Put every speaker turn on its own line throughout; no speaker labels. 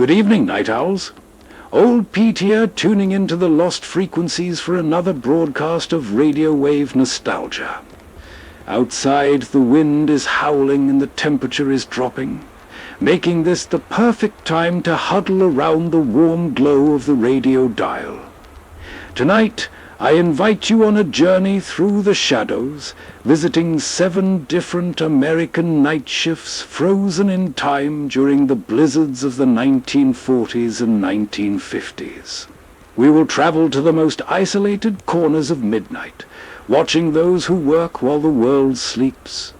Good evening, night owls. Old Pete here, tuning into the lost frequencies for another broadcast of Radiowave Nostalgia. Outside, the wind is howling and the temperature is dropping, making this the perfect time to huddle around the warm glow of the radio dial. Tonight, I invite you on a journey through the shadows, visiting 7 different American night shifts frozen in time during the blizzards of the 1940s and 1950s. We will travel to the most isolated corners of midnight, watching those who work while the world sleeps.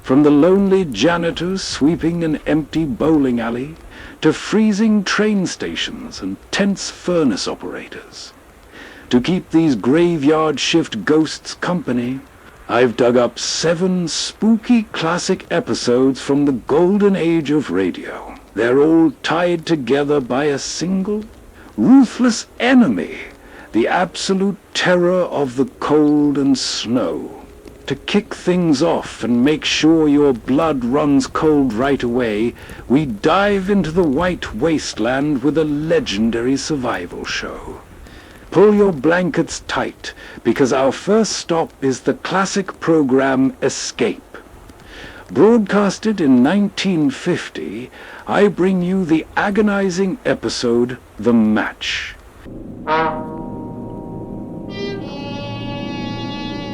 From the lonely janitors sweeping an empty bowling alley, to freezing train stations and tense furnace operators. To keep these graveyard shift ghosts company, I've dug up 7 spooky classic episodes from the golden age of radio. They're all tied together by a single, ruthless enemy, the absolute terror of the cold and snow. To kick things off and make sure your blood runs cold right away, we dive into the white wasteland with a legendary survival show. Pull your blankets tight, because our first stop is the classic program Escape. Broadcasted in 1950, I bring you the agonizing episode, The Match.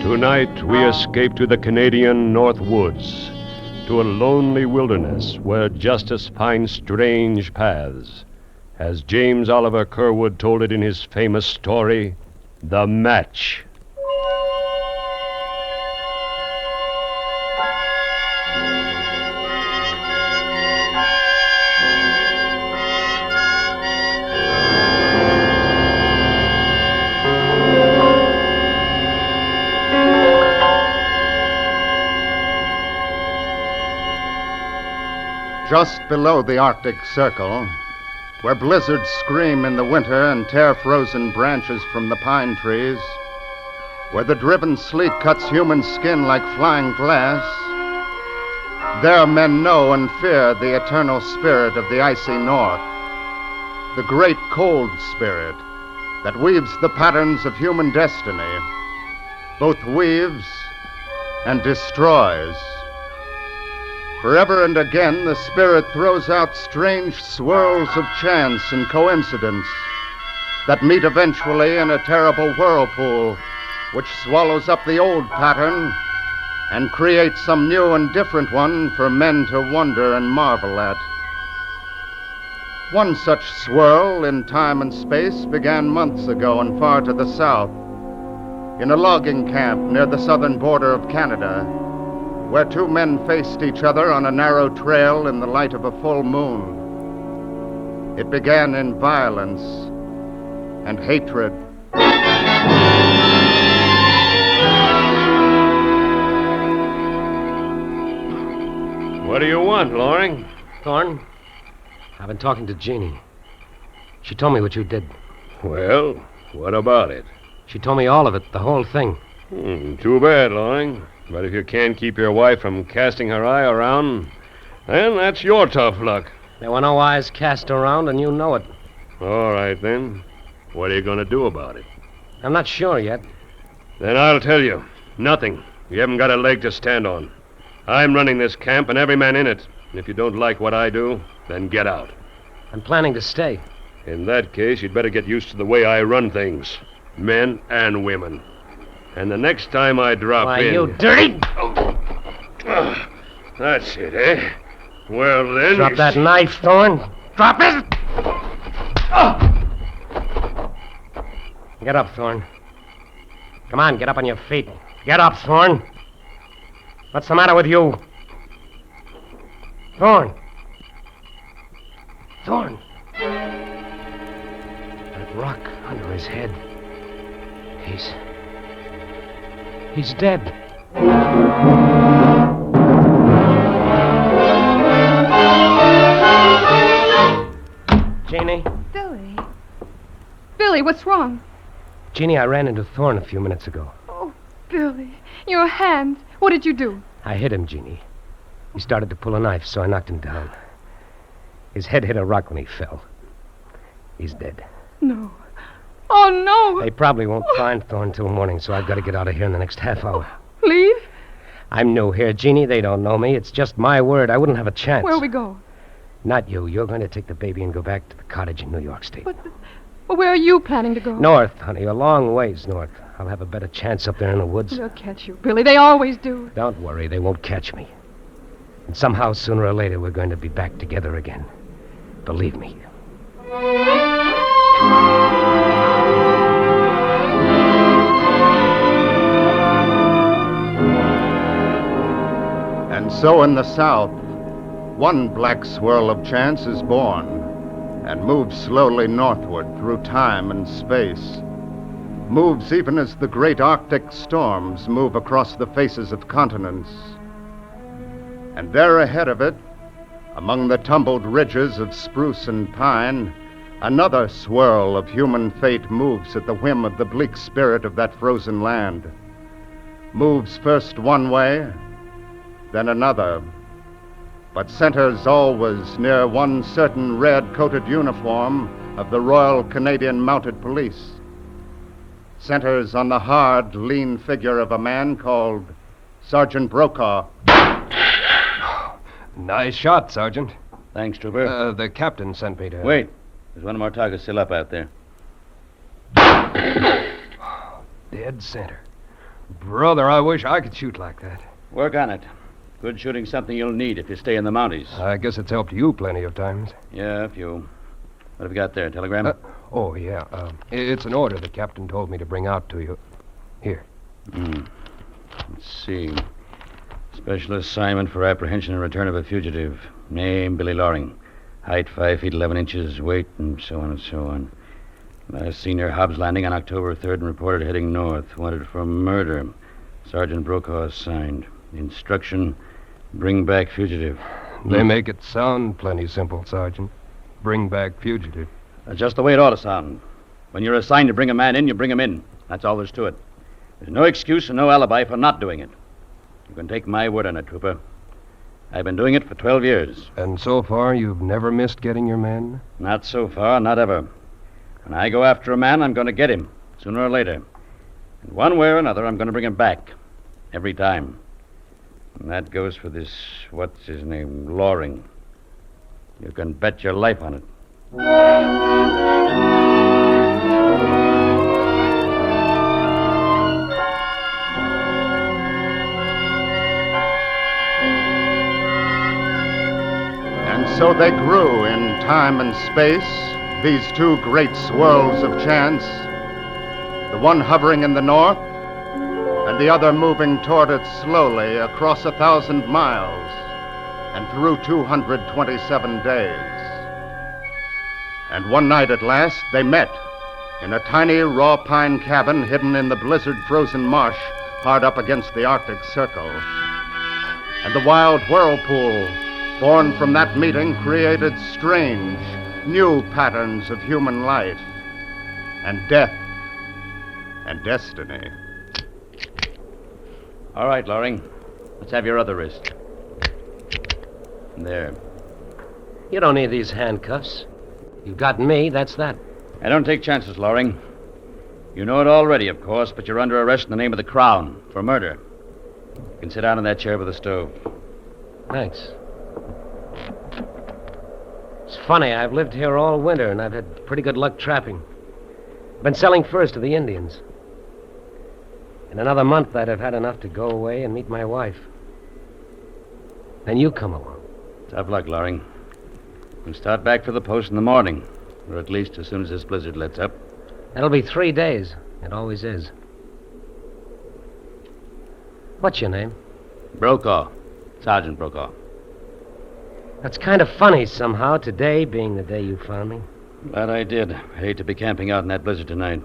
Tonight we escape to the Canadian North Woods, to a lonely wilderness where justice finds strange paths. As James Oliver Curwood told it in his famous story, The Match.
Just below the Arctic Circle, where blizzards scream in the winter and tear frozen branches from the pine trees, where the driven sleet cuts human skin like flying glass, there men know and fear the eternal spirit of the icy north, the great cold spirit that weaves the patterns of human destiny, both weaves and destroys. Forever and again, the spirit throws out strange swirls of chance and coincidence that meet eventually in a terrible whirlpool which swallows up the old pattern and creates some new and different one for men to wonder and marvel at. One such swirl in time and space began months ago and far to the south, in a logging camp near the southern border of Canada, where 2 men faced each other on a narrow trail in the light of a full moon. It began in violence and hatred.
What do you want, Loring?
Thorne, I've been talking to Jeannie. She told me what you did.
Well, what about it?
She told me all of it, the whole thing.
Too bad, Loring. But if you can't keep your wife from casting her eye around, then that's your tough luck.
There were no eyes cast around, and you know it.
All right, then. What are you going to do about it?
I'm not sure yet.
Then I'll tell you. Nothing. You haven't got a leg to stand on. I'm running this camp and every man in it. And if you don't like what I do, then get out.
I'm planning to stay.
In that case, you'd better get used to the way I run things. Men and women. And the next time I drop
Why,
in...
you dirty...
That's it, eh? Well, then...
Drop that knife, Thorne. Drop it! Get up, Thorne. Come on, get up on your feet. Get up, Thorne. What's the matter with you? Thorne. Thorne. That rock under his head. He's dead. Jeannie?
Billy, what's wrong?
Jeannie, I ran into Thorne a few minutes ago.
Oh, Billy, your hand. What did you do?
I hit him, Jeannie. He started to pull a knife, so I knocked him down. His head hit a rock when he fell. He's dead.
No. Oh, no.
They probably won't find Thorne till morning, so I've got to get out of here in the next half hour.
Leave?
I'm new here, Jeannie. They don't know me. It's just my word. I wouldn't have a chance.
Where'll we go?
Not you. You're going to take the baby and go back to the cottage in New York State.
But where are you planning to go?
North, honey. A long ways north. I'll have a better chance up there in the woods.
They'll catch you, Billy. They always do.
Don't worry. They won't catch me. And somehow, sooner or later, we're going to be back together again. Believe me.
And so in the South, one black swirl of chance is born and moves slowly northward through time and space. Moves even as the great Arctic storms move across the faces of continents. And there ahead of it, among the tumbled ridges of spruce and pine, another swirl of human fate moves at the whim of the bleak spirit of that frozen land. Moves first one way, then another, but centers always near one certain red-coated uniform of the Royal Canadian Mounted Police. Centers on the hard, lean figure of a man called Sergeant Brokaw.
Nice shot, Sergeant.
Thanks, Trooper.
The captain sent me to...
Wait. There's one of our targets still up out there.
Dead center. Brother, I wish I could shoot like that.
Work on it. Good shooting's something you'll need if you stay in the Mounties.
I guess it's helped you plenty of times.
Yeah, a few. What have you got there, telegram?
Oh, yeah. It's an order the captain told me to bring out to you. Here.
Let's see. Special assignment for apprehension and return of a fugitive. Name, Billy Loring. Height, 5 feet 11 inches. Weight, and so on and so on. Last seen near Hobbs Landing on October 3rd and reported heading north. Wanted for murder. Sergeant Brokaw assigned. Instruction, bring back fugitive.
They make it sound plenty simple, Sergeant. Bring back fugitive.
That's just the way it ought to sound. When you're assigned to bring a man in, you bring him in. That's all there's to it. There's no excuse and no alibi for not doing it. You can take my word on it, Trooper. I've been doing it for 12 years.
And so far, you've never missed getting your men?
Not so far, not ever. When I go after a man, I'm going to get him, sooner or later. And one way or another, I'm going to bring him back. Every time. And that goes for this, what's his name, Loring. You can bet your life on it.
And so they grew in time and space, these two great swirls of chance, the one hovering in the north, and the other moving toward it slowly across 1,000 miles and through 227 days. And one night at last, they met in a tiny raw pine cabin hidden in the blizzard-frozen marsh hard up against the Arctic Circle. And the wild whirlpool born from that meeting created strange, new patterns of human life and death and destiny.
All right, Loring. Let's have your other wrist. There.
You don't need these handcuffs. You've got me, that's that.
I don't take chances, Loring. You know it already, of course, but you're under arrest in the name of the Crown for murder. You can sit down in that chair by the stove.
Thanks. It's funny, I've lived here all winter, and I've had pretty good luck trapping. Been selling furs to the Indians. In another month, I'd have had enough to go away and meet my wife. Then you come along.
Tough luck, Loring. We'll start back for the post in the morning, or at least as soon as this blizzard lets up.
That'll be 3 days. It always is. What's your name?
Brokaw. Sergeant Brokaw.
That's kind of funny somehow, today being the day you found me.
Glad I did. I hate to be camping out in that blizzard tonight.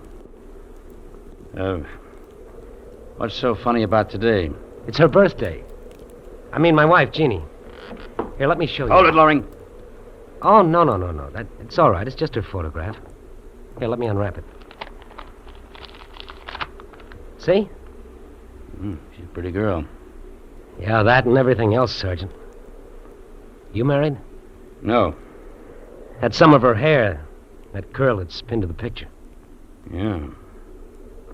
What's so funny about today?
It's her birthday. I mean, my wife, Jeannie. Here, let me show you.
Hold it, Loring.
Oh, no. It's all right. It's just her photograph. Here, let me unwrap it. See?
She's a pretty girl.
Yeah, that and everything else, Sergeant. You married?
No.
Had some of her hair. That curl that's pinned to the picture.
Yeah.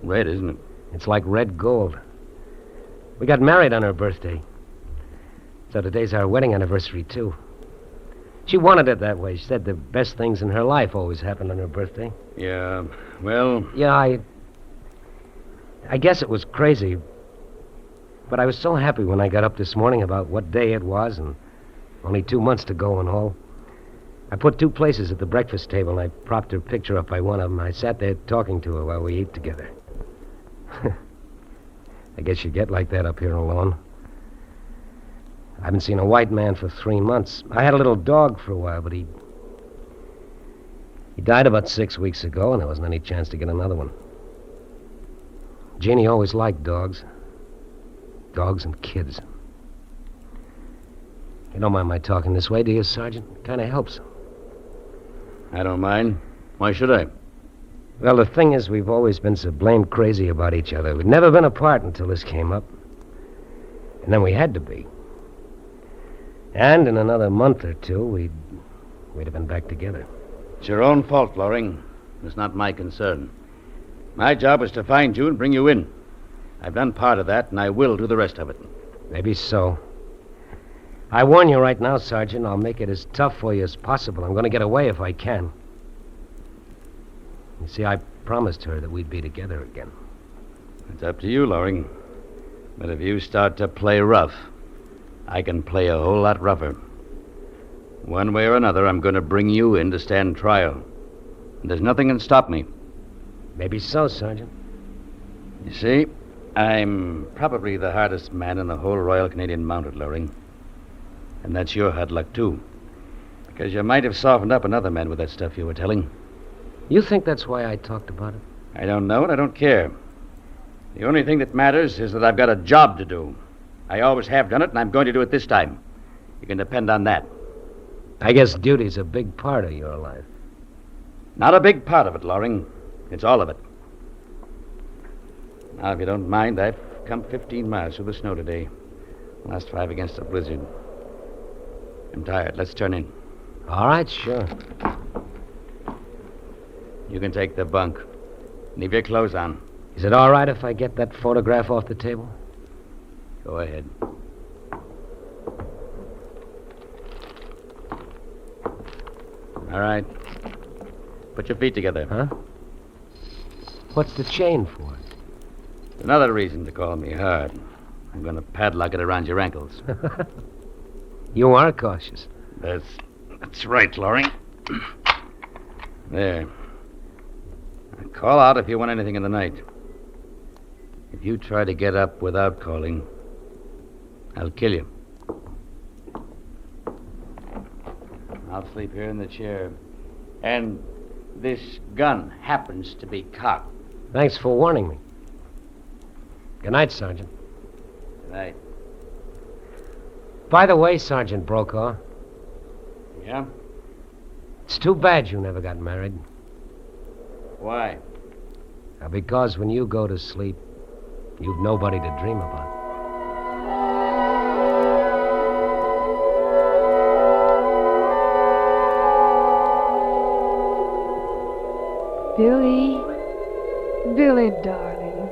Red, isn't it?
It's like red gold. We got married on her birthday. So today's our wedding anniversary, too. She wanted it that way. She said the best things in her life always happened on her birthday.
Yeah, well...
Yeah, I guess it was crazy. But I was so happy when I got up this morning about what day it was and only 2 months to go and all. I put 2 places at the breakfast table, and I propped her picture up by one of them. I sat there talking to her while we ate together. I guess you get like that up here alone. I haven't seen a white man for 3 months. I had a little dog for a while, but he died about 6 weeks ago, and there wasn't any chance to get another one. Jeannie always liked dogs. Dogs and kids. You don't mind my talking this way, do you, Sergeant? Kind of helps.
I don't mind. Why should I?
Well, the thing is, we've always been so blamed crazy about each other. We'd never been apart until this came up. And then we had to be. And in another month or two, we'd have been back together.
It's your own fault, Loring. It's not my concern. My job is to find you and bring you in. I've done part of that, and I will do the rest of it.
Maybe so. I warn you right now, Sergeant, I'll make it as tough for you as possible. I'm going to get away if I can. You see, I promised her that we'd be together again.
It's up to you, Loring. But if you start to play rough, I can play a whole lot rougher. One way or another, I'm going to bring you in to stand trial. And there's nothing can stop me.
Maybe so, Sergeant.
You see, I'm probably the hardest man in the whole Royal Canadian Mounted, Loring. And that's your hard luck, too. Because you might have softened up another man with that stuff you were telling.
You think that's why I talked about it?
I don't know and I don't care. The only thing that matters is that I've got a job to do. I always have done it, and I'm going to do it this time. You can depend on that.
I guess duty's a big part of your life.
Not a big part of it, Loring. It's all of it. Now, if you don't mind, I've come 15 miles through the snow today. Last 5 against a blizzard. I'm tired. Let's turn in.
All right, sure.
You can take the bunk. Leave your clothes on.
Is it all right if I get that photograph off the table?
Go ahead. All right. Put your feet together.
Huh? What's the chain for?
Another reason to call me hard. I'm going to padlock it around your ankles.
You are cautious.
That's right, Loring. There. Now, call out if you want anything in the night. If you try to get up without calling, I'll kill you. I'll sleep here in the chair. And this gun happens to be cocked.
Thanks for warning me. Good night, Sergeant.
Good night.
By the way, Sergeant Brokaw,
Yeah?
it's too bad you never got married.
Why?
Because when you go to sleep, you've nobody to dream about.
Billy, darling,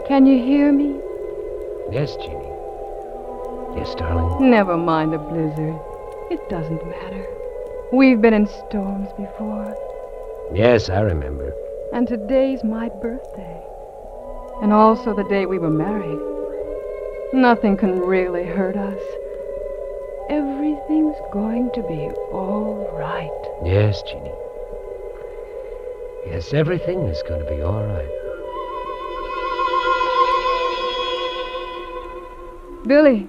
can you hear me?
Yes, Jeannie. Yes, darling.
Never mind the blizzard. It doesn't matter. We've been in storms before.
Yes, I remember.
And today's my birthday. And also the day we were married. Nothing can really hurt us. Everything's going to be all right.
Yes, Jeannie. Yes, everything is going to be all right.
Billy,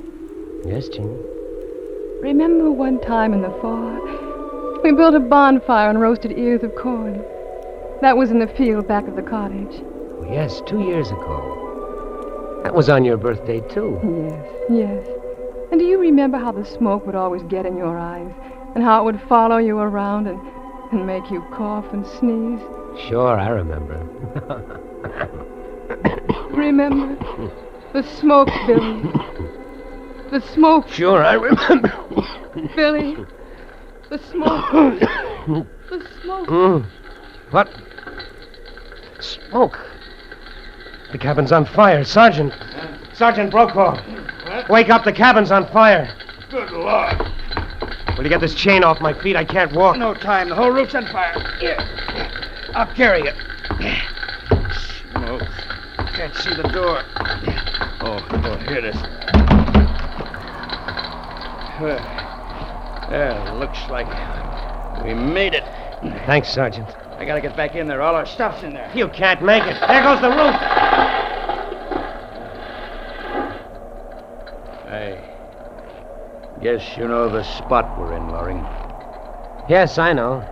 Yes, Jeannie.
remember one time in the fall, we built a bonfire and roasted ears of corn. That was in the field back of the cottage.
Oh, yes, 2 years ago. That was on your birthday, too.
Yes. And do you remember how the smoke would always get in your eyes? And how it would follow you around and make you cough and sneeze?
Sure, I remember.
Remember? The smoke, Billy. The smoke,
Sure, I remember.
Billy. The smoke. The smoke.
What? Smoke. The cabin's on fire. Sergeant. Sergeant Brokaw.
What?
Wake up. The cabin's on fire.
Good Lord.
Will you get this chain off my feet? I can't walk.
No time. The whole roof's on fire. Here. I'll carry you. Smoke. Can't see the door. Oh, here it is. Well, looks like we made it.
Thanks, Sergeant.
I gotta get back in there. All our stuff's in there.
You can't make it. There goes the roof.
I guess you know the spot we're in, Loring.
Yes, I know.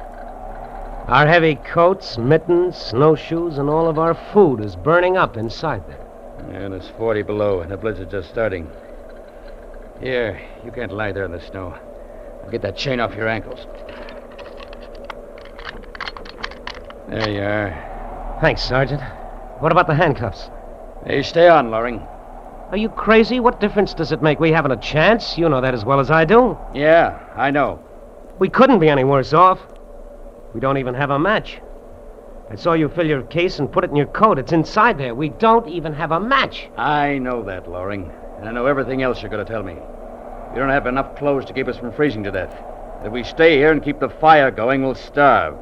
Our heavy coats, mittens, snowshoes, and all of our food is burning up inside there.
And it's 40 below, and the blizzard's just starting. Here, you can't lie there in the snow. I'll get that chain off your ankles. There you are.
Thanks, Sergeant. What about the handcuffs?
Hey, stay on, Loring.
Are you crazy? What difference does it make? We haven't a chance. You know that as well as I do.
Yeah, I know.
We couldn't be any worse off. We don't even have a match. I saw you fill your case and put it in your coat. It's inside there. We don't even have a match.
I know that, Loring. And I know everything else you're going to tell me. You don't have enough clothes to keep us from freezing to death. If we stay here and keep the fire going, we'll starve.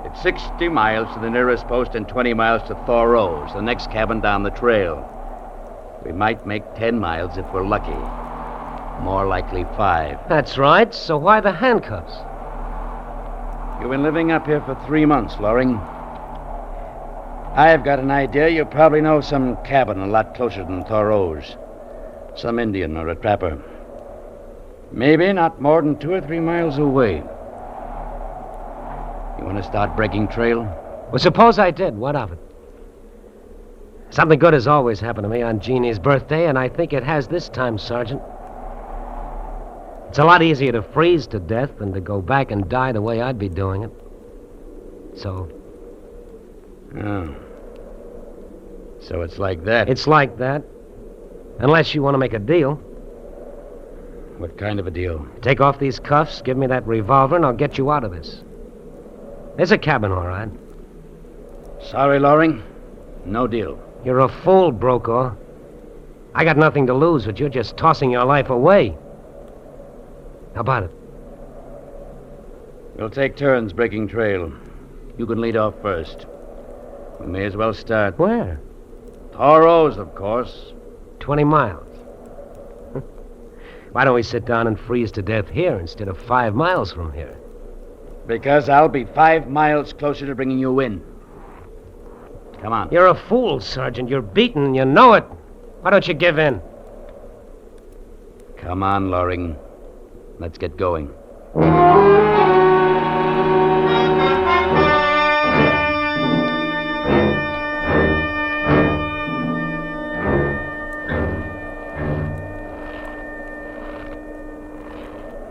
It's 60 miles to the nearest post and 20 miles to Thoreau's, the next cabin down the trail. We might make 10 miles if we're lucky. More likely 5.
That's right. So why the handcuffs?
You've been living up here for 3 months, Loring. I've got an idea you probably know some cabin a lot closer than Thoreau's. Some Indian or a trapper. Maybe not more than 2 or 3 miles away. You want to start breaking trail?
Well, suppose I did. What of it? Something good has always happened to me on Jeannie's birthday, and I think it has this time, Sergeant. It's a lot easier to freeze to death than to go back and die the way I'd be doing it. So...
Oh. So it's like that.
It's like that. Unless you want to make a deal.
What kind of a deal?
Take off these cuffs, give me that revolver, and I'll get you out of this. There's a cabin, all right.
Sorry, Loring. No deal.
You're a fool, Brokaw. I got nothing to lose, but you're just tossing your life away. How about it?
We'll take turns breaking trail. You can lead off first. We may as well start.
Where?
Thoreau's, of course.
20 miles. Why don't we sit down and freeze to death here instead of 5 miles from here?
Because I'll be 5 miles closer to bringing you in. Come on.
You're a fool, Sergeant. You're beaten, and you know it. Why don't you give in?
Come on, Loring. Let's get going.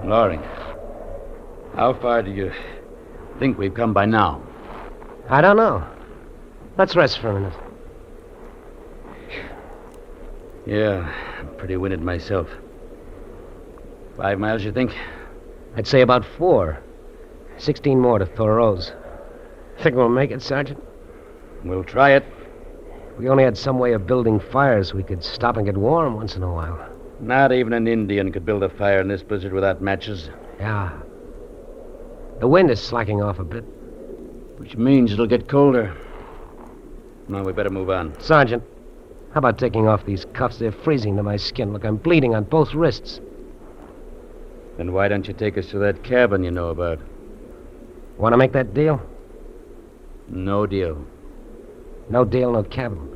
Loring, how far do you think we've come by now?
I don't know. Let's rest for a minute.
Yeah, I'm pretty winded myself. 5 miles, you think?
I'd say about 4. 16 more to Thoreau's. Think we'll make it, Sergeant?
We'll try it.
If we only had some way of building fires, we could stop and get warm once in a while.
Not even an Indian could build a fire in this blizzard without matches.
Yeah. The wind is slacking off a bit.
Which means it'll get colder. No, we better move on.
Sergeant, how about taking off these cuffs? They're freezing to my skin. Look, I'm bleeding on both wrists.
Then why don't you take us to that cabin you know about?
Want to make that deal?
No deal.
No deal, no cabin.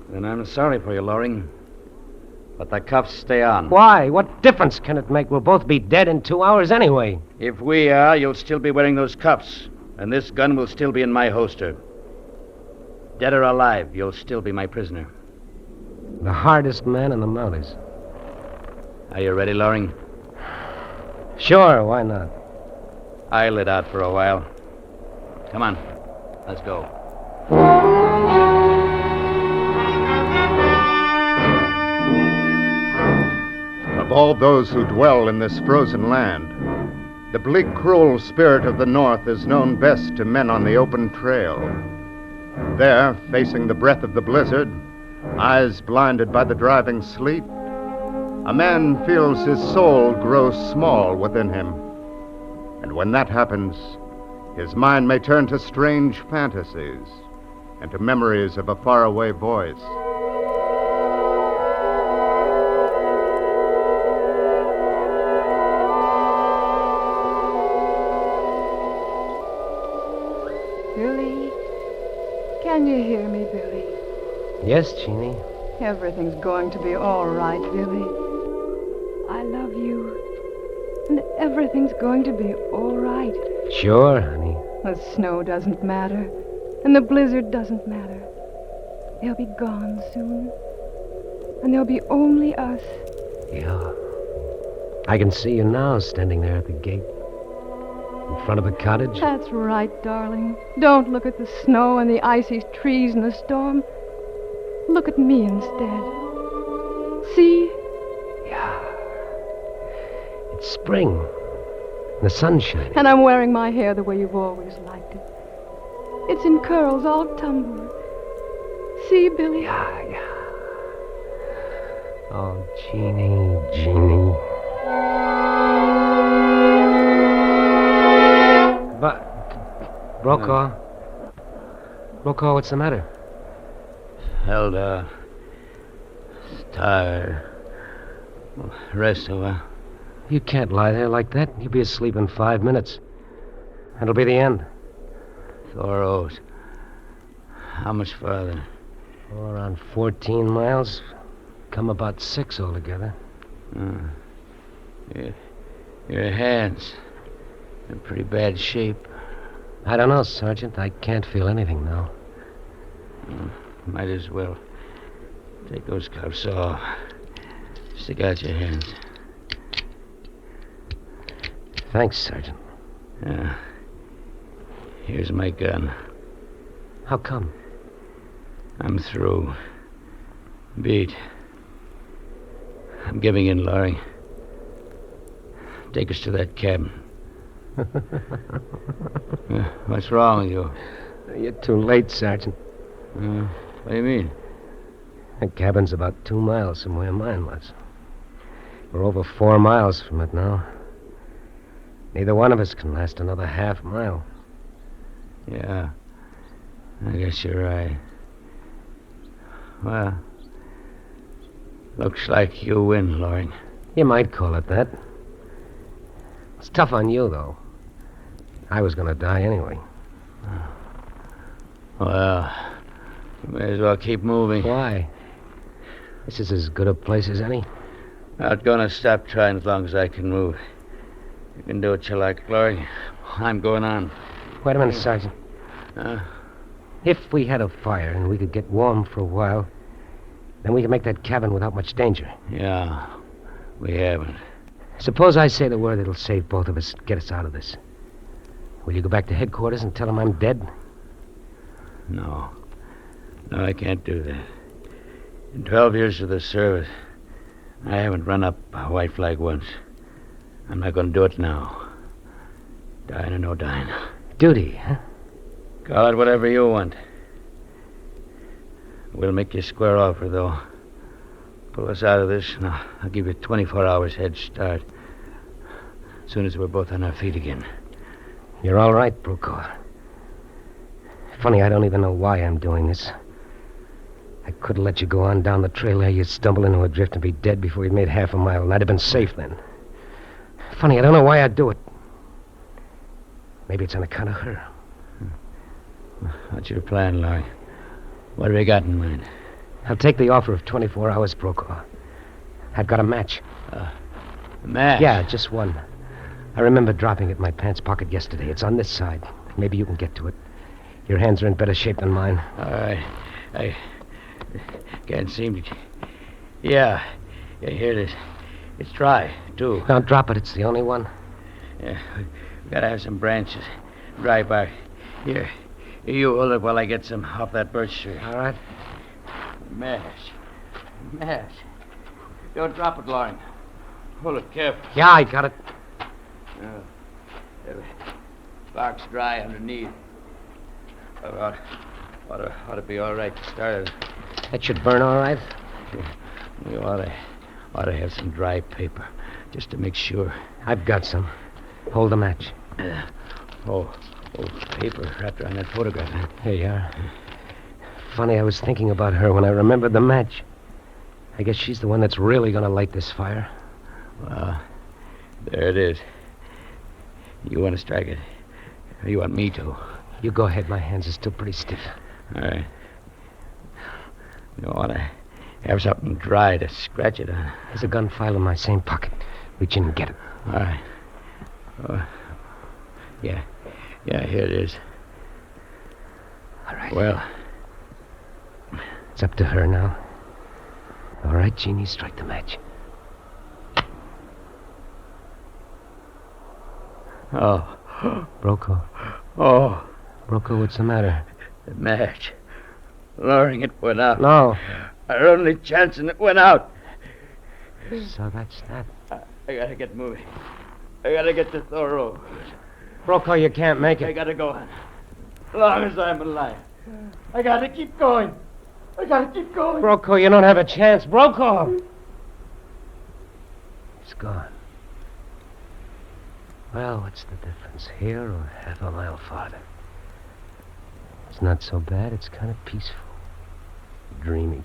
Then I'm sorry for you, Loring. But the cuffs stay on.
Why? What difference can it make? We'll both be dead in 2 hours anyway.
If we are, you'll still be wearing those cuffs. And this gun will still be in my holster. Dead or alive, you'll still be my prisoner.
The hardest man in the Mounties.
Are you ready, Loring?
Sure, why not?
I'll let out for a while. Come on, let's go.
Of all those who dwell in this frozen land, The bleak, cruel spirit of the North is known best to men on the open trail. There, facing the breath of the blizzard, eyes blinded by the driving sleet, a man feels his soul grow small within him. And when that happens, his mind may turn to strange fantasies and to memories of a faraway voice.
Billy, can you hear me, Billy?
Yes, Jeannie.
Everything's going to be all right, Billy. I love you. And everything's going to be all right.
Sure, honey.
The snow doesn't matter. And the blizzard doesn't matter. They'll be gone soon. And there'll be only us.
Yeah. I can see you now standing there at the gate. In front of a cottage.
That's right, darling. Don't look at the snow and the icy trees and the storm. Look at me instead. See?
Yeah. It's spring. The sun's shining.
And I'm wearing my hair the way you've always liked it. It's in curls all tumbled. See, Billy?
Yeah. Oh, Jeannie. But, Brokaw, what's the matter?
Held out. Tired. Rest a while.
You can't lie there like that. You'll be asleep in 5 minutes. That'll be the end.
Thoros. How much farther?
Oh, around 14 miles. Come about 6 altogether.
Your hands. In pretty bad shape.
I don't know, Sergeant. I can't feel anything now.
Might as well take those cuffs off. Stick out your hands.
Thanks, Sergeant.
Yeah. Here's my gun.
How come?
I'm through. Beat. I'm giving in, Laurie. Take us to that cabin. What's wrong with you?
You're too late, Sergeant.
What do you mean?
The cabin's about 2 miles from where mine was. We're over 4 miles from it now. Neither one of us can last another half mile.
Yeah. I guess you're right. Well, looks like you win, Laurie.
You might call it that. It's tough on you, though. I was going to die anyway.
Well, you may as well keep moving.
Why? This is as good a place as any.
Not gonna stop trying as long as I can move. You can do what you like, Laurie. I'm going on.
Wait a minute, Sergeant. If we had a fire and we could get warm for a while, then we could make that cabin without much danger.
Yeah, we haven't.
Suppose I say the word that'll save both of us, get us out of this. Will you go back to headquarters and tell them I'm dead?
No, I can't do that. In 12 years of the service, I haven't run up a white flag once. I'm not going to do it now. Dying or no dying.
Duty, huh?
Call it whatever you want. We'll make you a square offer, though. Pull us out of this, and I'll give you 24 hours head start. As soon as we're both on our feet again.
You're all right, Brokaw. Funny, I don't even know why I'm doing this. I could have let you go on down the trail there. You'd stumble into a drift and be dead before you'd made half a mile, and I'd have been safe then. Funny, I don't know why I'd do it. Maybe it's on account of her.
What's your plan, Laurie? What have you got in mind?
I'll take the offer of 24 hours, Brokaw. I've got a match.
A match?
Yeah, just one. I remember dropping it in my pants pocket yesterday. It's on this side. Maybe you can get to it. Your hands are in better shape than mine.
All right. I can't seem to... Yeah, here it is. It's dry, too.
Now drop it. It's the only one.
Yeah, we gotta have some branches. Dry bark. Here, you hold it while I get some off that birch tree.
All right.
Mash. Don't drop it, Lauren. Hold it careful.
Yeah, I got it.
Spark's dry underneath. Ought to be all right to start.
That should burn all right.
We ought to have some dry paper, just to make sure.
I've got some. Hold the match.
Paper wrapped around that photograph.
Here you are. Funny, I was thinking about her when I remembered the match. I guess she's the one that's really going to light this fire.
Well, there it is. You want to strike it? Or you want me to?
You go ahead. My hands are still pretty stiff.
All right. You want to have something dry to scratch it on.
There's a gun file in my same pocket. Reach in and get it.
All right. Yeah, here it is.
All right.
Well,
it's up to her now. All right, Jeannie, strike the match.
Oh.
Brokaw.
Oh.
Brokaw, what's the matter?
The match. Loring, it went out.
No.
Our only chance, and it went out.
So that's that.
I gotta get moving. I gotta get to Thoreau.
Brokaw, you can't make
I
it.
gotta go on. As long as I'm alive. I gotta keep going.
Brokaw, you don't have a chance. Brokaw! It's gone. Well, what's the difference, here or half a mile farther? It's not so bad. It's kind of peaceful. Dreamy.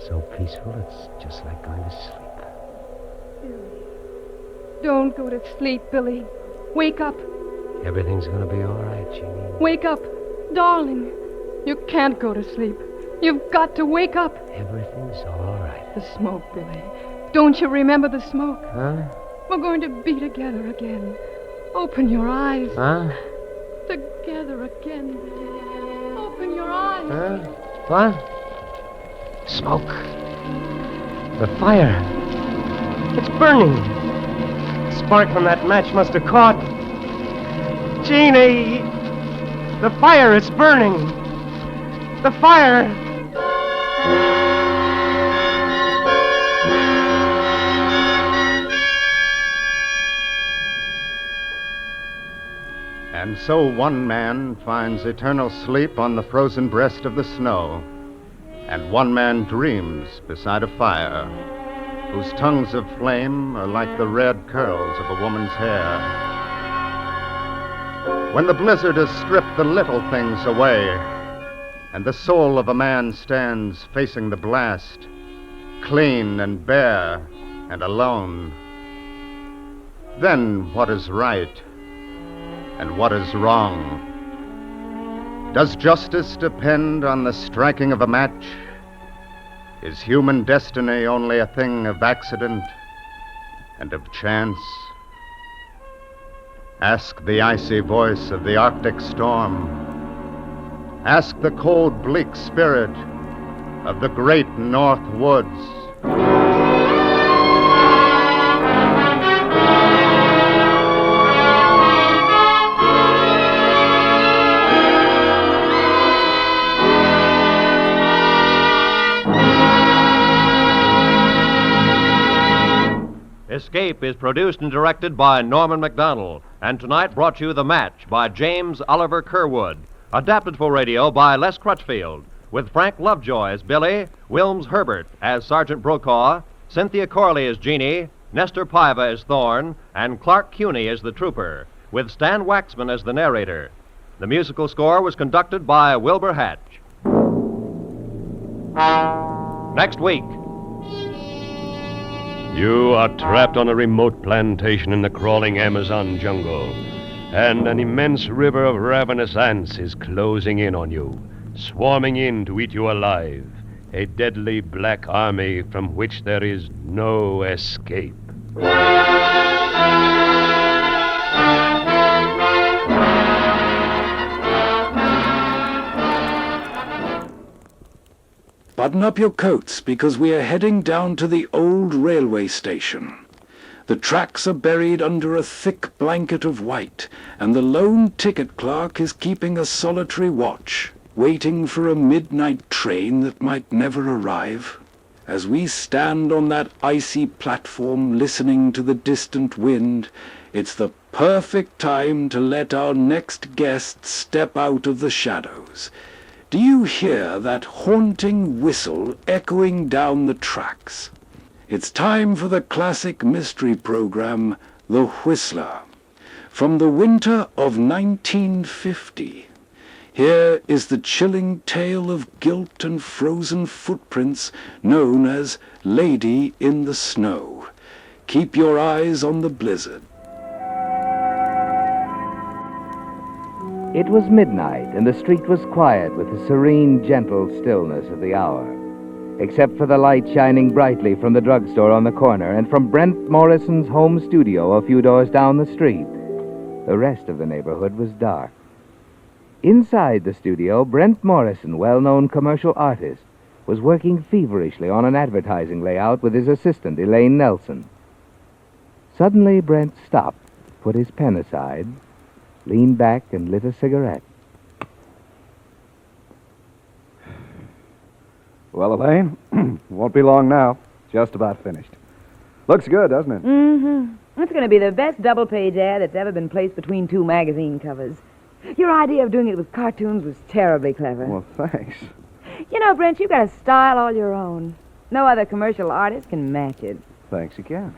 So peaceful, it's just like going to sleep.
Don't go to sleep, Billy. Wake up.
Everything's gonna be all right, Jeannie.
Wake up. Darling. You can't go to sleep. You've got to wake up.
Everything's all right.
The smoke, Billy. Don't you remember the smoke?
Huh?
We're going to be together again. Open your eyes.
Huh?
Together again, Billy. Open your eyes.
Huh? What? Smoke. The fire. It's burning. The spark from that match must have caught. Jeannie! The fire, it's burning. The fire!
And so one man finds eternal sleep on the frozen breast of the snow, and one man dreams beside a fire, whose tongues of flame are like the red curls of a woman's hair. When the blizzard has stripped the little things away, and the soul of a man stands facing the blast, clean and bare and alone, then what is right and what is wrong? Does justice depend on the striking of a match? Is human destiny only a thing of accident and of chance? Ask the icy voice of the Arctic storm. Ask the cold, bleak spirit of the great North Woods.
Escape is produced and directed by Norman MacDonald, and tonight brought you The Match by James Oliver Curwood, adapted for radio by Les Crutchfield, with Frank Lovejoy as Billy, Wilms Herbert as Sergeant Brokaw, Cynthia Corley as Jeannie, Nestor Paiva as Thorne, and Clark Cuney as the trooper, with Stan Waxman as the narrator. The musical score was conducted by Wilbur Hatch. Next week.
You are trapped on a remote plantation in the crawling Amazon jungle, and an immense river of ravenous ants is closing in on you, swarming in to eat you alive, a deadly black army from which there is no escape.
Button up your coats, because we are heading down to the old railway station. The tracks are buried under a thick blanket of white, and the lone ticket clerk is keeping a solitary watch, waiting for a midnight train that might never arrive. As we stand on that icy platform listening to the distant wind, it's the perfect time to let our next guest step out of the shadows. Do you hear that haunting whistle echoing down the tracks? It's time for the classic mystery program, The Whistler. From the winter of 1950, here is the chilling tale of guilt and frozen footprints known as Lady in the Snow. Keep your eyes on the blizzard.
It was midnight, and the street was quiet with the serene, gentle stillness of the hour, except for the light shining brightly from the drugstore on the corner and from Brent Morrison's home studio a few doors down the street. The rest of the neighborhood was dark. Inside the studio, Brent Morrison, well-known commercial artist, was working feverishly on an advertising layout with his assistant, Elaine Nelson. Suddenly, Brent stopped, put his pen aside, leaned back and lit a cigarette.
Well, Elaine, won't be long now. Just about finished. Looks good, doesn't it?
Mm-hmm. It's going to be the best double-page ad that's ever been placed between two magazine covers. Your idea of doing it with cartoons was terribly clever.
Well, thanks.
You know, Brent, you've got a style all your own. No other commercial artist can match it.
Thanks again.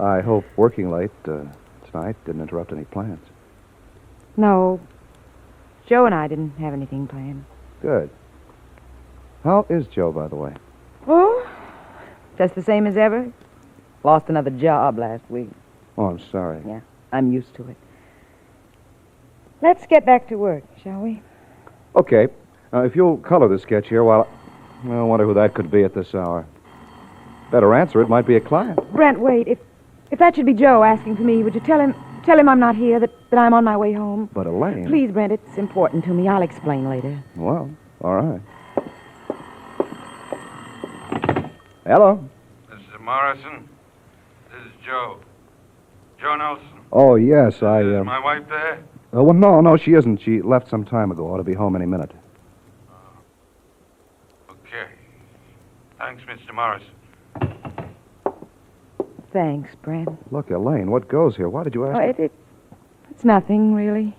I hope working late tonight didn't interrupt any plans.
No. Joe and I didn't have anything planned.
Good. How is Joe, by the way?
Oh, just the same as ever. Lost another job last week.
Oh, I'm sorry.
Yeah, I'm used to it. Let's get back to work, shall we?
Okay. If you'll color the sketch here while... I wonder who that could be at this hour. Better answer, it might be a client.
Brent, wait. If that should be Joe asking for me, would you tell him I'm not here, that I'm on my way home?
But Elaine...
Please, Brent, it's important to me. I'll explain later.
Well, all right. Hello?
Mr. Morrison, this is Joe. Joe Nelson.
Oh, yes,
Is my wife there?
Well, no, she isn't. She left some time ago. Ought to be home any minute.
Okay. Thanks, Mr. Morrison.
Thanks, Brent.
Look, Elaine, what goes here? Why did you ask?
Oh, it's nothing, really.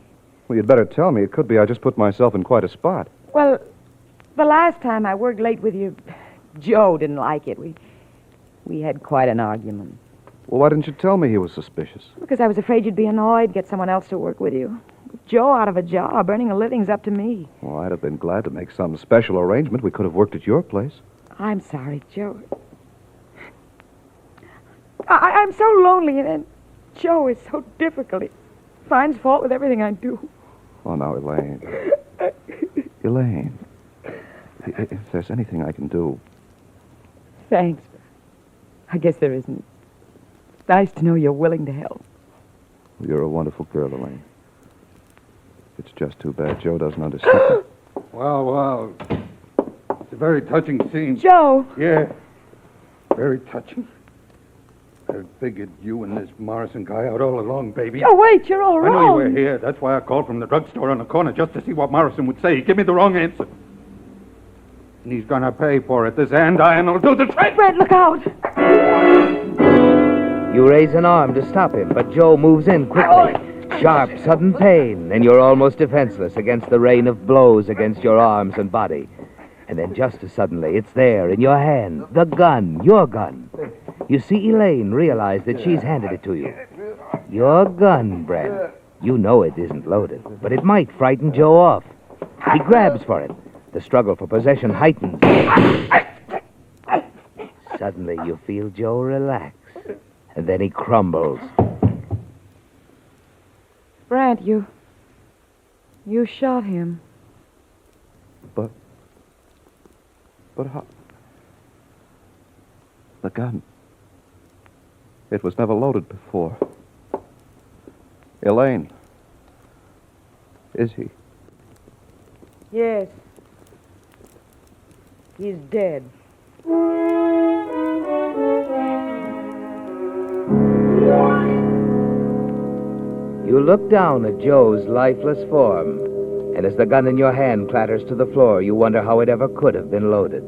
Well, you'd better tell me. It could be I just put myself in quite a spot.
Well, the last time I worked late with you, Joe didn't like it. We had quite an argument.
Well, why didn't you tell me he was suspicious?
Because I was afraid you'd be annoyed, get someone else to work with you. With Joe out of a job, earning a living's up to me.
Well, I'd have been glad to make some special arrangement. We could have worked at your place.
I'm sorry, Joe. I'm so lonely, and Joe is so difficult. He finds fault with everything I do.
Oh, now, Elaine. Elaine. If there's anything I can do...
Thanks. I guess there isn't. It's nice to know you're willing to help.
You're a wonderful girl, Elaine. It's just too bad Joe doesn't understand.
Wow. It's a very touching scene.
Joe!
Yeah. Very touching. I figured you and this Morrison guy out all along, baby.
Oh, wait, you're all
I
wrong.
know you were here. That's why I called from the drugstore on the corner just to see what Morrison would say. He gave me the wrong answer. And he's gonna pay for it. This hand iron will do the trick.
Brent, look out!
You raise an arm to stop him, but Joe moves in quickly. Sharp, sudden pain, and you're almost defenseless against the rain of blows against your arms and body. And then just as suddenly, it's there in your hand. The gun, your gun. You see Elaine realize that she's handed it to you. Your gun, Brent. You know it isn't loaded, but it might frighten Joe off. He grabs for it. The struggle for possession heightens. Suddenly, you feel Joe relax, and then he crumbles.
Brent, you shot him.
But how... The gun. It was never loaded before. Elaine. Is he?
Yes. He's dead.
You look down at Joe's lifeless form, and as the gun in your hand clatters to the floor, you wonder how it ever could have been loaded.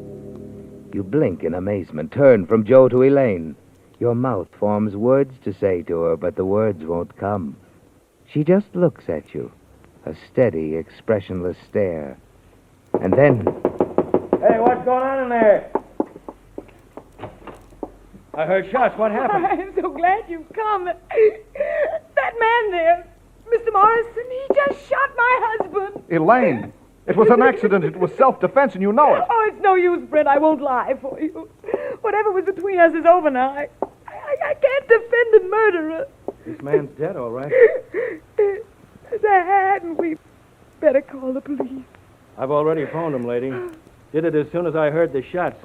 You blink in amazement, turn from Joe to Elaine. Your mouth forms words to say to her, but the words won't come. She just looks at you, a steady, expressionless stare. And then...
Hey, what's going on in there? I heard shots. What happened?
I'm so glad you've come. That man there, Mr. Morrison, he just shot my husband.
Elaine, it was an accident. It was self-defense, and you know it.
Oh, it's no use, Brent. I won't lie for you. Whatever was between us is over now. I can't defend a murderer.
This man's dead, all right.
Hadn't we better call the police?
I've already phoned him, lady. Did it as soon as I heard the shots.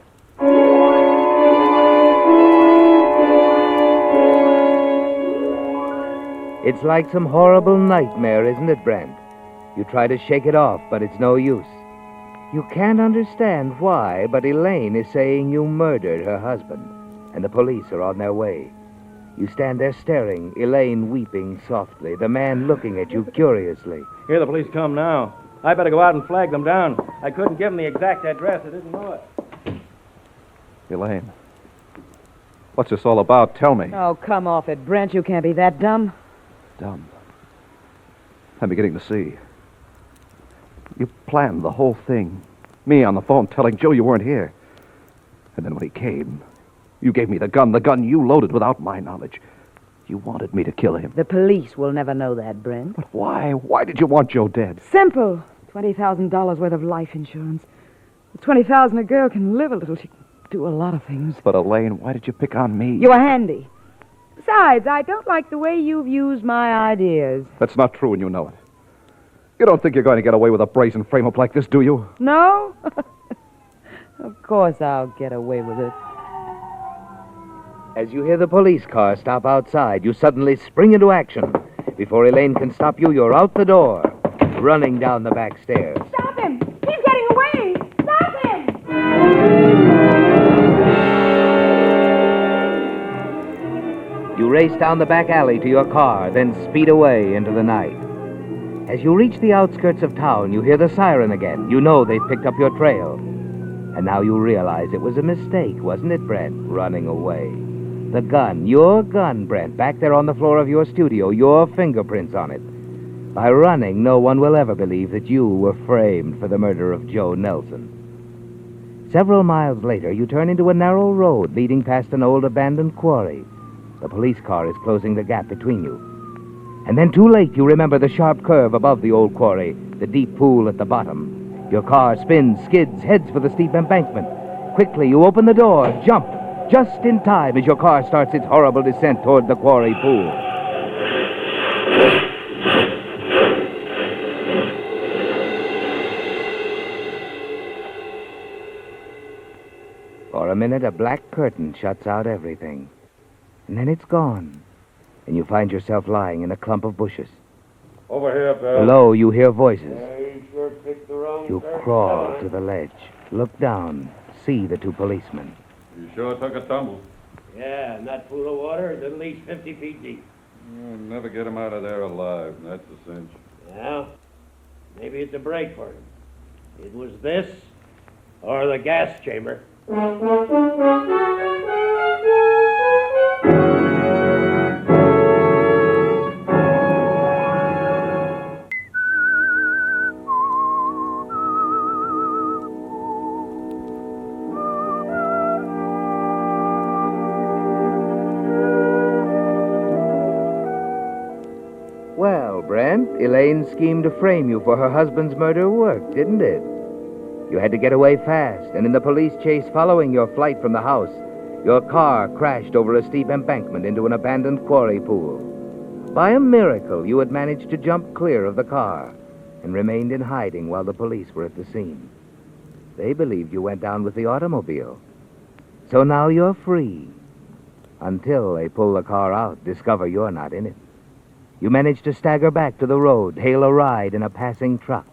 It's like some horrible nightmare, isn't it, Brent? You try to shake it off, but it's no use. You can't understand why, but Elaine is saying you murdered her husband, and the police are on their way. You stand there staring, Elaine weeping softly, the man looking at you curiously.
Here the police come now. I better go out and flag them down. I couldn't give them the exact address. I didn't know it.
Elaine, what's this all about? Tell me.
Oh, come off it, Brent. You can't be that dumb.
Dumb. I'm beginning to see. You planned the whole thing. Me on the phone telling Joe you weren't here. And then when he came, you gave me the gun you loaded without my knowledge. You wanted me to kill him.
The police will never know that, Brent.
But why? Why did you want Joe dead?
Simple. $20,000 worth of life insurance. With $20,000, a girl can live a little. She can do a lot of things.
But Elaine, why did you pick on me?
You were handy. Besides, I don't like the way you've used my ideas.
That's not true, and you know it. You don't think you're going to get away with a brazen frame-up like this, do you?
No? Of course I'll get away with it.
As you hear the police car stop outside, you suddenly spring into action. Before Elaine can stop you, you're out the door, running down the back stairs.
Stop him! He's getting away! Stop him!
You race down the back alley to your car, then speed away into the night. As you reach the outskirts of town, you hear the siren again. You know they've picked up your trail. And now you realize it was a mistake, wasn't it, Brent? Running away. The gun, your gun, Brent, back there on the floor of your studio, your fingerprints on it. By running, no one will ever believe that you were framed for the murder of Joe Nelson. Several miles later, you turn into a narrow road leading past an old abandoned quarry. The police car is closing the gap between you. And then too late, you remember the sharp curve above the old quarry, the deep pool at the bottom. Your car spins, skids, heads for the steep embankment. Quickly, you open the door, jump, just in time as your car starts its horrible descent toward the quarry pool. For a minute, a black curtain shuts out everything. And then it's gone. And you find yourself lying in a clump of bushes.
Over here, Bill.
Below, you hear voices.
You sure picked the wrong
You
turn.
crawl to the ledge, look down, see the two policemen.
You sure took a tumble.
Yeah, and that pool of water is at least 50 feet deep.
You'll never get him out of there alive, that's a cinch.
Well, maybe it's a break for him. It was this or the gas chamber.
Well, Brent, Elaine's scheme to frame you for her husband's murder worked, didn't it? You had to get away fast, and in the police chase following your flight from the house, your car crashed over a steep embankment into an abandoned quarry pool. By a miracle, you had managed to jump clear of the car and remained in hiding while the police were at the scene. They believed you went down with the automobile. So now you're free. Until they pull the car out, discover you're not in it. You manage to stagger back to the road, hail a ride in a passing truck.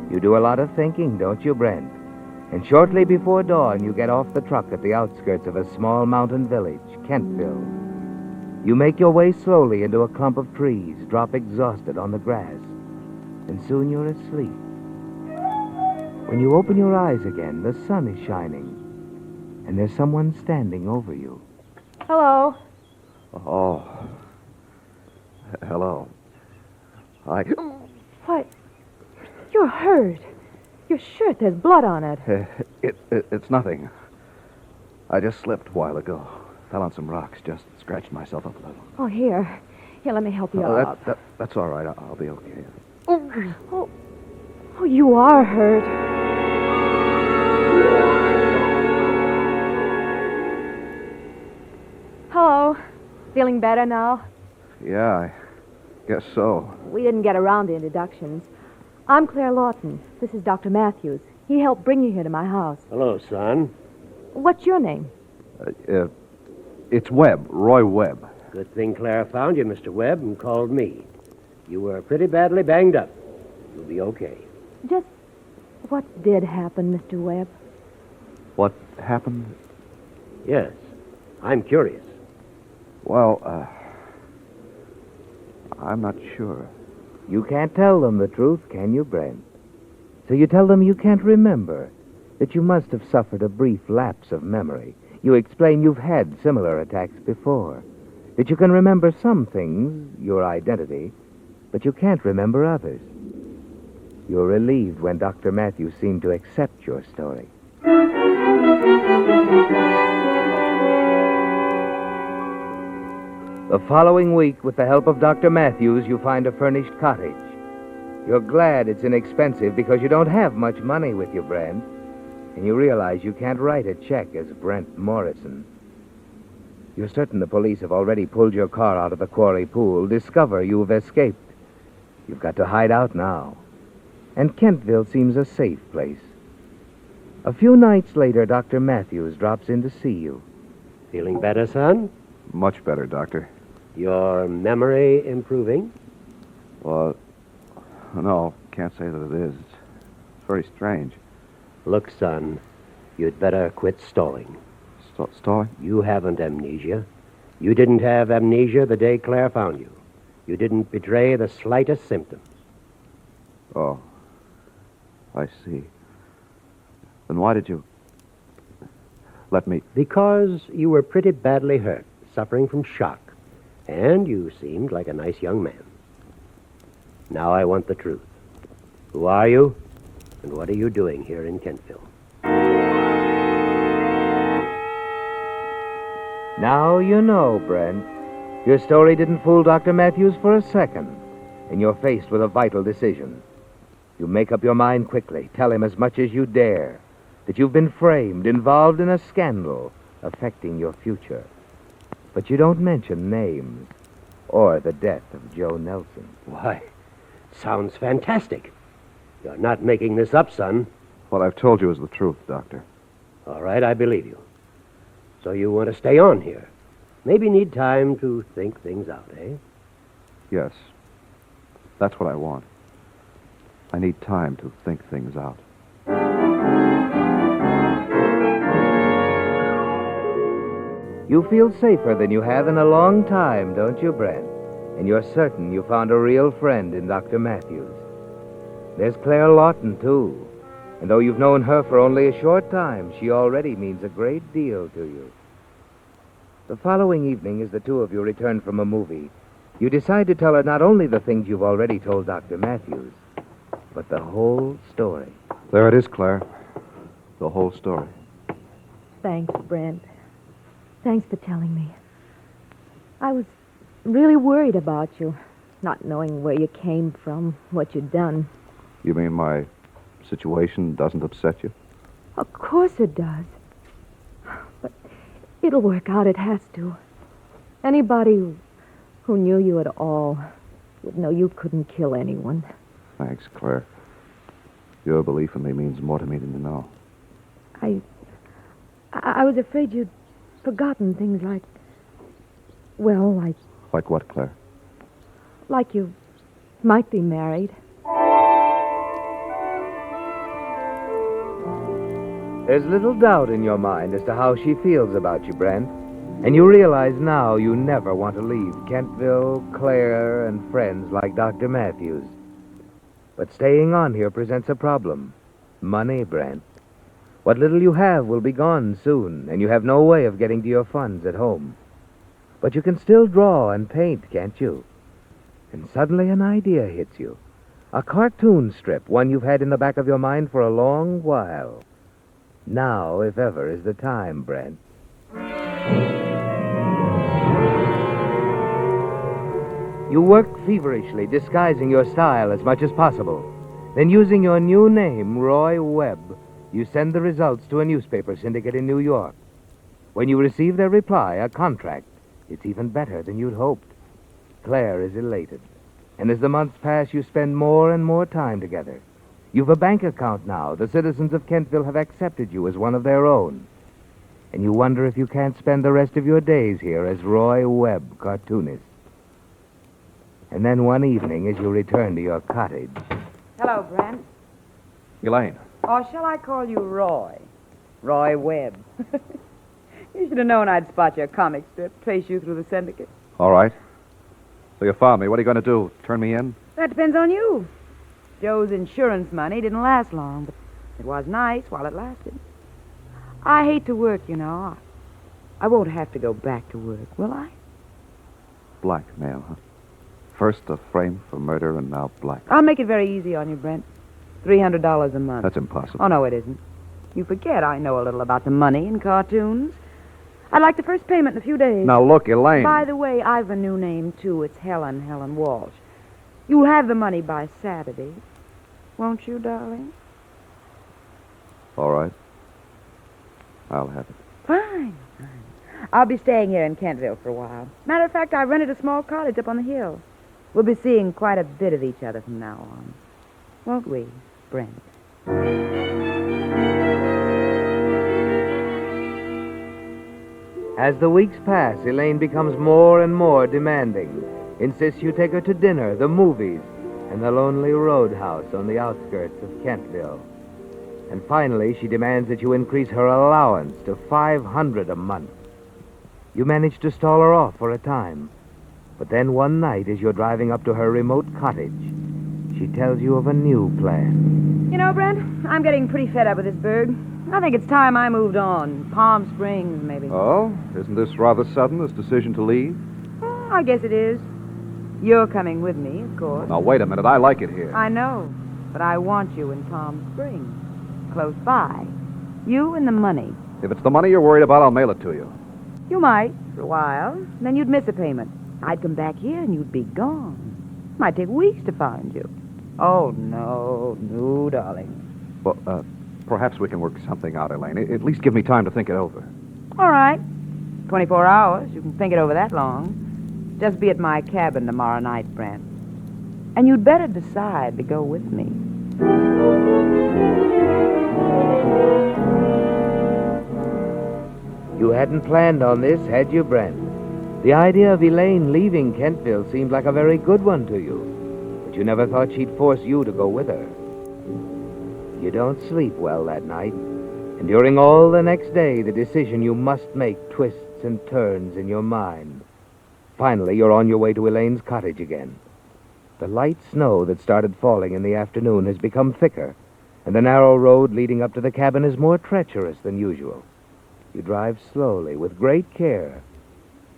You do a lot of thinking, don't you, Brent? And shortly before dawn, you get off the truck at the outskirts of a small mountain village, Kentville. You make your way slowly into a clump of trees, drop exhausted on the grass, and soon you're asleep. When you open your eyes again, the sun is shining, and there's someone standing over you.
Hello.
Oh. Hello.
Why, you're hurt. Your shirt, there's blood on it.
It's nothing. I just slipped a while ago. Fell on some rocks, just scratched myself up a little.
Oh, here. Here, let me help you up.
That's all right. I'll be okay.
Oh, you are hurt. Hello. Feeling better now?
Yeah, I guess so.
We didn't get around to introductions. I'm Claire Lawton. This is Dr. Matthews. He helped bring you here to my house.
Hello, son.
What's your name?
It's Webb, Roy Webb.
Good thing Claire found you, Mr. Webb, and called me. You were pretty badly banged up. You'll be okay.
Just what did happen, Mr. Webb?
What happened?
Yes, I'm curious.
Well, I'm not sure.
You can't tell them the truth, can you, Brent? So you tell them you can't remember, that you must have suffered a brief lapse of memory. You explain you've had similar attacks before, that you can remember some things, your identity, but you can't remember others. You're relieved when Dr. Matthews seemed to accept your story. The following week, with the help of Dr. Matthews, you find a furnished cottage. You're glad it's inexpensive because you don't have much money with you, Brent. And you realize you can't write a check as Brent Morrison. You're certain the police have already pulled your car out of the quarry pool, discover you've escaped. You've got to hide out now. And Kentville seems a safe place. A few nights later, Dr. Matthews drops in to see you.
Feeling better, son?
Much better, Doctor.
Your memory improving?
Well, no, can't say that it is. It's very strange.
Look, son, you'd better quit stalling.
Stalling?
You haven't amnesia. You didn't have amnesia the day Claire found you. You didn't betray the slightest symptom.
Oh, I see. Then why did you let me...
Because you were pretty badly hurt, suffering from shock, and you seemed like a nice young man. Now I want the truth. Who are you, and what are you doing here in Kentville?
Now you know, Brent. Your story didn't fool Dr. Matthews for a second, and you're faced with a vital decision. You make up your mind quickly. Tell him as much as you dare that you've been framed, involved in a scandal affecting your future. But you don't mention names or the death of Joe Nelson.
Why, sounds fantastic. You're not making this up, son.
What I've told you is the truth, Doctor.
All right, I believe you. So you want to stay on here? Maybe need time to think things out, eh?
Yes. That's what I want. I need time to think things out.
You feel safer than you have in a long time, don't you, Brent? And you're certain you found a real friend in Dr. Matthews. There's Claire Lawton, too. And though you've known her for only a short time, she already means a great deal to you. The following evening, as the two of you return from a movie, you decide to tell her not only the things you've already told Dr. Matthews, but the whole story.
There it is, Claire. The whole story.
Thanks, Brent. Thanks for telling me. I was really worried about you, not knowing where you came from, what you'd done.
You mean my situation doesn't upset you?
Of course it does. But it'll work out. It has to. Anybody who knew you at all would know you couldn't kill anyone.
Thanks, Claire. Your belief in me means more to me than you know.
I was afraid you'd forgotten things like... Well, like...
Like what, Claire?
Like you might be married.
There's little doubt in your mind as to how she feels about you, Brent. And you realize now you never want to leave Kentville, Claire, and friends like Dr. Matthews. But staying on here presents a problem. Money, Brent. What little you have will be gone soon, and you have no way of getting to your funds at home. But you can still draw and paint, can't you? And suddenly an idea hits you. A cartoon strip, one you've had in the back of your mind for a long while. Now, if ever, is the time, Brent. You work feverishly, disguising your style as much as possible. Then, using your new name, Roy Webb, you send the results to a newspaper syndicate in New York. When you receive their reply, a contract, it's even better than you'd hoped. Claire is elated. And as the months pass, you spend more and more time together. You've a bank account now. The citizens of Kentville have accepted you as one of their own. And you wonder if you can't spend the rest of your days here as Roy Webb, cartoonist. And then one evening, as you return to your cottage...
Hello, Brent.
Elaine.
Or shall I call you Roy? Roy Webb. You should have known I'd spot your comic strip, trace you through the syndicate.
All right. So you found me. What are you going to do? Turn me in?
That depends on you. Joe's insurance money didn't last long, but it was nice while it lasted. I hate to work, you know. I won't have to go back to work, will I?
Blackmail, huh? First a frame for murder and now black.
I'll make it very easy on you, Brent. $300 a month.
That's impossible.
Oh, no, it isn't. You forget I know a little about the money in cartoons. I'd like the first payment in a few days.
Now, look, Elaine.
By the way, I've a new name, too. It's Helen Walsh. You'll have the money by Saturday. Won't you, darling?
All right. I'll have it.
Fine. I'll be staying here in Kentville for a while. Matter of fact, I rented a small cottage up on the hill. We'll be seeing quite a bit of each other from now on. Won't we, Brent?
As the weeks pass, Elaine becomes more and more demanding. Insists you take her to dinner, the movies, and the lonely roadhouse on the outskirts of Kentville. And finally, she demands that you increase her allowance to $500 a month. You manage to stall her off for a time. But then one night, as you're driving up to her remote cottage, she tells you of a new plan.
You know, Brent, I'm getting pretty fed up with this burg. I think it's time I moved on. Palm Springs, maybe.
Oh? Isn't this rather sudden, this decision to leave?
Oh, I guess it is. You're coming with me, of course.
Now, wait a minute. I like it here.
I know, but I want you in Palm Springs, close by. You and the money.
If it's the money you're worried about, I'll mail it to you.
You might, for a while. Then you'd miss a payment. I'd come back here and you'd be gone. Might take weeks to find you. Oh, no, darling.
Well, perhaps we can work something out, Elaine. At least give me time to think it over.
All right. 24 hours. You can think it over that long. Just be at my cabin tomorrow night, Brent. And you'd better decide to go with me.
You hadn't planned on this, had you, Brent? The idea of Elaine leaving Kentville seemed like a very good one to you, but you never thought she'd force you to go with her. You don't sleep well that night, and during all the next day, the decision you must make twists and turns in your mind. Finally, you're on your way to Elaine's cottage again. The light snow that started falling in the afternoon has become thicker, and the narrow road leading up to the cabin is more treacherous than usual. You drive slowly, with great care,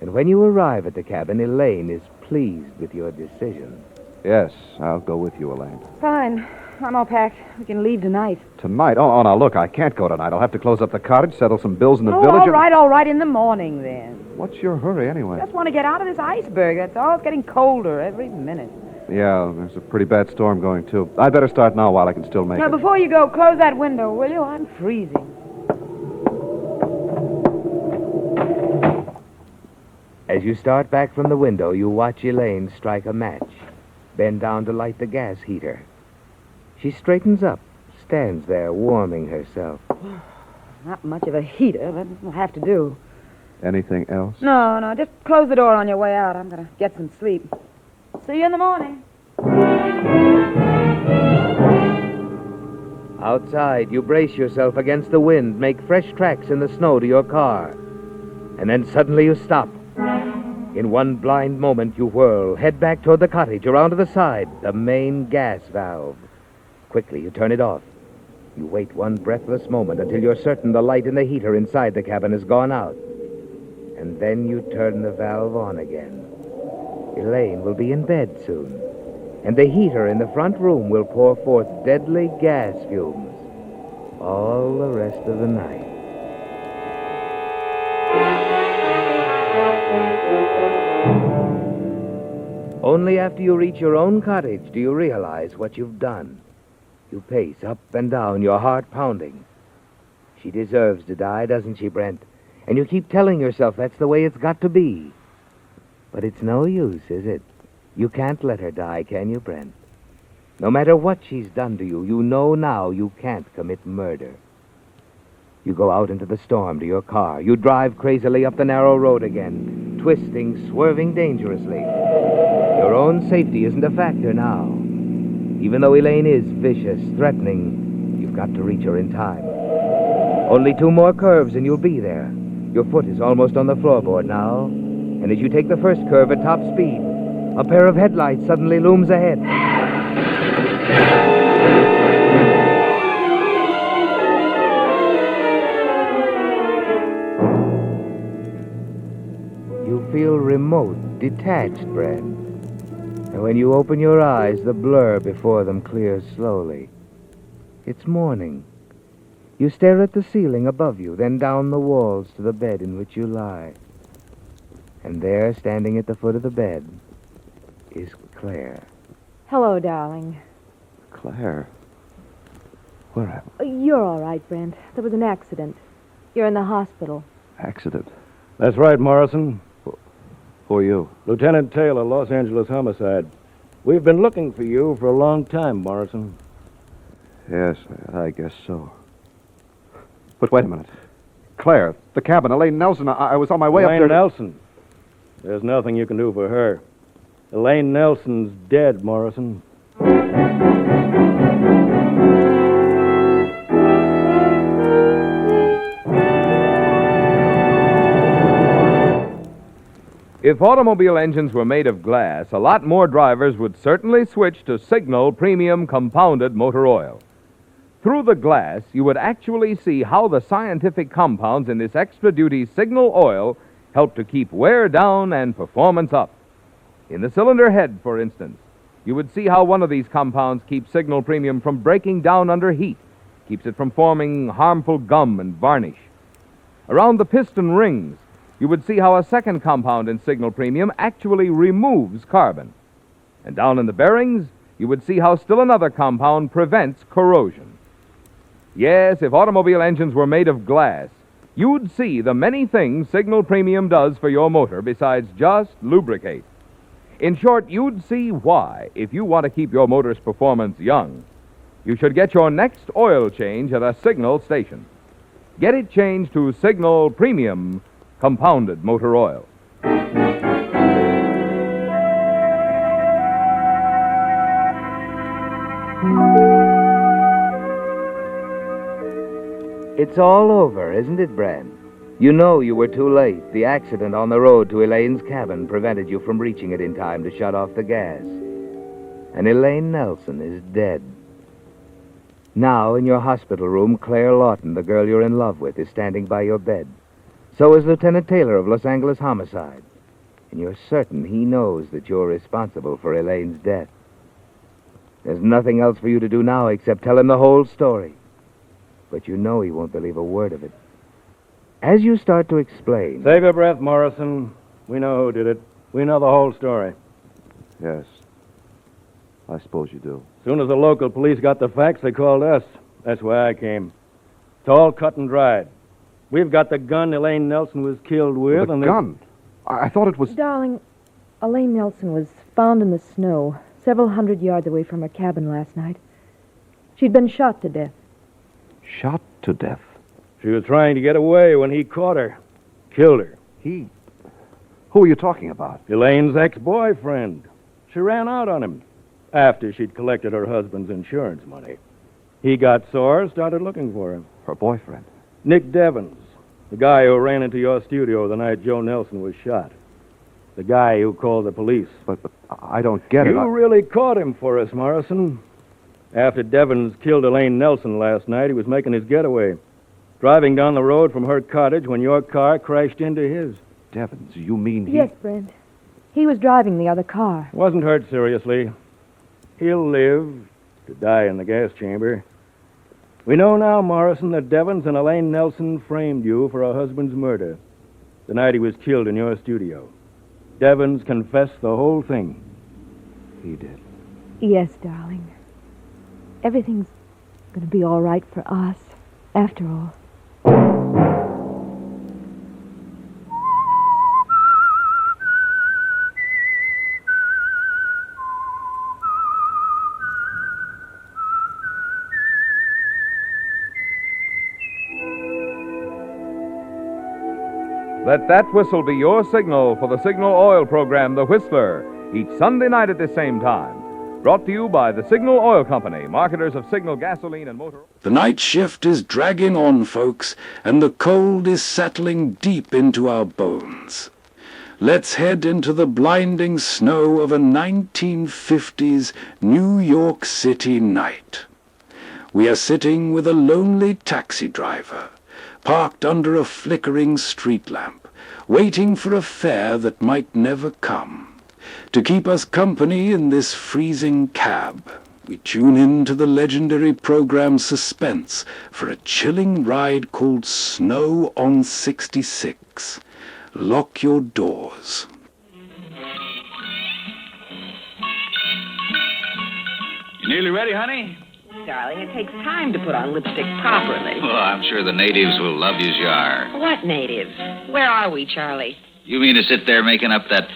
and when you arrive at the cabin, Elaine is pleased with your decision.
Yes, I'll go with you, Elaine.
Fine. I'm all packed. We can leave tonight.
Tonight? Oh, now, look, I can't go tonight. I'll have to close up the cottage, settle some bills in the village.
All right, in the morning, then.
What's your hurry, anyway?
Just want to get out of this iceberg, that's all. It's getting colder every minute.
Yeah, there's a pretty bad storm going, too. I'd better start now while I can still make
Now,
it.
before you go, close that window, will you? I'm freezing.
As you start back from the window, you watch Elaine strike a match, bend down to light the gas heater. She straightens up, stands there warming herself.
Not much of a heater, but it'll have to do.
Anything else?
No, just close the door on your way out. I'm going to get some sleep. See you in the morning.
Outside, you brace yourself against the wind, make fresh tracks in the snow to your car. And then suddenly you stop. In one blind moment, you whirl, head back toward the cottage, around to the side, the main gas valve. Quickly, you turn it off. You wait one breathless moment until you're certain the light in the heater inside the cabin has gone out. And then you turn the valve on again. Elaine will be in bed soon, and the heater in the front room will pour forth deadly gas fumes all the rest of the night. Only after you reach your own cottage do you realize what you've done. You pace up and down, your heart pounding. She deserves to die, doesn't she, Brent? And you keep telling yourself that's the way it's got to be. But it's no use, is it? You can't let her die, can you, Brent? No matter what she's done to you, you know now you can't commit murder. You go out into the storm to your car. You drive crazily up the narrow road again, twisting, swerving dangerously. Your own safety isn't a factor now. Even though Elaine is vicious, threatening, you've got to reach her in time. Only 2 more curves and you'll be there. Your foot is almost on the floorboard now, and as you take the first curve at top speed, a pair of headlights suddenly looms ahead. You feel remote, detached, Brent. And when you open your eyes, the blur before them clears slowly. It's morning. You stare at the ceiling above you, then down the walls to the bed in which you lie. And there, standing at the foot of the bed, is Claire.
Hello, darling.
Claire. Where am
You're all right, Brent. There was an accident. You're in the hospital.
I? Accident.
That's right, Morrison.
Who are you?
Lieutenant Taylor, Los Angeles Homicide. We've been looking for you for a long time, Morrison.
Yes, I guess so. But wait a minute. Claire, the cabin, Elaine Nelson. I was on my way up there.
Elaine Nelson. There's nothing you can do for her. Elaine Nelson's dead, Morrison.
If automobile engines were made of glass, a lot more drivers would certainly switch to Signal Premium Compounded Motor Oil. Through the glass, you would actually see how the scientific compounds in this extra-duty Signal oil help to keep wear down and performance up. In the cylinder head, for instance, you would see how one of these compounds keeps Signal Premium from breaking down under heat, keeps it from forming harmful gum and varnish. Around the piston rings, you would see how a second compound in Signal Premium actually removes carbon. And down in the bearings, you would see how still another compound prevents corrosion. Yes, if automobile engines were made of glass, you'd see the many things Signal Premium does for your motor besides just lubricate. In short, you'd see why, if you want to keep your motor's performance young, you should get your next oil change at a Signal station. Get it changed to Signal Premium Compounded Motor Oil. It's all over, isn't it, Brent? You know you were too late. The accident on the road to Elaine's cabin prevented you from reaching it in time to shut off the gas. And Elaine Nelson is dead. Now, in your hospital room, Claire Lawton, the girl you're in love with, is standing by your bed. So is Lieutenant Taylor of Los Angeles Homicide. And you're certain he knows that you're responsible for Elaine's death. There's nothing else for you to do now except tell him the whole story. But you know he won't believe a word of it. As you start to explain...
Save your breath, Morrison. We know who did it. We know the whole story.
Yes. I suppose you do.
As soon as the local police got the facts, they called us. That's why I came. It's all cut and dried. We've got the gun Elaine Nelson was killed with.
The gun? I thought it was...
Darling, Elaine Nelson was found in the snow several hundred yards away from her cabin last night. She'd been shot to death.
Shot to death?
She was trying to get away when he caught her. Killed her.
He? Who are you talking about?
Elaine's ex-boyfriend. She ran out on him after she'd collected her husband's insurance money. He got sore, started looking for him.
Her boyfriend?
Nick Devens, the guy who ran into your studio the night Joe Nelson was shot. The guy who called the police.
But I don't get it.
You really caught him for us, Morrison.
After Devens killed Elaine Nelson last night, he was making his getaway. Driving down the road from her cottage when your car crashed into his.
Devens, you mean he...
Yes, Brent. He was driving the other car.
Wasn't hurt seriously. He'll live to die in the gas chamber. We know now, Morrison, that Devens and Elaine Nelson framed you for her husband's murder the night he was killed in your studio. Devens confessed the whole thing.
He did.
Yes, darling. Everything's going to be all right for us, after all.
Let that whistle be your signal for the Signal Oil program, The Whistler, each Sunday night at the same time. Brought to you by the Signal Oil Company, marketers of Signal gasoline and motor...
The night shift is dragging on, folks, and the cold is settling deep into our bones. Let's head into the blinding snow of a 1950s New York City night. We are sitting with a lonely taxi driver, parked under a flickering street lamp, waiting for a fare that might never come. To keep us company in this freezing cab, we tune in to the legendary program Suspense for a chilling ride called Snow on 66. Lock your doors.
You nearly ready, honey?
Darling, it takes time to put on lipstick properly.
Well, I'm sure the natives will love you as you are.
What natives? Where are we, Charlie?
You mean to sit there making up that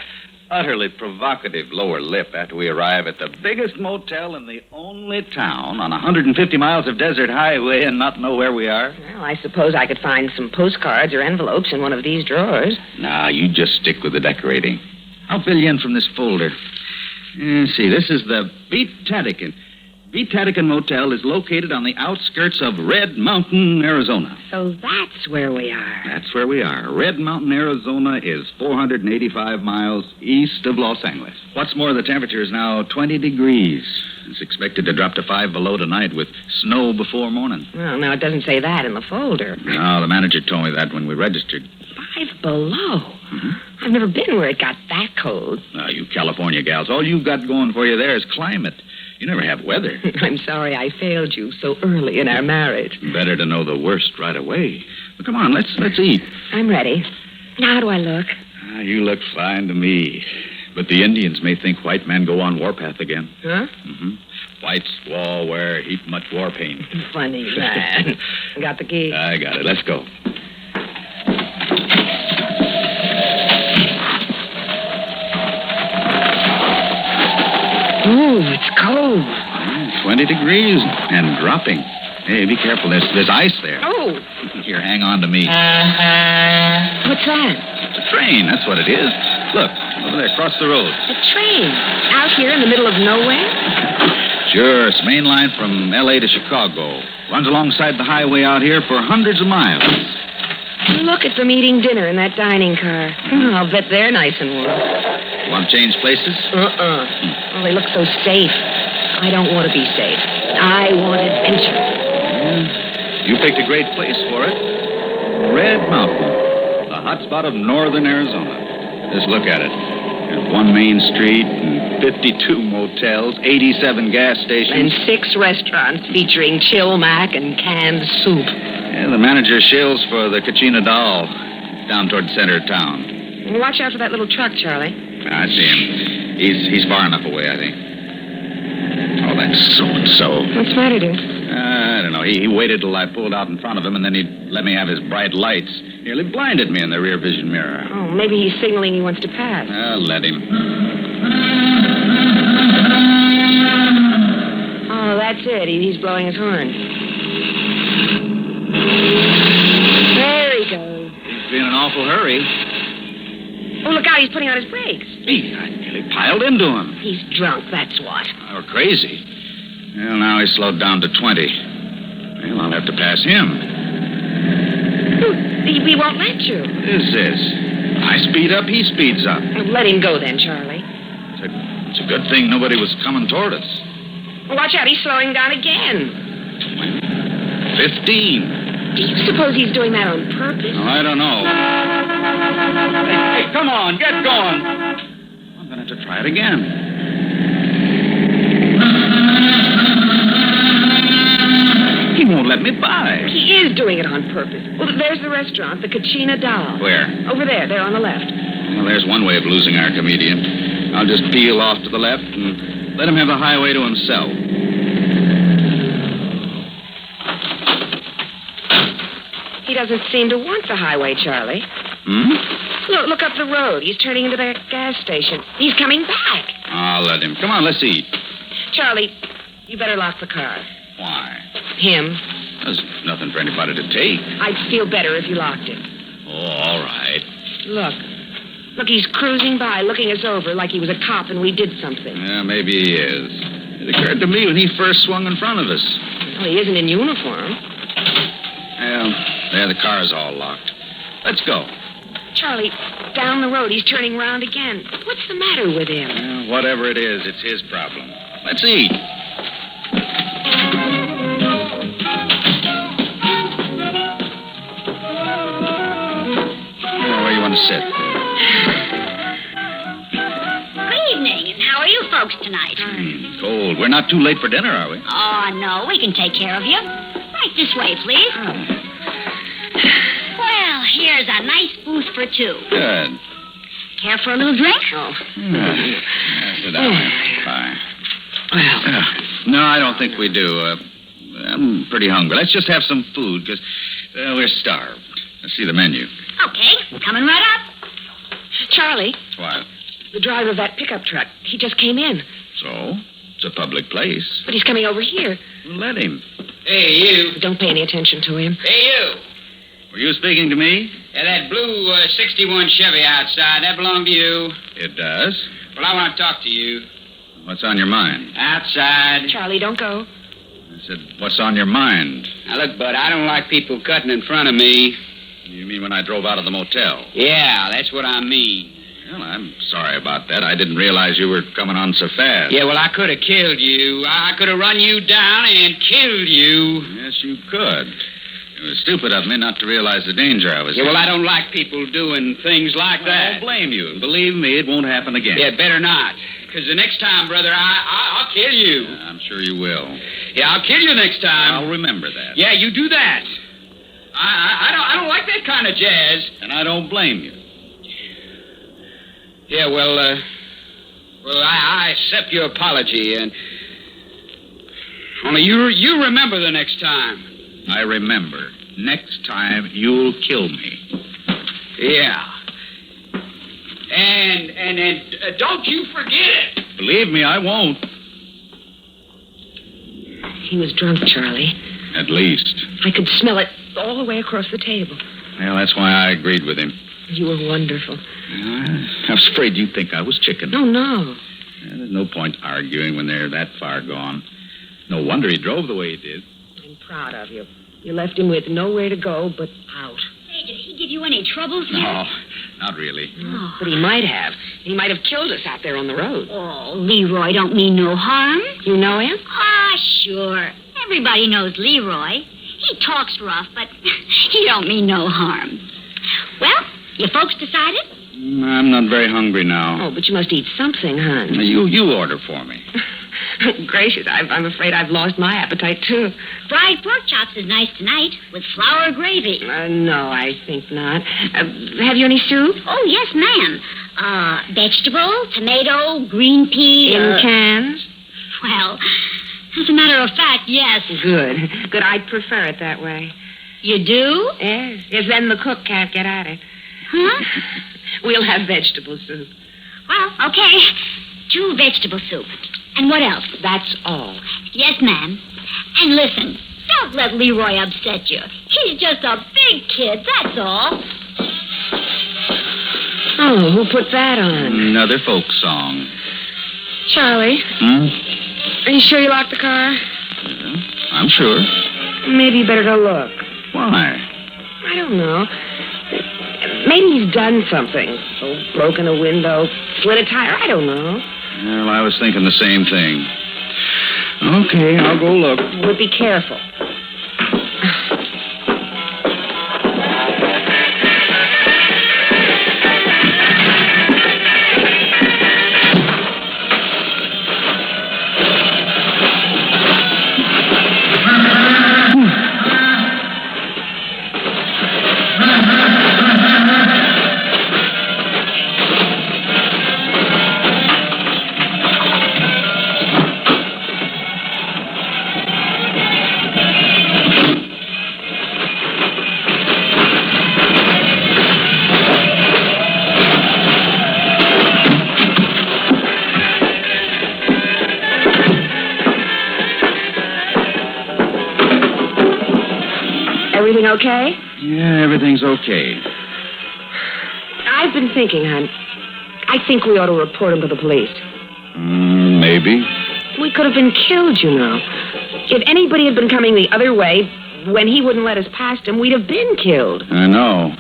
utterly provocative lower lip after we arrive at the biggest motel in the only town on 150 miles of desert highway and not know where we are?
Well, I suppose I could find some postcards or envelopes in one of these drawers.
Nah, you just stick with the decorating. I'll fill you in from this folder. See, this is the Beatatican. Beatatican Motel is located on the outskirts of Red Mountain, Arizona.
So that's where we are.
That's where we are. Red Mountain, Arizona is 485 miles east of Los Angeles. What's more, the temperature is now 20 degrees. It's expected to drop to 5 below tonight with snow before morning.
Well, now, it doesn't say that in the folder.
No, the manager told me that when we registered.
5 below? Mm-hmm. I've never been where it got that cold.
You California gals, all you've got going for you there is climate. You never have weather.
I'm sorry I failed you so early in our marriage.
Better to know the worst right away. Well, come on, let's eat.
I'm ready. Now, how do I look?
You look fine to me. But the Indians may think white men go on warpath again.
Huh?
Mm-hmm. White squaw wear heap much war paint.
Funny man. Got the key?
I got it. Let's go.
Ooh, it's cold.
20 degrees and dropping. Hey, be careful. There's ice there.
Oh.
Here, hang on to me.
What's that?
It's a train. That's what it is. Look, over there, across the road.
A train? Out here in the middle of nowhere?
Sure. It's main line from L.A. to Chicago. Runs alongside the highway out here for hundreds of miles.
Look at them eating dinner in that dining car. I'll bet they're nice and warm.
Want to change places?
Well, they look so safe. I don't want to be safe. I want adventure.
Yeah. You picked a great place for it. Red Mountain, the hot spot of northern Arizona. Just look at it. There's one main street and 52 motels, 87 gas stations.
And 6 restaurants featuring chill mac and canned soup.
Yeah, the manager shills for the Kachina Doll down toward the center of town.
Watch out for that little truck, Charlie.
I see him. He's far enough away, I think. Oh, that's so-and-so.
What's the matter, dude?
I don't know. He waited till I pulled out in front of him, and then he let me have his bright lights. Nearly blinded me in the rear vision mirror.
Oh, maybe he's signaling he wants to pass.
Let him.
Oh, that's it. He's blowing his horn. There he goes.
He's in an awful hurry.
Oh, look out. He's putting on his brakes.
Gee, I nearly piled into him.
He's drunk, that's what.
Or crazy. Well, now he's slowed down to 20. Well, I'll have to pass him.
He won't let you.
What is this? I speed up, he speeds up.
Let him go then, Charlie.
It's a good thing nobody was coming toward us.
Watch out, he's slowing down again.
15.
Do you suppose he's doing that on purpose?
Oh, I don't know.
Hey, come on, get going.
I'm going to have to try it again. He won't let me by.
He is doing it on purpose. Well, there's the restaurant, the Kachina Doll.
Where?
Over there on the left.
Well, there's one way of losing our comedian. I'll just peel off to the left and let him have the highway to himself.
He doesn't seem to want the highway, Charlie. Look up the road. He's turning into that gas station. He's coming back.
I'll let him. Come on, let's eat.
Charlie, you better lock the car.
Why?
Him.
There's nothing for anybody to take.
I'd feel better if you locked it.
Oh, all right.
Look, he's cruising by, looking us over like he was a cop and we did something.
Yeah, maybe he is. It occurred to me when he first swung in front of us.
Well, he isn't in uniform.
Well, there, the car's all locked. Let's go.
Charlie, down the road, he's turning around again. What's the matter with him?
Well, whatever it is, it's his problem. Let's eat. Where you want to sit?
Good evening, and how are you folks tonight?
Cold. We're not too late for dinner, are we?
Oh, no, we can take care of you. Right this way, please. Well, here's a nice booth for two.
Good.
Care for a little drink?
Sit down. Bye. No, I don't think we do. I'm pretty hungry. Let's just have some food, because we're starved. Let's see the menu.
Okay, coming right up.
Charlie,
What?
the driver of that pickup truck, he just came in.
So? It's a public place.
But he's coming over here.
Let him.
Hey, you.
Don't pay any attention to him.
Hey, you.
Were you speaking to me?
Yeah, that blue 61 Chevy outside, that belonged to you?
It does.
Well, I want to talk to you.
What's on your mind?
Outside.
Charlie, don't go.
I said, what's on your mind?
Now, look, Bud, I don't like people cutting in front of me.
You mean when I drove out of the motel?
Yeah, that's what I mean.
Well, I'm sorry about that. I didn't realize you were coming on so fast.
Yeah, well, I could have killed you. I could have run you down and killed you.
Yes, you could. It was stupid of me not to realize the danger I was
Yeah,
in.
well, I don't like people doing things like
I
that.
don't blame you. And believe me, it won't happen again.
Yeah, better not. Because the next time, brother, I'll kill you.
Yeah, I'm sure you will.
Yeah, I'll kill you next time.
I'll remember that.
Yeah, you do that. I don't like that kind of jazz.
And I don't blame you.
Yeah, well, I accept your apology, and only you remember the next time.
I remember. Next time, you'll kill me.
Yeah. And don't you forget it.
Believe me, I won't.
He was drunk, Charlie.
At least.
I could smell it all the way across the table.
Well, that's why I agreed with him.
You were wonderful.
I was afraid you'd think I was chicken.
No.
Yeah, there's no point arguing when they're that far gone. No wonder he drove the way he did.
I'm proud of you. You left him with nowhere to go but out.
Hey, did he give you any troubles here?
No, not really.
Oh. But he might have. He might have killed us out there on the road.
Oh, Leroy don't mean no harm.
You know him?
Ah, sure. Everybody knows Leroy. He talks rough, but he don't mean no harm. Well, you folks decided?
I'm not very hungry now.
Oh, but you must eat something, hon.
You order for me.
Gracious, I'm afraid I've lost my appetite, too.
Fried pork chops is nice tonight, with flour gravy.
No, I think not. Have you any soup?
Oh, yes, ma'am. Vegetable, tomato, green pea.
In cans?
Well, as a matter of fact, yes.
Good. I'd prefer it that way.
You do?
Yes. Yes, then the cook can't get at it.
Huh?
We'll have vegetable soup.
Well, okay. 2 vegetable soup. And what else?
That's all.
Yes, ma'am. And listen, don't let Leroy upset you. He's just a big kid, that's all.
Oh, who put that on?
Another folk song.
Charlie. Are you sure you locked the car?
Yeah, I'm sure.
Maybe you better go look.
Why?
I don't know. Maybe he's done something. Oh, broken a window, slid a tire. I don't know.
Well, I was thinking the same thing. Okay, I'll go look.
But be careful. Everything okay?
Yeah, everything's okay.
I've been thinking, hon. I think we ought to report him to the police.
Maybe.
We could have been killed, you know. If anybody had been coming the other way, when he wouldn't let us past him, we'd have been killed.
I know.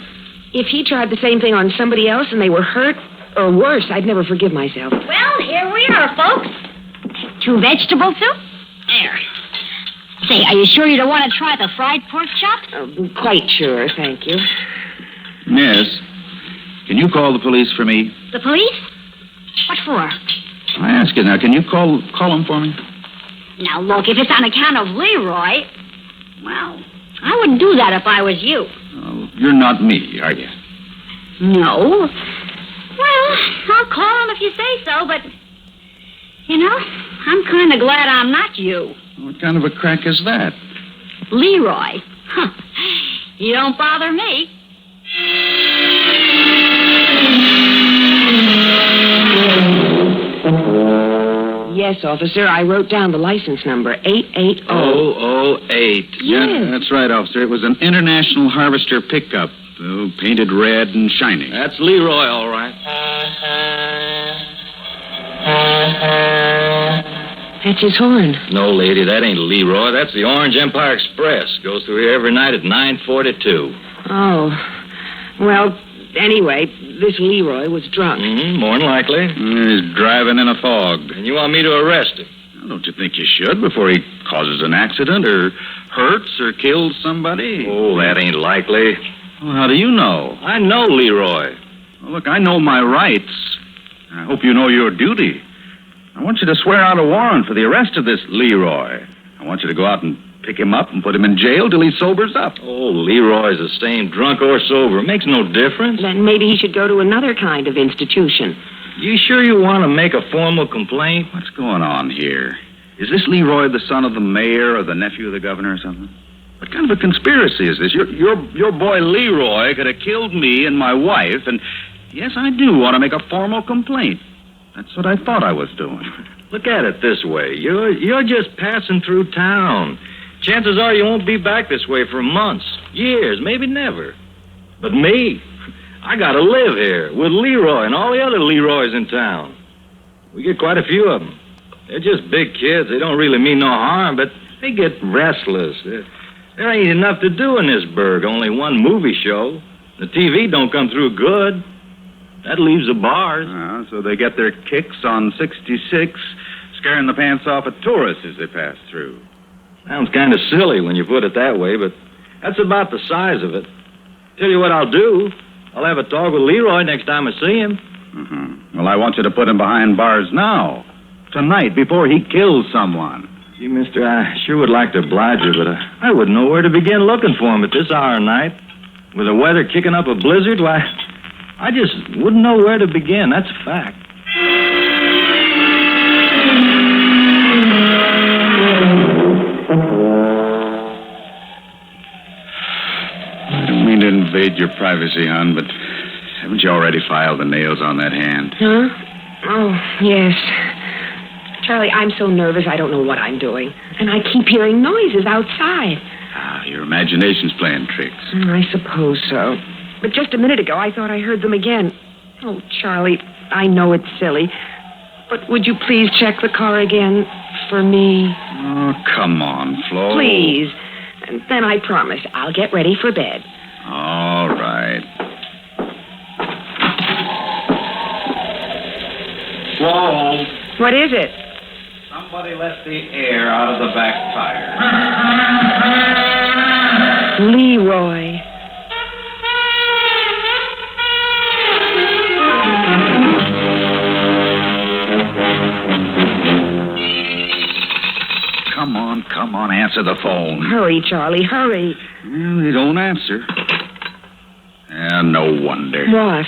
If he tried the same thing on somebody else and they were hurt, or worse, I'd never forgive myself.
Well, here we are, folks. 2 vegetable soup? There. Say, are you sure you don't want to try the fried pork chop?
Quite sure, thank you.
Miss, can you call the police for me?
The police? What for?
I ask you now, can you call them for me?
Now, look, if it's on account of Leroy, well, I wouldn't do that if I was you.
Oh, you're not me, are you?
No. Well, I'll call him if you say so, but, you know, I'm kind of glad I'm not you.
What kind of a crack is that?
Leroy. Huh. You don't bother me.
Yes, officer, I wrote down the license number, 880.
008. Yeah, that's right, officer. It was an International Harvester pickup, painted red and shiny.
That's Leroy, all right.
That's his horn.
No, lady, that ain't Leroy. That's the Orange Empire Express. Goes through here every night at 9:42.
Oh. Well, anyway, this Leroy was drunk.
More than likely.
He's driving in a fog.
And you want me to arrest him?
Don't you think you should before he causes an accident or hurts or kills somebody?
Oh, that ain't likely.
Well, how do you know?
I know Leroy.
Well, look, I know my rights. I hope you know your duty. I want you to swear out a warrant for the arrest of this Leroy. I want you to go out and pick him up and put him in jail till he sobers up.
Oh, Leroy's the same, drunk or sober. Makes no difference.
Then maybe he should go to another kind of institution.
You sure you want to make a formal complaint?
What's going on here? Is this Leroy the son of the mayor or the nephew of the governor or something? What kind of a conspiracy is this? Your boy Leroy could have killed me and my wife, and yes, I do want to make a formal complaint. That's what I thought I was doing.
Look at it this way. You're just passing through town. Chances are you won't be back this way for months, years, maybe never. But me, I gotta live here with Leroy and all the other Leroys in town. We get quite a few of them. They're just big kids. They don't really mean no harm, but they get restless. There ain't enough to do in this burg, only one movie show. The TV don't come through good. That leaves the bars.
So they get their kicks on 66, scaring the pants off of tourists as they pass through.
Sounds kind of silly when you put it that way, but that's about the size of it. Tell you what I'll do. I'll have a talk with Leroy next time I see him.
Well, I want you to put him behind bars now. Tonight, before he kills someone.
Gee, mister, I sure would like to oblige you, but I wouldn't know where to begin looking for him at this hour of night. With the weather kicking up a blizzard, why, I just wouldn't know where to begin. That's a fact.
I don't mean to invade your privacy, hon, but haven't you already filed the nails on that hand?
Huh? Oh, yes. Charlie, I'm so nervous I don't know what I'm doing. And I keep hearing noises outside.
Your imagination's playing tricks.
I suppose so. But just a minute ago, I thought I heard them again. Oh, Charlie, I know it's silly. But would you please check the car again for me?
Oh, come on, Flo.
Please. And then I promise I'll get ready for bed.
All right.
Flo.
What is it?
Some Somebody let the air out of the back tire.
Leroy.
Come on, answer the phone.
Hurry, Charlie, hurry.
Well, they don't answer. No wonder.
What?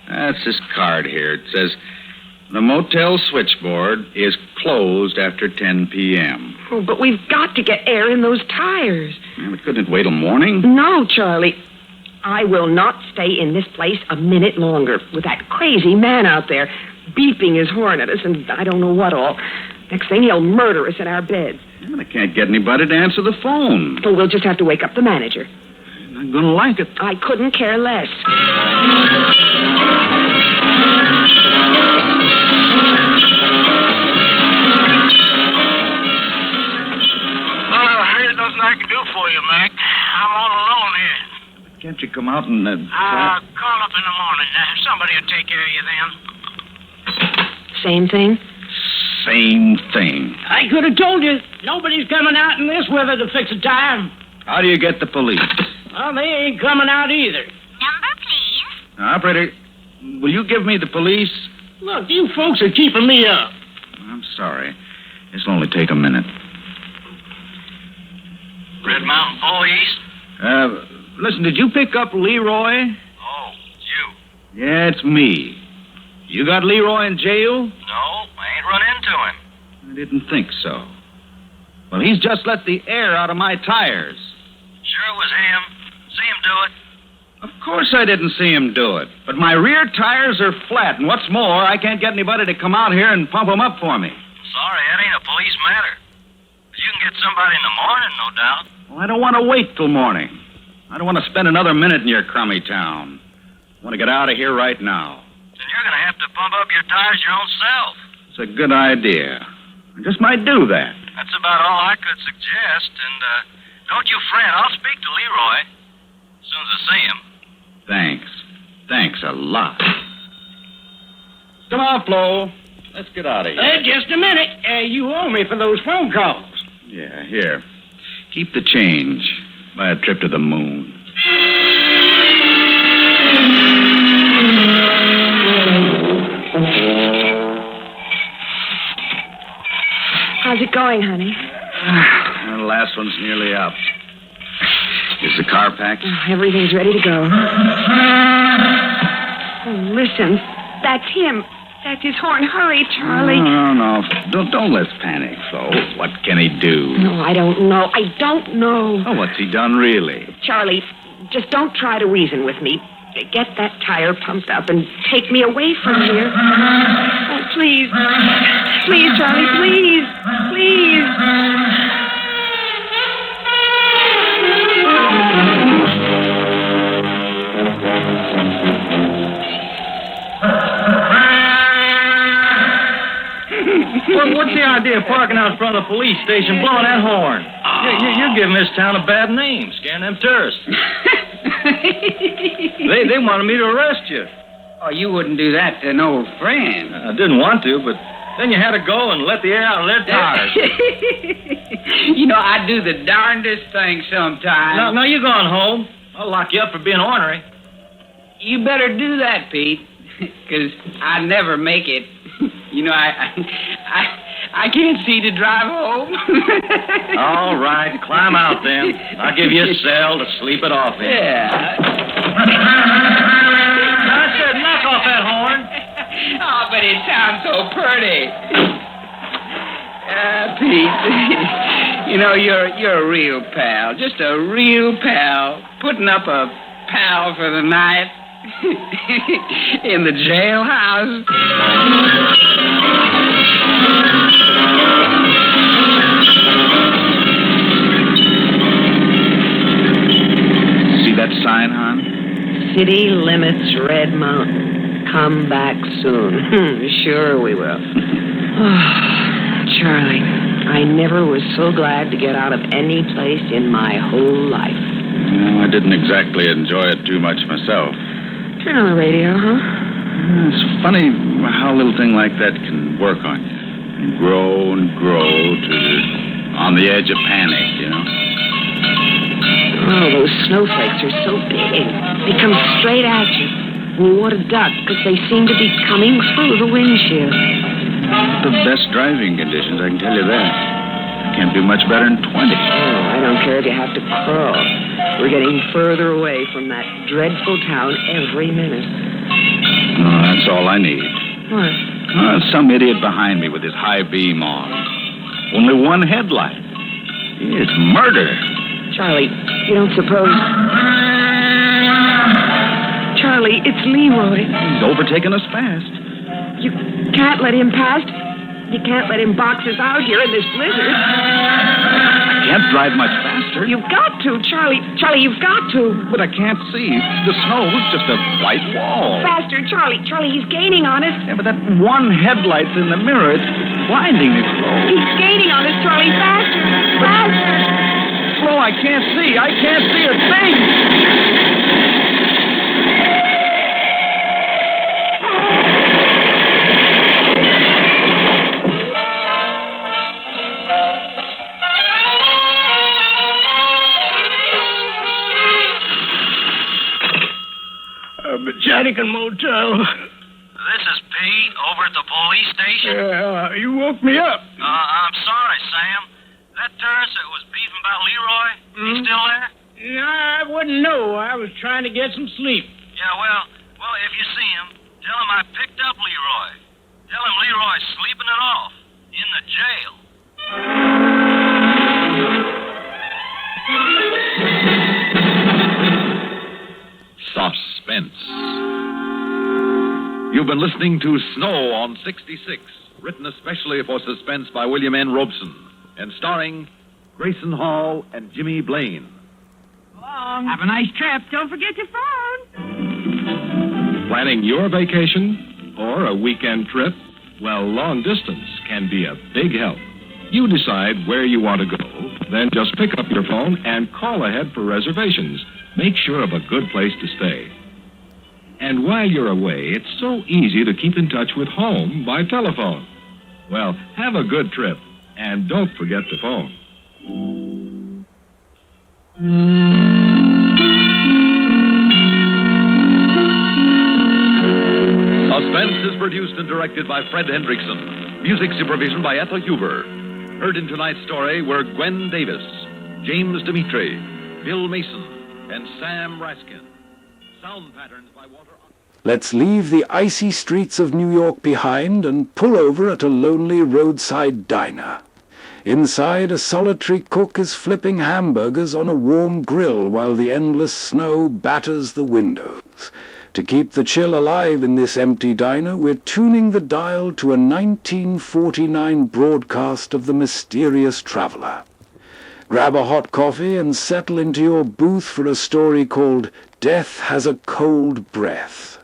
That's this card here. It says, the motel switchboard is closed after 10 p.m.
Oh, but we've got to get air in those tires.
Well, we couldn't wait till morning.
No, Charlie. I will not stay in this place a minute longer with that crazy man out there beeping his horn at us and I don't know what all. Next thing, he'll murder us in our beds.
Well, I can't get anybody to answer the phone.
Well, we'll just have to wake up the manager.
I'm going to like it.
I couldn't care less.
Oh, here's nothing I can do for you, Mac. I'm all alone here.
Can't you come out and...
Call up in the morning. Somebody will take care of you then.
Same thing?
Same thing.
I could have told you. Nobody's coming out in this weather to fix a tire.
How do you get the police?
Well, they ain't coming out either.
Number, please.
Now, operator, will you give me the police?
Look, you folks are keeping me up.
I'm sorry. This'll only take a minute.
Red Mountain Police?
Listen, did you pick up Leroy?
Oh, you.
Yeah, it's me. You got Leroy in jail?
No, I ain't run into him.
I didn't think so. Well, he's just let the air out of my tires.
Sure it was him. See him do it.
Of course I didn't see him do it. But my rear tires are flat, and what's more, I can't get anybody to come out here and pump them up for me.
Sorry, that ain't a police matter. But you can get somebody in the morning, no doubt.
Well, I don't want to wait till morning. I don't want to spend another minute in your crummy town. I want to get out of here right now.
Then you're going to have to pump up your tires your own self.
It's a good idea. I just might do that.
That's about all I could suggest. And don't you fret. I'll speak to Leroy as soon as I see him.
Thanks. Thanks a lot.
Come on, Flo. Let's get out of here.
Just a minute. You owe me for those phone calls.
Yeah, here. Keep the change. Buy a trip to the moon.
How's it going, honey?
The last one's nearly up. Is the car packed?
Oh, everything's ready to go. Oh, listen. That's him. That's his horn. Hurry, Charlie.
No. Don't let's panic, Flo. What can he do?
No, I don't know. I don't know.
Oh, what's he done, really?
Charlie, just don't try to reason with me. Get that tire pumped up and take me away from here. Oh, please. Please, Charlie, please. Please.
What's the idea of parking out in front of the police station blowing that horn? You're giving this town a bad name, scaring them tourists. They wanted me to arrest you.
Oh, you wouldn't do that to an old friend.
I didn't want to, but then you had to go and let the air out of their tires.
You know, I do the darndest thing sometimes.
No, you're going home. I'll lock you up for being ornery.
You better do that, Pete, because I never make it. You know, I can't see to drive home.
All right, climb out then. I'll give you a cell to sleep it off in.
Yeah.
I said knock off that horn.
Oh, but it sounds so pretty. Pete, you know, you're a real pal. Just a real pal. Putting up a pal for the night in the jailhouse.
See that sign, hon?
City limits Red Mountain. Come back soon. Sure we will. Charlie, I never was so glad to get out of any place in my whole life.
Well, I didn't exactly enjoy it too much myself.
Turn on the radio, huh?
It's funny how a little thing like that can work on you. grow and grow on the edge of panic, you know?
Oh, those snowflakes are so big. They come straight at you. And you want to duck because they seem to be coming through the windshield.
The best driving conditions, I can tell you that. Can't do much better than 20.
Oh, I don't care if you have to crawl. We're getting further away from that dreadful town every minute.
Oh, that's all I need.
What?
Oh, some idiot behind me with his high beam on. Only one headlight. It's murder.
Charlie, you don't suppose... Charlie, it's Leroy.
He's overtaken us fast.
You can't let him past. You can't let him box us out here in this blizzard.
I can't drive much faster.
You've got to, Charlie. Charlie, you've got to.
But I can't see. The snow is just a white wall.
Faster, Charlie. Charlie, he's gaining on us.
Yeah, but that one headlight's in the mirror. It's blinding me slow.
He's gaining on us, Charlie. Faster. Faster.
Slow, I can't see. I can't see a thing.
Botanical Motel.
This is Pete over at the police station.
You woke me up.
I'm sorry, Sam. That tourist that was beefing about Leroy, he still there?
No, I wouldn't know. I was trying to get some sleep.
Yeah, well, if you see him, tell him I picked up Leroy. Tell him Leroy's sleeping it off in the jail.
Suspense. You've been listening to Snow on 66, written especially for Suspense by William N. Robeson, and starring Grayson Hall and Jimmy Blaine.
Have a nice trip. Don't forget your phone.
Planning your vacation or a weekend trip? Well, long distance can be a big help. You decide where you want to go, then just pick up your phone and call ahead for reservations. Make sure of a good place to stay. And while you're away, it's so easy to keep in touch with home by telephone. Well, have a good trip, and don't forget to phone.
Suspense is produced and directed by Fred Hendrickson. Music supervision by Ethel Huber. Heard in tonight's story were Gwen Davis, James Dimitri, Bill Mason, and Sam Raskin. Sound patterns by Walter...
Let's leave the icy streets of New York behind and pull over at a lonely roadside diner. Inside, a solitary cook is flipping hamburgers on a warm grill while the endless snow batters the windows. To keep the chill alive in this empty diner, we're tuning the dial to a 1949 broadcast of The Mysterious Traveler. Grab a hot coffee and settle into your booth for a story called Death Has a Cold Breath.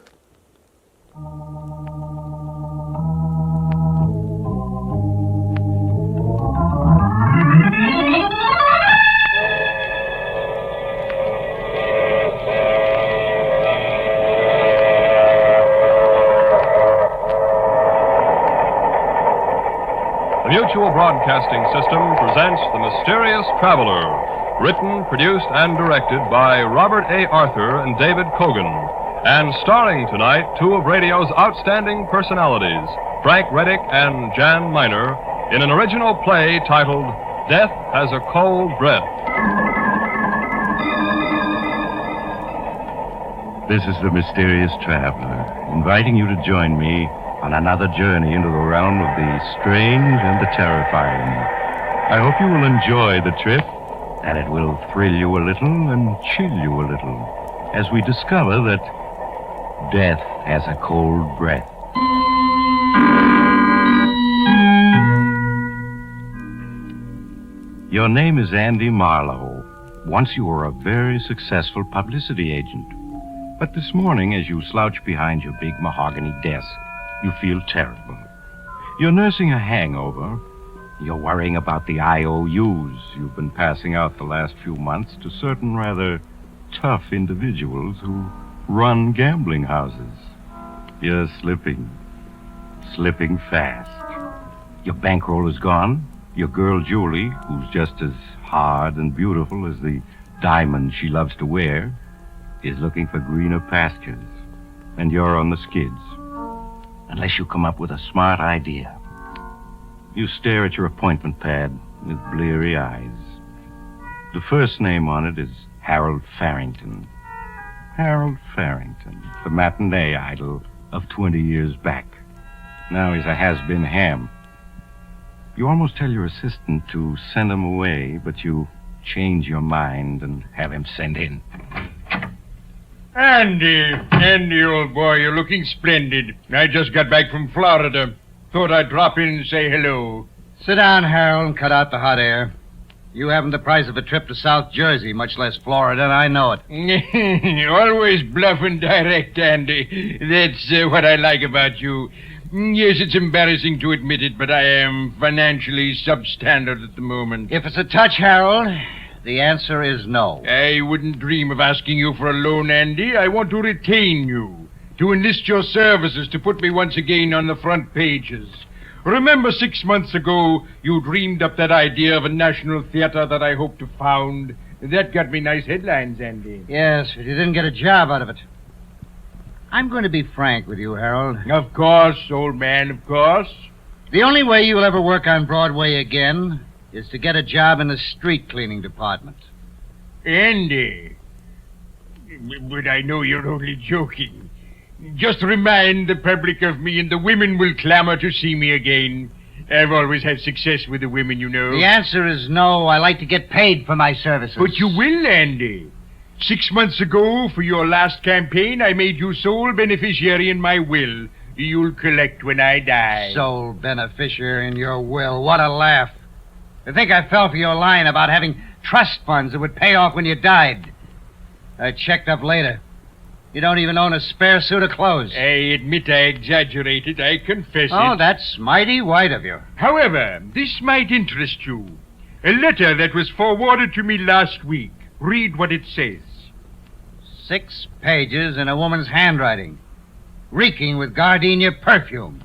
The Mutual Broadcasting System presents The Mysterious Traveler, written, produced, and directed by Robert A. Arthur and David Cogan, and starring tonight two of radio's outstanding personalities, Frank Reddick and Jan Miner, in an original play titled Death Has a Cold Breath.
This is The Mysterious Traveler, inviting you to join me on another journey into the realm of the strange and the terrifying. I hope you will enjoy the trip, and it will thrill you a little and chill you a little as we discover that death has a cold breath. Your name is Andy Marlowe. Once you were a very successful publicity agent. But this morning, as you slouch behind your big mahogany desk, you feel terrible. You're nursing a hangover. You're worrying about the IOUs you've been passing out the last few months to certain rather tough individuals who run gambling houses. You're slipping fast. Your bankroll is gone. Your girl, Julie, who's just as hard and beautiful as the diamond she loves to wear, is looking for greener pastures. And you're on the skids. Unless you come up with a smart idea. You stare at your appointment pad with bleary eyes. The first name on it is Harold Farrington. Harold Farrington, the matinee idol of 20 years back. Now he's a has-been ham. You almost tell your assistant to send him away, but you change your mind and have him sent in.
Andy, old boy, you're looking splendid. I just got back from Florida. Thought I'd drop in and say hello.
Sit down, Harold, and cut out the hot air. You haven't the price of a trip to South Jersey, much less Florida, and I know it.
Always bluff and direct, Andy. That's what I like about you. Yes, it's embarrassing to admit it, but I am financially substandard at the moment.
If it's a touch, Harold, the answer is no.
I wouldn't dream of asking you for a loan, Andy. I want to retain you, to enlist your services to put me once again on the front pages. Remember 6 months ago, you dreamed up that idea of a national theater that I hoped to found? That got me nice headlines, Andy.
Yes, but you didn't get a job out of it. I'm going to be frank with you, Harold.
Of course, old man, of course.
The only way you'll ever work on Broadway again is to get a job in the street cleaning department.
Andy. But I know you're only joking. Just remind the public of me and the women will clamor to see me again. I've always had success with the women, you know.
The answer is no. I like to get paid for my services.
But you will, Andy. 6 months ago, for your last campaign, I made you sole beneficiary in my will. You'll collect when I die.
Sole beneficiary in your will. What a laugh. I think I fell for your line about having trust funds that would pay off when you died. I checked up later. You don't even own a spare suit of clothes.
I admit I exaggerated. I confess it.
Oh, that's mighty white of you.
However, this might interest you. A letter that was forwarded to me last week. Read what it says.
6 pages in a woman's handwriting, reeking with gardenia perfume.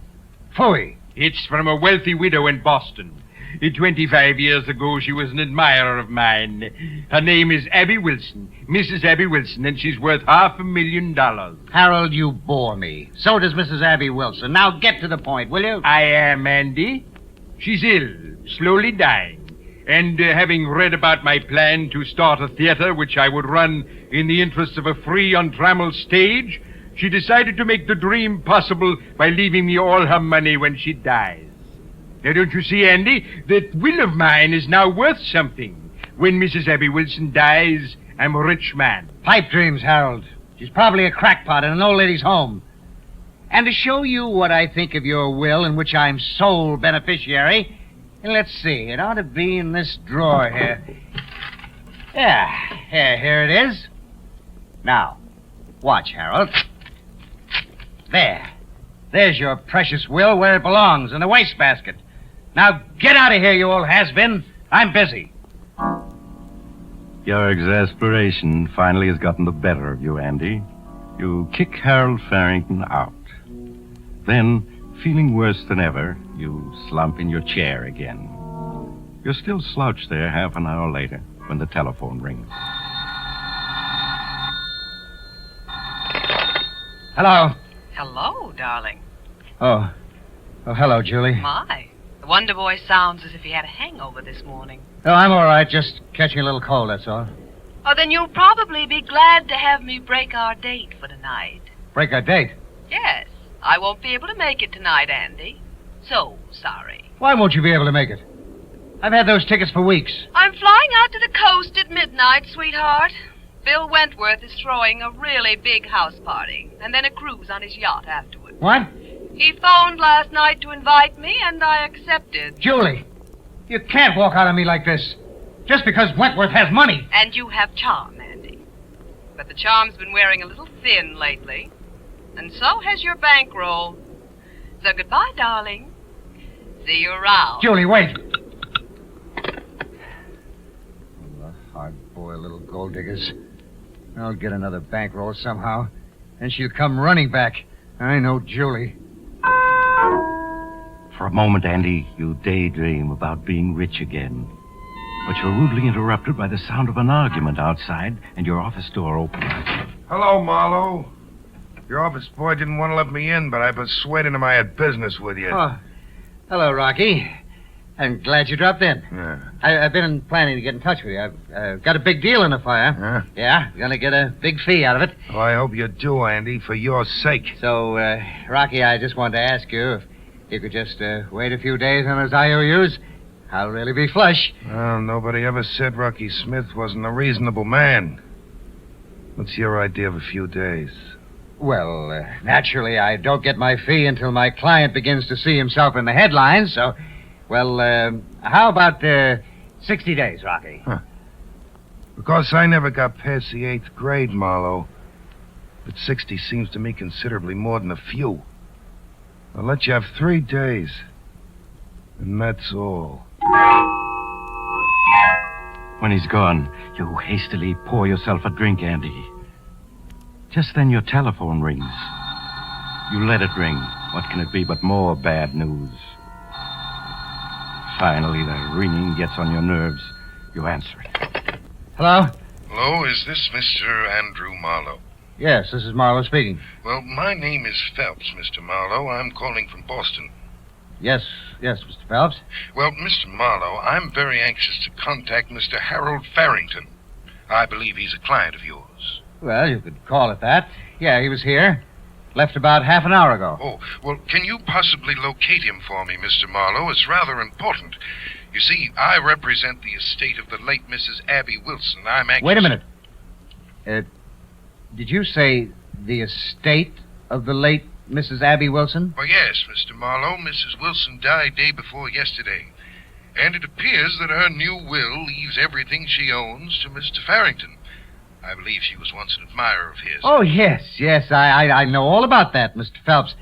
Phooey.
It's from a wealthy widow in Boston. 25 years ago, she was an admirer of mine. Her name is Abby Wilson, Mrs. Abby Wilson, and she's worth $500,000.
Harold, you bore me. So does Mrs. Abby Wilson. Now get to the point, will you?
I am, Andy. She's ill, slowly dying. And having read about my plan to start a theater which I would run in the interests of a free, untrammeled stage, she decided to make the dream possible by leaving me all her money when she dies. Now, don't you see, Andy, that will of mine is now worth something. When Mrs. Abby Wilson dies, I'm a rich man.
Pipe dreams, Harold. She's probably a crackpot in an old lady's home. And to show you what I think of your will, in which I'm sole beneficiary, let's see, it ought to be in this drawer here. Yeah, here it is. Now, watch, Harold. There's your precious will where it belongs, in the wastebasket. Now get out of here, you old has-been. I'm busy.
Your exasperation finally has gotten the better of you, Andy. You kick Harold Farrington out. Then, feeling worse than ever, you slump in your chair again. You're still slouched there half an hour later when the telephone rings.
Hello.
Hello, darling.
Oh, hello, Julie.
My, the Wonder Boy sounds as if he had a hangover this morning.
Oh, I'm all right. Just catching a little cold, that's all.
Oh, then you'll probably be glad to have me break our date for tonight.
Break our date?
Yes, I won't be able to make it tonight, Andy. So sorry.
Why won't you be able to make it? I've had those tickets for weeks.
I'm flying out to the coast at midnight, sweetheart. Bill Wentworth is throwing a really big house party, and then a cruise on his yacht afterward.
What?
He phoned last night to invite me, and I accepted.
Julie, you can't walk out on me like this. Just because Wentworth has money.
And you have charm, Andy. But the charm's been wearing a little thin lately. And so has your bankroll. So goodbye, darling. See you around.
Julie, wait. The hard-boiled little gold diggers. I'll get another bankroll somehow, and she'll come running back. I know Julie.
For For a moment, Andy, you daydream about being rich again. But you're rudely interrupted by the sound of an argument outside and your office door opens.
Hello, Marlowe. Your office boy didn't want to let me in, but I persuaded him I had business with you.
Oh, hello, Rocky. I'm glad you dropped in.
Yeah.
I've been planning to get in touch with you. I've got a big deal in the fire.
Huh?
Yeah, gonna get a big fee out of it.
Well, I hope you do, Andy, for your sake.
So, Rocky, I just wanted to ask you if you could just wait a few days on those IOUs. I'll really be flush.
Well, nobody ever said Rocky Smith wasn't a reasonable man. What's your idea of a few days?
Well, naturally, I don't get my fee until my client begins to see himself in the headlines, so... Well, how about 60 days, Rocky?
Huh. Because I never got past the 8th grade, Marlowe. But 60 seems to me considerably more than a few. I'll let you have 3 days. And that's all.
When he's gone, you hastily pour yourself a drink, Andy. Just then your telephone rings. You let it ring. What can it be but more bad news? Finally, the ringing gets on your nerves. You answer it.
Hello?
Hello, is this Mr. Andrew Marlowe?
Yes, this is Marlowe speaking.
Well, my name is Phelps, Mr. Marlowe. I'm calling from Boston.
Yes, Mr. Phelps.
Well, Mr. Marlowe, I'm very anxious to contact Mr. Harold Farrington. I believe he's a client of yours.
Well, you could call it that. Yeah, he was here. Left about half an hour ago.
Oh, well, can you possibly locate him for me, Mr. Marlowe? It's rather important. You see, I represent the estate of the late Mrs. Abby Wilson. I'm anxious...
Wait a minute. Did you say the estate of the late Mrs. Abby Wilson?
Well, yes, Mr. Marlowe. Mrs. Wilson died day before yesterday. And it appears that her new will leaves everything she owns to Mr. Farrington. I believe she was once an admirer of his.
Oh, yes. I know all about that, Mr. Phelps.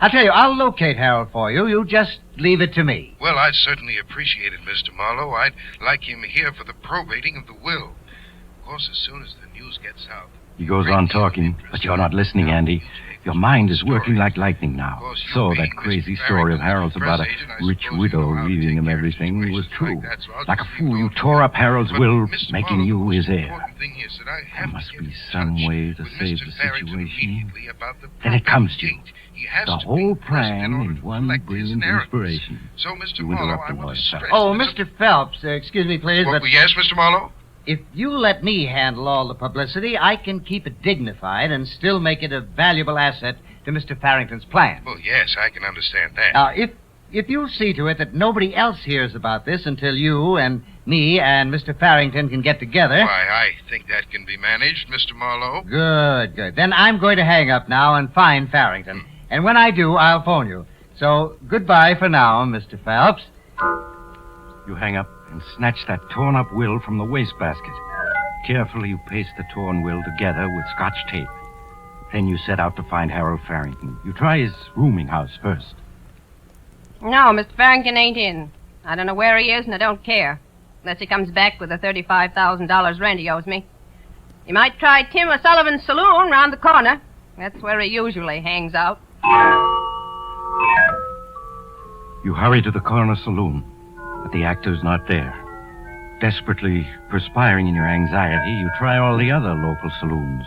I'll tell you, I'll locate Harold for you. You just leave it to me.
Well, I'd certainly appreciate it, Mr. Marlowe. I'd like him here for the probating of the will. Of course, as soon as the news gets out...
He goes on talking, but you're not listening, Andy. Your mind is working like lightning now. So that crazy story of Harold's about a rich widow leaving him everything was true. Like a fool, you tore up Harold's will, making you his heir. There must be some way to save the situation. Then it comes to you. The whole plan in one brilliant inspiration. You interrupt the lawyer.
Oh, Mr. Phelps, excuse me, please, but...
Yes, Mr. Marlowe?
If you let me handle all the publicity, I can keep it dignified and still make it a valuable asset to Mr. Farrington's plan.
Well, yes, I can understand that.
Now, if you'll see to it that nobody else hears about this until you and me and Mr. Farrington can get together...
Why, I think that can be managed, Mr. Marlowe.
Good. Then I'm going to hang up now and find Farrington. And when I do, I'll phone you. So, goodbye for now, Mr. Phelps.
You hang up and snatch that torn-up will from the wastebasket. Carefully, you paste the torn will together with Scotch tape. Then you set out to find Harold Farrington. You try his rooming house first.
No, Mr. Farrington ain't in. I don't know where he is, and I don't care. Unless he comes back with the $35,000 rent he owes me. You might try Tim O'Sullivan's saloon round the corner. That's where he usually hangs out.
You hurry to the corner saloon, but the actor's not there. Desperately perspiring in your anxiety, you try all the other local saloons.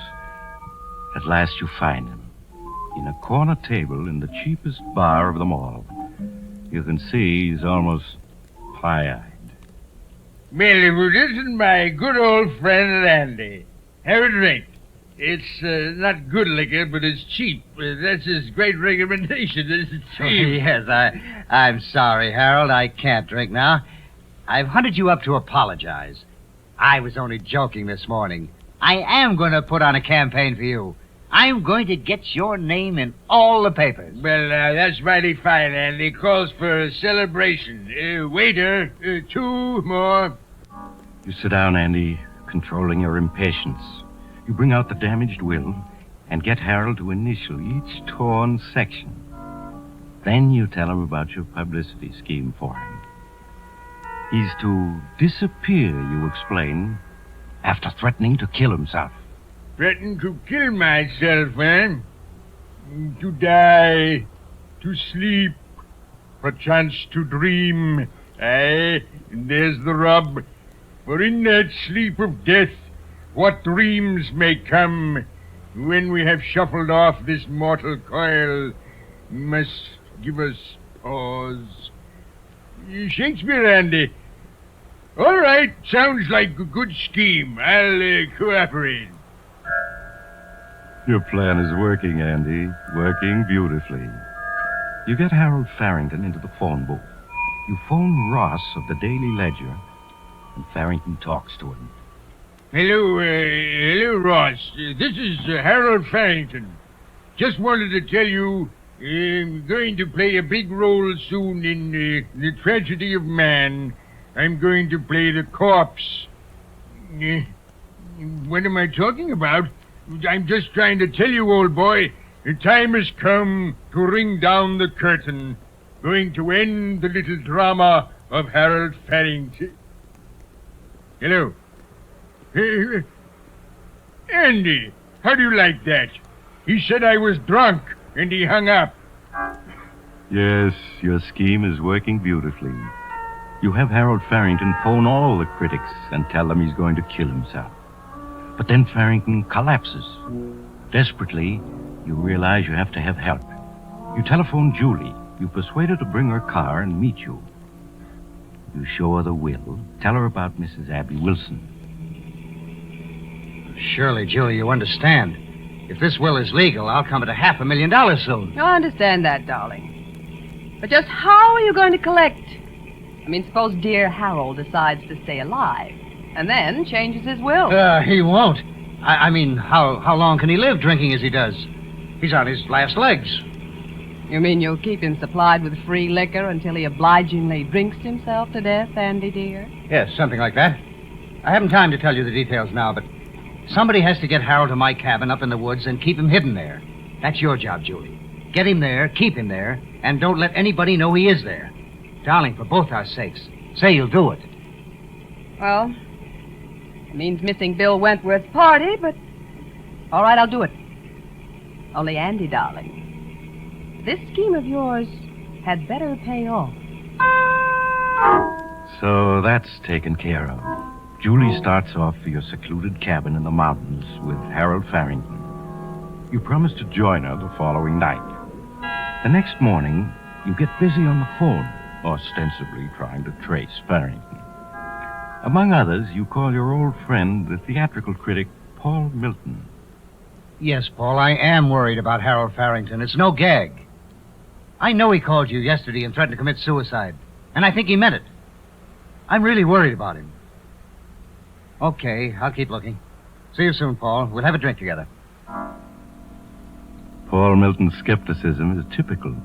At last you find him. In a corner table in the cheapest bar of them all. You can see he's almost pie-eyed.
Well, this is my good old friend Andy. Have a drink. It's not good liquor, but it's cheap. That's his great recommendation. It's cheap.
Oh, yes, I'm sorry, Harold. I can't drink now. I've hunted you up to apologize. I was only joking this morning. I am going to put on a campaign for you. I'm going to get your name in all the papers.
Well, that's mighty fine, Andy. Calls for a celebration. Waiter, 2 more.
You sit down, Andy, controlling your impatience. You bring out the damaged will and get Harold to initial each torn section. Then you tell him about your publicity scheme for him. He's to disappear, you explain, after threatening to kill himself.
Threatened to kill myself, man. To die, to sleep, perchance to dream. Aye, and there's the rub. For in that sleep of death, what dreams may come when we have shuffled off this mortal coil must give us pause. Shakespeare, Andy. All right, sounds like a good scheme. I'll cooperate.
Your plan is working, Andy. Working beautifully. You get Harold Farrington into the phone booth. You phone Ross of the Daily Ledger, and Farrington talks to him.
Hello, Ross. This is Harold Farrington. Just wanted to tell you I'm going to play a big role soon in The Tragedy of Man. I'm going to play the corpse. What am I talking about? I'm just trying to tell you, old boy, the time has come to ring down the curtain. Going to end the little drama of Harold Farrington. Hello. Andy, how do you like that? He said I was drunk, and he hung up.
Yes, your scheme is working beautifully. You have Harold Farrington phone all the critics and tell them he's going to kill himself. But then Farrington collapses. Desperately, you realize you have to have help. You telephone Julie. You persuade her to bring her car and meet you. You show her the will. Tell her about Mrs. Abby Wilson.
Surely, Julie, you understand. If this will is legal, I'll come at $500,000 soon.
I understand that, darling. But just how are you going to collect? I mean, suppose dear Harold decides to stay alive and then changes his will.
He won't. I mean, how long can he live drinking as he does? He's on his last legs.
You mean you'll keep him supplied with free liquor until he obligingly drinks himself to death, Andy, dear?
Yes, something like that. I haven't time to tell you the details now, but somebody has to get Harold to my cabin up in the woods and keep him hidden there. That's your job, Julie. Get him there, keep him there, and don't let anybody know he is there. Darling, for both our sakes, say you'll do it.
Well, it means missing Bill Wentworth's party, but all right, I'll do it. Only, Andy, darling, this scheme of yours had better pay off.
So that's taken care of. Julie starts off for your secluded cabin in the mountains with Harold Farrington. You promise to join her the following night. The next morning, you get busy on the phone, ostensibly trying to trace Farrington. Among others, you call your old friend, the theatrical critic, Paul Milton.
Yes, Paul, I am worried about Harold Farrington. It's no gag. I know he called you yesterday and threatened to commit suicide, and I think he meant it. I'm really worried about him. Okay, I'll keep looking. See you soon, Paul. We'll have a drink together.
Paul Milton's skepticism is typical,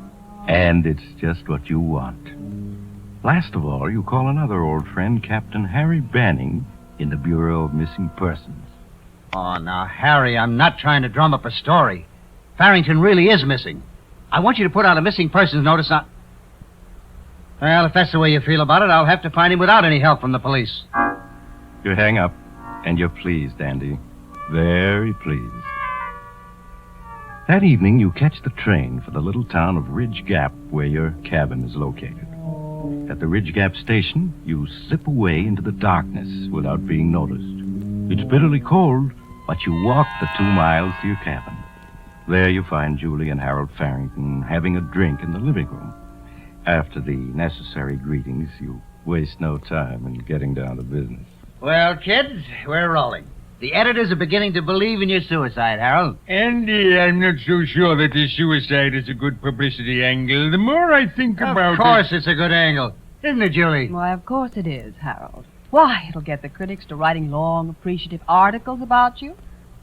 and it's just what you want. Last of all, you call another old friend, Captain Harry Banning, in the Bureau of Missing Persons.
Oh, now, Harry, I'm not trying to drum up a story. Farrington really is missing. I want you to put out a missing persons notice on... Well, if that's the way you feel about it, I'll have to find him without any help from the police.
You hang up, and you're pleased, Andy. Very pleased. That evening, you catch the train for the little town of Ridge Gap, where your cabin is located. At the Ridge Gap station, you slip away into the darkness without being noticed. It's bitterly cold, but you walk the 2 miles to your cabin. There you find Julie and Harold Farrington having a drink in the living room. After the necessary greetings, you waste no time in getting down to business.
Well, kids, we're rolling. The editors are beginning to believe in your suicide, Harold.
Andy, I'm not so sure that the suicide is a good publicity angle. The more I think about it...
Of course it's a good angle. Isn't it, Julie?
Why, of course it is, Harold. Why, it'll get the critics to writing long, appreciative articles about you.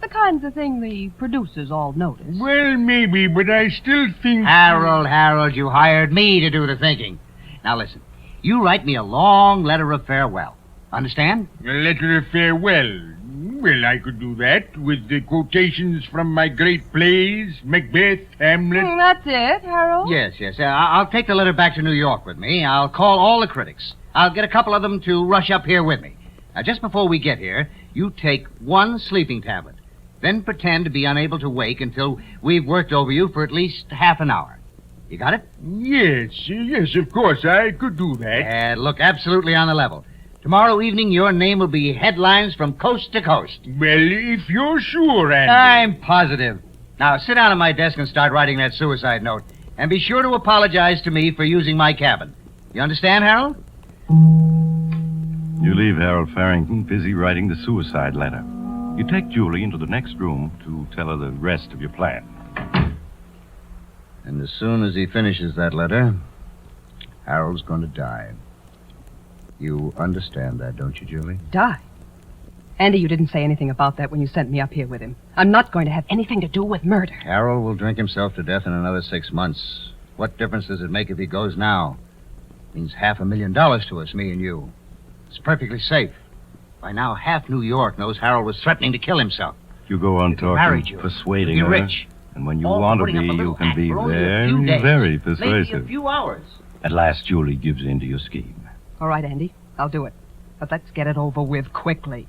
The kinds of thing the producers all notice.
Well, maybe, but I still think...
Harold, you hired me to do the thinking. Now, listen. You write me a long letter of farewell. Understand?
A letter of farewell. Well, I could do that with the quotations from my great plays, Macbeth, Hamlet.
That's it, Harold?
Yes. I'll take the letter back to New York with me. I'll call all the critics. I'll get a couple of them to rush up here with me. Now, just before we get here, you take 1 sleeping tablet. Then pretend to be unable to wake until we've worked over you for at least half an hour. You got it?
Yes, of course, I could do that.
Yeah, look, absolutely on the level. Tomorrow evening, your name will be headlines from coast to coast.
Well, if you're sure, Andy.
I'm positive. Now, sit down at my desk and start writing that suicide note. And be sure to apologize to me for using my cabin. You understand, Harold?
You leave Harold Farrington busy writing the suicide letter. You take Julie into the next room to tell her the rest of your plan.
And as soon as he finishes that letter, Harold's going to die. You understand that, don't you, Julie?
Die? Andy, you didn't say anything about that when you sent me up here with him. I'm not going to have anything to do with murder.
Harold will drink himself to death in another 6 months. What difference does it make if he goes now? It means $500,000 to us, me and you. It's perfectly safe. By now, half New York knows Harold was threatening to kill himself.
You go on
married
talking,
you,
persuading
you'll
her.
be rich.
And when you
All
want to
putting
be,
up a
you
little
can
act
be
for only a few
very,
days.
very
Maybe
persuasive.
a few hours.
At last, Julie gives in to your scheme.
All right, Andy, I'll do it. But let's get it over with quickly.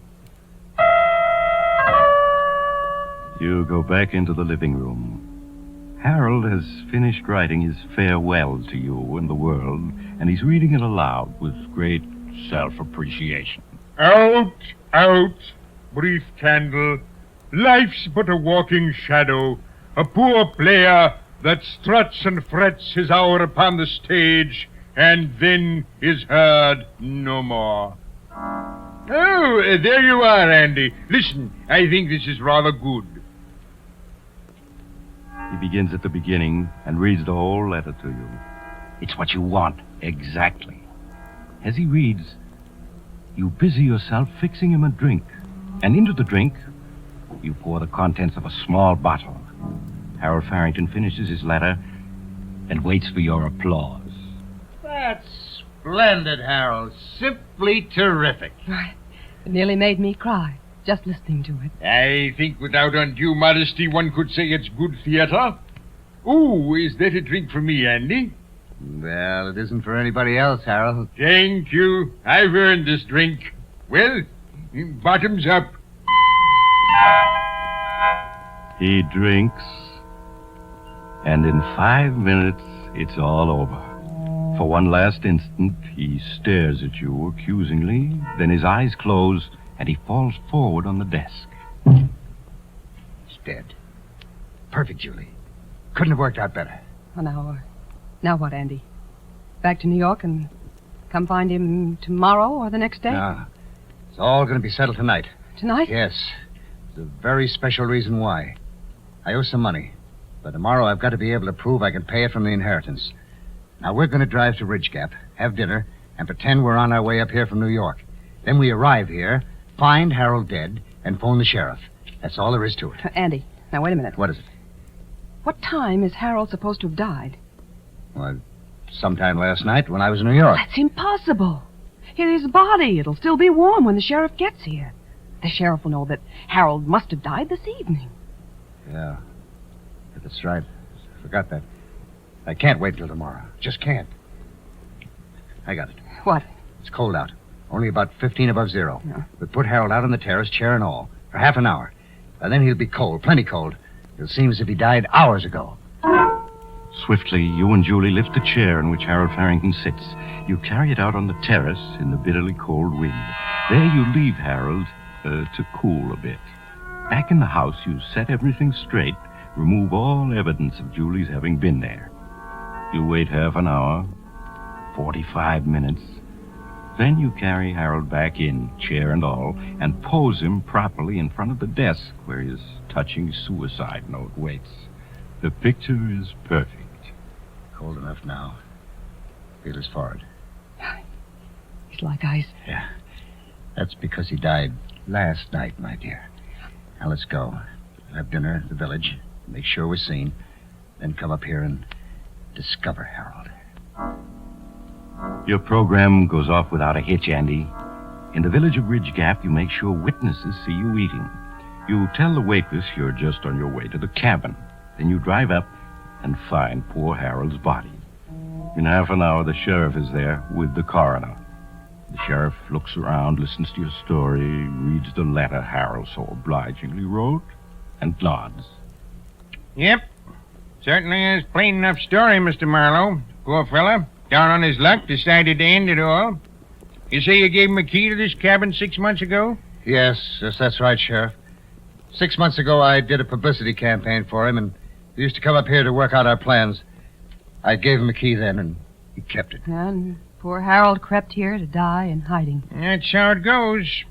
You go back into the living room. Harold has finished writing his farewell to you and the world, and he's reading it aloud with great self-appreciation.
Out, brief candle. Life's but a walking shadow, a poor player that struts and frets his hour upon the stage, and then is heard no more. Oh, there you are, Andy. Listen, I think this is rather good.
He begins at the beginning and reads the whole letter to you. It's what you want, exactly. As he reads, you busy yourself fixing him a drink. And into the drink, you pour the contents of a small bottle. Harold Farrington finishes his letter and waits for your applause.
That's splendid, Harold. Simply terrific.
It nearly made me cry, just listening to it.
I think without undue modesty, one could say it's good theater. Oh, is that a drink for me, Andy?
Well, it isn't for anybody else, Harold.
Thank you. I've earned this drink. Well, bottoms up.
He drinks, and in 5 minutes, it's all over. For one last instant, he stares at you accusingly, then his eyes close, and he falls forward on the desk.
He's dead. Perfect, Julie. Couldn't have worked out better.
Well, now what, Andy? Back to New York and come find him tomorrow or the next day?
No. It's all going to be settled tonight.
Tonight?
Yes. There's a very special reason why. I owe some money. But tomorrow I've got to be able to prove I can pay it from the inheritance. Now, we're going to drive to Ridge Gap, have dinner, and pretend we're on our way up here from New York. Then we arrive here, find Harold dead, and phone the sheriff. That's all there is to it.
Andy, now wait a minute.
What is it?
What time is Harold supposed to have died?
Well, sometime last night when I was in New York.
That's impossible. His body, it'll still be warm when the sheriff gets here. The sheriff will know that Harold must have died this evening.
Yeah, that's right. I forgot that. I can't wait till tomorrow. Just can't. I got it.
What?
It's cold out. Only about 15 above zero.
Yeah.
We put Harold out on the terrace, chair and all, for half an hour. And then he'll be cold, plenty cold. It'll seem as if he died hours ago.
Swiftly, you and Julie lift the chair in which Harold Farrington sits. You carry it out on the terrace in the bitterly cold wind. There you leave Harold to cool a bit. Back in the house, you set everything straight, remove all evidence of Julie's having been there. You wait half an hour, 45 minutes. Then you carry Harold back in, chair and all, and pose him properly in front of the desk where his touching suicide note waits. The picture is perfect.
Cold enough now. Feel his forehead.
He's like ice.
Yeah. That's because he died last night, my dear. Now let's go. We'll have dinner at the village, make sure we're seen, then come up here and discover Harold.
Your program goes off without a hitch, Andy. In the village of Ridge Gap, you make sure witnesses see you eating. You tell the waitress you're just on your way to the cabin. Then you drive up and find poor Harold's body. In half an hour, the sheriff is there with the coroner. The sheriff looks around, listens to your story, reads the letter Harold so obligingly wrote, and nods.
Yep.
Certainly is plain enough story, Mr. Marlowe. Poor fella, down on his luck, decided to end it all. You say you gave him a key to this cabin 6 months ago?
Yes, that's right, Sheriff. 6 months ago, I did a publicity campaign for him, and he used to come up here to work out our plans. I gave him a key then, and he kept it.
And poor Harold crept here to die in hiding.
That's how it goes.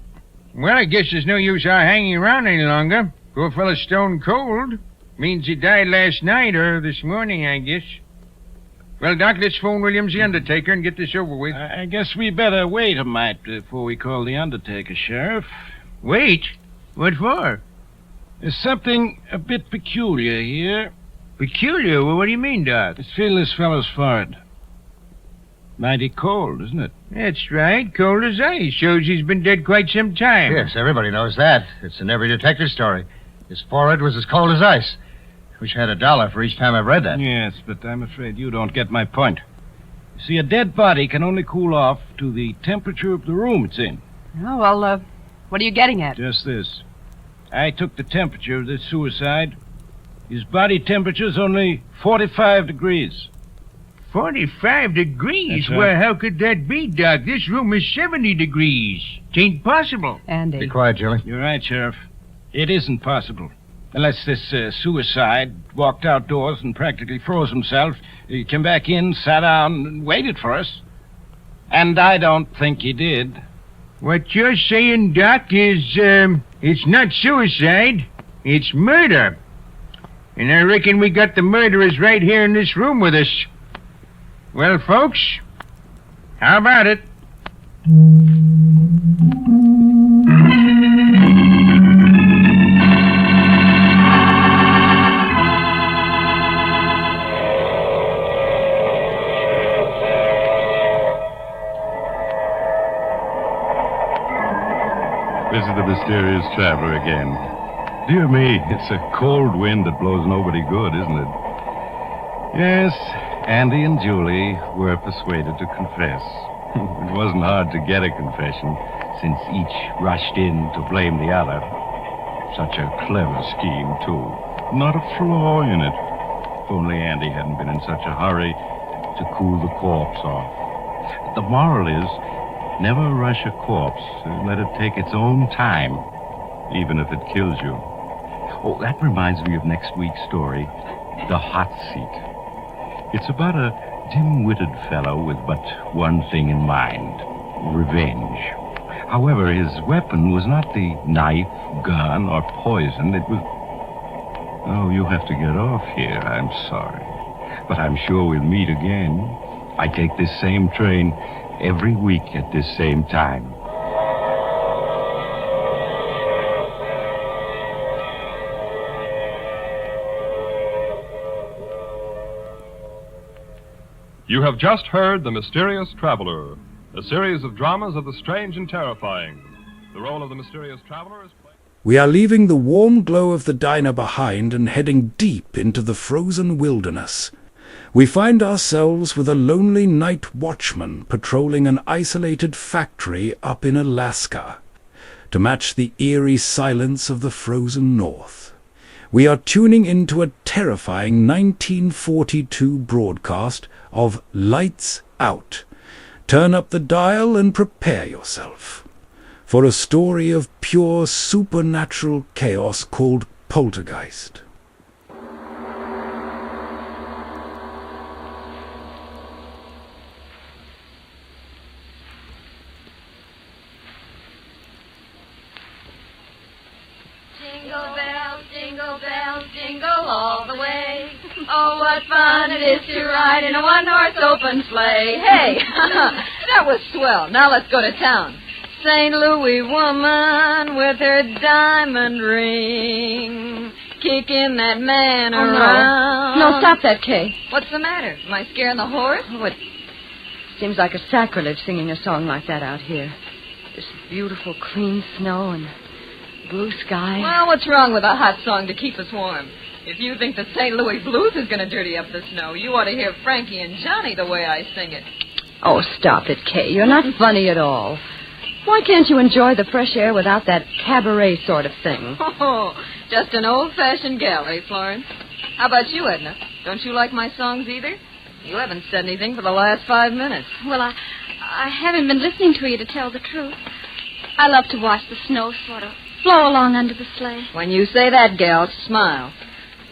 Well, I guess there's no use our hanging around any longer. Poor fella's stone cold. Means he died last night or this morning, I guess. Well, Doc, let's phone Williams the undertaker and get this over with.
I guess we better wait a mite before we call the undertaker, Sheriff.
Wait? What for?
There's something a bit peculiar here.
Peculiar? Well, what do you mean, Doc?
Let's feel this fellow's forehead. Mighty cold, isn't it?
That's right. Cold as ice. Shows he's been dead quite some time.
Yes, everybody knows that. It's in every detective story. His forehead was as cold as ice. Wish I had $1 for each time I've read that.
Yes, but I'm afraid you don't get my point. You see, a dead body can only cool off to the temperature of the room it's in.
Oh, well, what are you getting at?
Just this. I took the temperature of this suicide. His body temperature's only 45 degrees.
45 degrees?
That's right.
Well, how could that be, Doc? This room is 70 degrees. It ain't possible.
Andy.
Be quiet, Jilly.
You're right, Sheriff. It isn't possible. Unless this suicide walked outdoors and practically froze himself, he came back in, sat down, and waited for us. And I don't think he did.
What you're saying, Doc, is, it's not suicide. It's murder. And I reckon we got the murderers right here in this room with us. Well, folks, how about it?
This is the mysterious traveler again. Dear me, it's a cold wind that blows nobody good, isn't it? Yes, Andy and Julie were persuaded to confess. It wasn't hard to get a confession, since each rushed in to blame the other. Such a clever scheme, too. Not a flaw in it. If only Andy hadn't been in such a hurry to cool the corpse off. But the moral is, never rush a corpse. Let it take its own time, even if it kills you. Oh, that reminds me of next week's story, The Hot Seat. It's about a dim-witted fellow with but one thing in mind, revenge. However, his weapon was not the knife, gun, or poison. It was... Oh, you have to get off here. I'm sorry. But I'm sure we'll meet again. I take this same train every week at this same time.
You have just heard The Mysterious Traveler, a series of dramas of the strange and terrifying. The role of the mysterious traveler is played...
We are leaving the warm glow of the diner behind and heading deep into the frozen wilderness. We find ourselves with a lonely night watchman patrolling an isolated factory up in Alaska. To match the eerie silence of the frozen north, we are tuning into a terrifying 1942 broadcast of Lights Out. Turn up the dial and prepare yourself for a story of pure supernatural chaos called Poltergeist.
Jingle bells, jingle all the way. Oh, what fun it is to ride in a one-horse open sleigh. Hey, that was swell. Now let's go to town. St. Louis woman with her diamond ring, kicking that man around.
No, stop that, Kay.
What's the matter? Am I scaring the horse?
Oh, it seems like a sacrilege singing a song like that out here. This beautiful, clean snow and blue sky.
Well, what's wrong with a hot song to keep us warm? If you think the St. Louis blues is going to dirty up the snow, you ought to hear Frankie and Johnny the way I sing it.
Oh, stop it, Kay. You're not funny at all. Why can't you enjoy the fresh air without that cabaret sort of thing?
Oh, just an old-fashioned gallery, Florence. How about you, Edna? Don't you like my songs either? You haven't said anything for the last 5 minutes.
Well, I haven't been listening to you, to tell the truth. I love to watch the snow sort of flow along under the sleigh.
When you say that, gal, smile.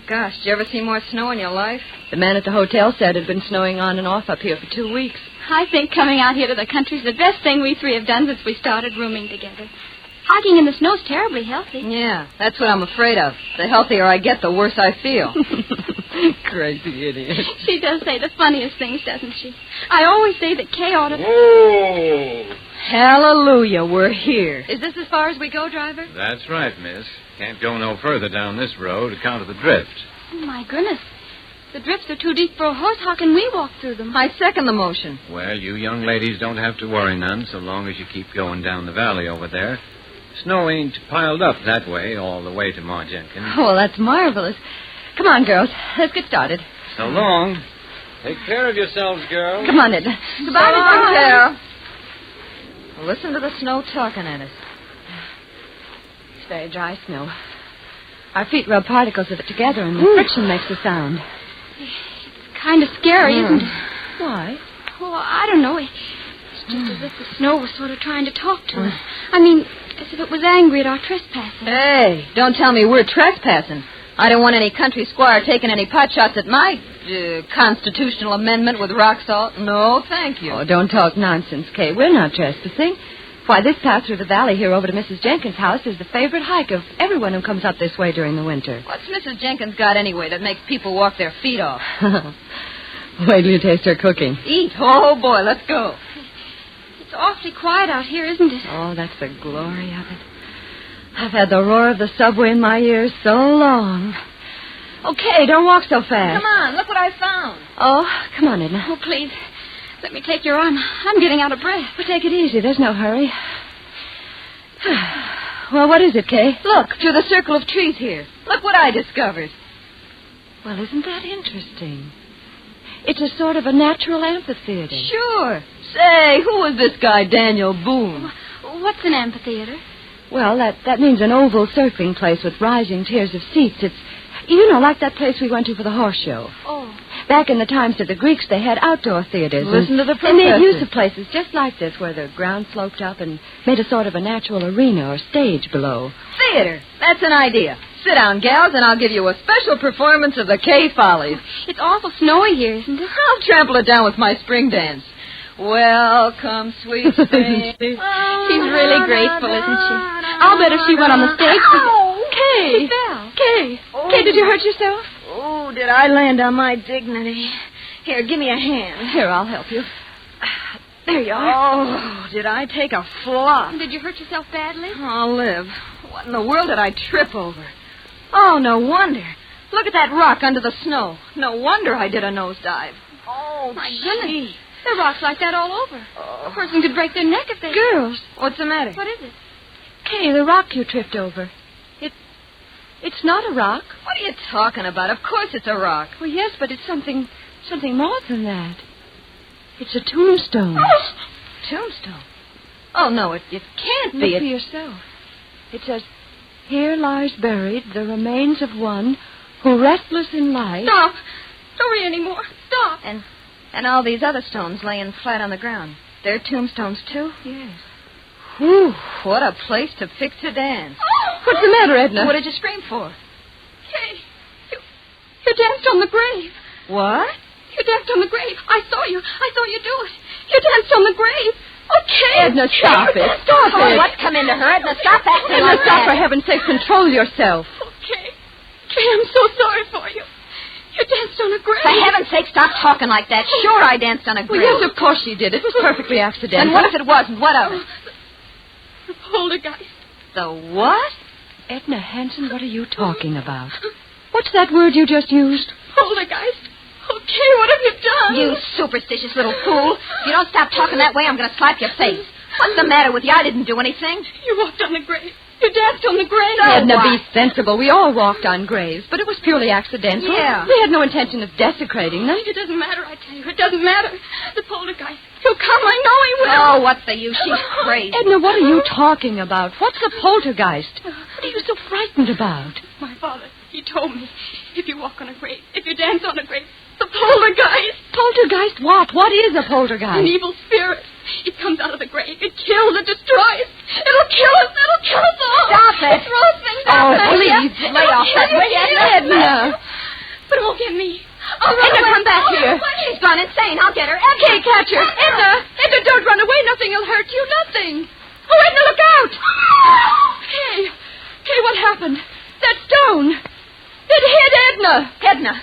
Gosh, did you ever see more snow in your life? The man at the hotel said it had been snowing on and off up here for 2 weeks.
I think coming out here to the country's the best thing we three have done since we started rooming together. Hiking in the snow's terribly healthy.
Yeah, that's what I'm afraid of. The healthier I get, the worse I feel. Crazy idiot.
She does say the funniest things, doesn't she? I always say that Kay ought to...
Whoa!
Hallelujah, we're here.
Is this as far as we go, driver?
That's right, miss. Can't go no further down this road account of the drift.
Oh, my goodness. The drifts are too deep for a horse. How can we walk through them?
I second the motion.
Well, you young ladies don't have to worry none so long as you keep going down the valley over there. Snow ain't piled up that way all the way to Ma Jenkins.
Oh, that's marvelous. Come on, girls. Let's get started.
So long. Take care of yourselves, girls.
Come on, Edna. Goodbye, Mr. Carol. Listen to the snow talking at us. It's very dry snow. Our feet rub particles of it together, and the friction makes a sound.
It's kind of scary, isn't it?
Why?
Oh, I don't know. It's just as if the snow was sort of trying to talk to us. I mean, as if it was angry at our trespassing.
Hey, don't tell me we're trespassing. I don't want any country squire taking any pot shots at my constitutional amendment with rock salt. No, thank you.
Oh, don't talk nonsense, Kay. We're not trespassing. Why, this path through the valley here over to Mrs. Jenkins' house is the favorite hike of everyone who comes up this way during the winter.
What's Mrs. Jenkins got anyway that makes people walk their feet off?
Wait till you taste her cooking.
Eat. Oh, boy, let's go.
It's awfully quiet out here, isn't it?
Oh, that's the glory of it. I've had the roar of the subway in my ears so long. Okay, don't walk so fast.
Come on, look what I found.
Oh, come on, Edna.
Oh, please. Let me take your arm. I'm getting out of breath.
Well, take it easy. There's no hurry. Well, what is it, Kay?
Look, through the circle of trees here. Look what I discovered.
Well, isn't that interesting? It's a sort of a natural amphitheater.
Sure. Say, who was this guy, Daniel Boone?
What's an amphitheater?
Well, that means an oval surfing place with rising tiers of seats. It's, you know, like that place we went to for the horse show.
Oh.
Back in the times of the Greeks, they had outdoor theaters.
Listen to the
They made
professor.
use of places just like this, where the ground sloped up and made a sort of a natural arena or stage below.
Theater. That's an idea. Sit down, gals, and I'll give you a special performance of the Kay Follies.
It's awful snowy here, isn't it?
I'll trample it down with my spring dance. Welcome, sweet spring.
She's really graceful, isn't she? I'll bet if she went on the stage...
Kay!
She fell.
Kay!
Oh.
Kay, did you hurt yourself?
Oh, did I land on my dignity? Here, give me a hand.
Here, I'll help you. There you are.
Oh, did I take a flop?
Did you hurt yourself badly?
Oh, Liv, what in the world did I trip over? Oh, no wonder. Look at that rock under the snow. No wonder I did a nosedive. Oh,
My goodness. There are rocks like that all over. A person could break their neck if they...
Girls,
what's the matter?
What is it?
Kay, the rock you tripped over. It's not a rock.
What are you talking about? Of course it's a rock.
Well, yes, but it's something more than that. It's a tombstone.
Oh, tombstone? Oh, no, it can't be.
Look for yourself. It says, "Here lies buried the remains of one who, restless in life..."
Stop. Don't read any more. Stop.
And all these other stones laying flat on the ground. They're tombstones, too?
Yes.
Whew, what a place to pick to dance.
What's the matter, Edna?
What did you scream for?
Kay, you danced on the grave.
What?
You danced on the grave. I saw you. I saw you do it. You danced on the grave. Okay.
Edna, stop it. Stop
Oh,
it.
what's come into her? Edna, stop acting
Edna,
like
stop,
that.
for heaven's sake. Control yourself.
Okay. Kay, I'm so sorry for you. You danced on a grave.
For heaven's sake, stop talking like that. Sure, I danced on a grave.
Well, yes, of course she did. It was perfectly accidental.
And what if it wasn't? What of it?
The poltergeist.
The what?
Edna Hanson, what are you talking about? What's that word you just used?
Poltergeist. Okay, what have you done?
You superstitious little fool. If you don't stop talking that way, I'm going to slap your face. What's the matter with you? I didn't do anything.
You walked on the grave. You danced on the grave.
Edna, be sensible. We all walked on graves, but it was purely accidental.
Yeah.
We had no intention of desecrating them.
It doesn't matter, I tell you. It doesn't matter. The poltergeist. He'll come. I know he will.
Oh, what's the use? She's crazy.
Edna, what are you talking about? What's a poltergeist? What are you so frightened about?
My father, he told me, if you walk on a grave, if You dance on a grave. The poltergeist.
Poltergeist what? What is a poltergeist?
An evil spirit. It comes out of the grave. It kills. It destroys. It'll kill us. It'll kill us all.
Stop it.
It throws things out.
Oh, please, lay off that way, Edna.
But it won't get me. I'll run
Edna,
away.
come back here.
She's gone insane. I'll get her. Edna.
Can't catch her.
Edna, don't run away. Nothing will hurt you. Nothing. Oh, Edna, look out. Kay, what happened? That stone. It hit Edna.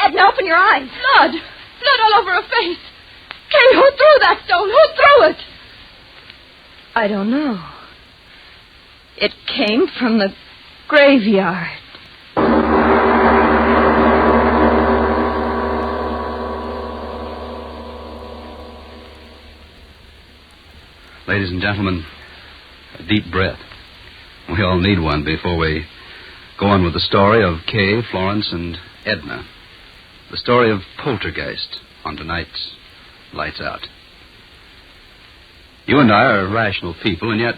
Edna, open your eyes. Blood all over her face. Kay, who threw that stone? Who threw it?
I don't know. It came from the graveyard.
Ladies and gentlemen, a deep breath. We all need one before we go on with the story of Kay, Florence, and Edna. The story of Poltergeist on tonight's Lights Out. You and I are rational people, and yet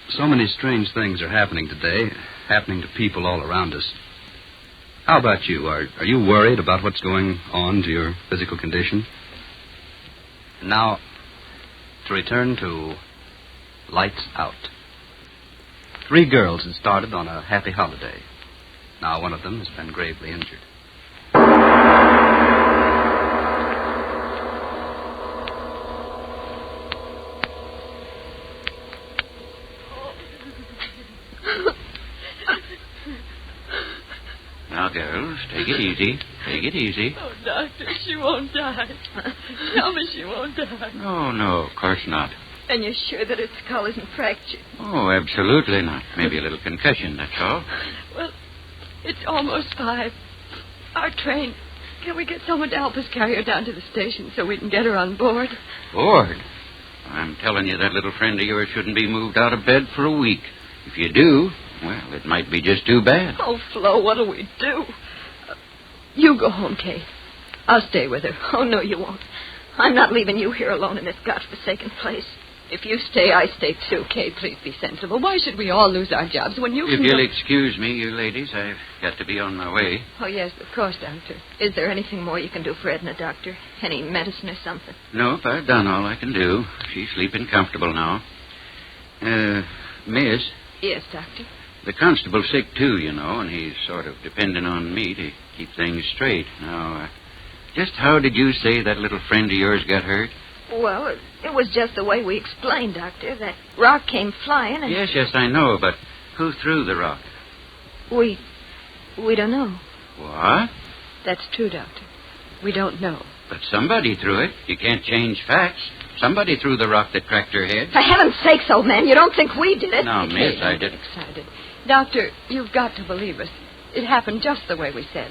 so many strange things are happening today, happening to people all around us. How about you? Are you worried about what's going on to your physical condition? And now, to return to Lights Out. 3 girls had started on a happy holiday. Now one of them has been gravely injured.
Now, girls, take it easy. Take it easy.
Oh, Doctor, she won't die. Tell me she won't die.
Oh, no, of course not.
And you're sure that its skull isn't fractured?
Oh, absolutely not. Maybe a little concussion, that's all.
Well, it's almost 5. Our train. Can we get someone to help us carry her down to the station so we can get her on board?
Bored? I'm telling you, that little friend of yours shouldn't be moved out of bed for a week. If you do, well, it might be just too bad.
Oh, Flo, what'll we do? You go home, Kay. I'll stay with her. Oh, no, you won't. I'm not leaving you here alone in this godforsaken place. If you stay, I stay too. Kay, please be sensible. Why should we all lose our jobs when you
If
can
you'll
go...
excuse me, you ladies, I've got to be on my way.
Oh, yes, of course, Doctor. Is there anything more you can do for Edna, Doctor? Any medicine or something?
Nope, I've done all I can do. She's sleeping comfortable now. Miss,
Yes, Doctor.
the constable's sick too, you know, and he's sort of depending on me to keep things straight. Now, just how did you say that little friend of yours got hurt?
Well, it was just the way we explained, Doctor. That rock came flying and...
Yes, I know, but who threw the rock?
We don't know.
What?
That's true, Doctor. We don't know.
But somebody threw it. You can't change facts. Somebody threw the rock that cracked her head.
For heaven's sakes, old man, you don't think we did it?
No, miss, I
Don't get
didn't.
excited. Doctor, you've got to believe us. It happened just the way we said.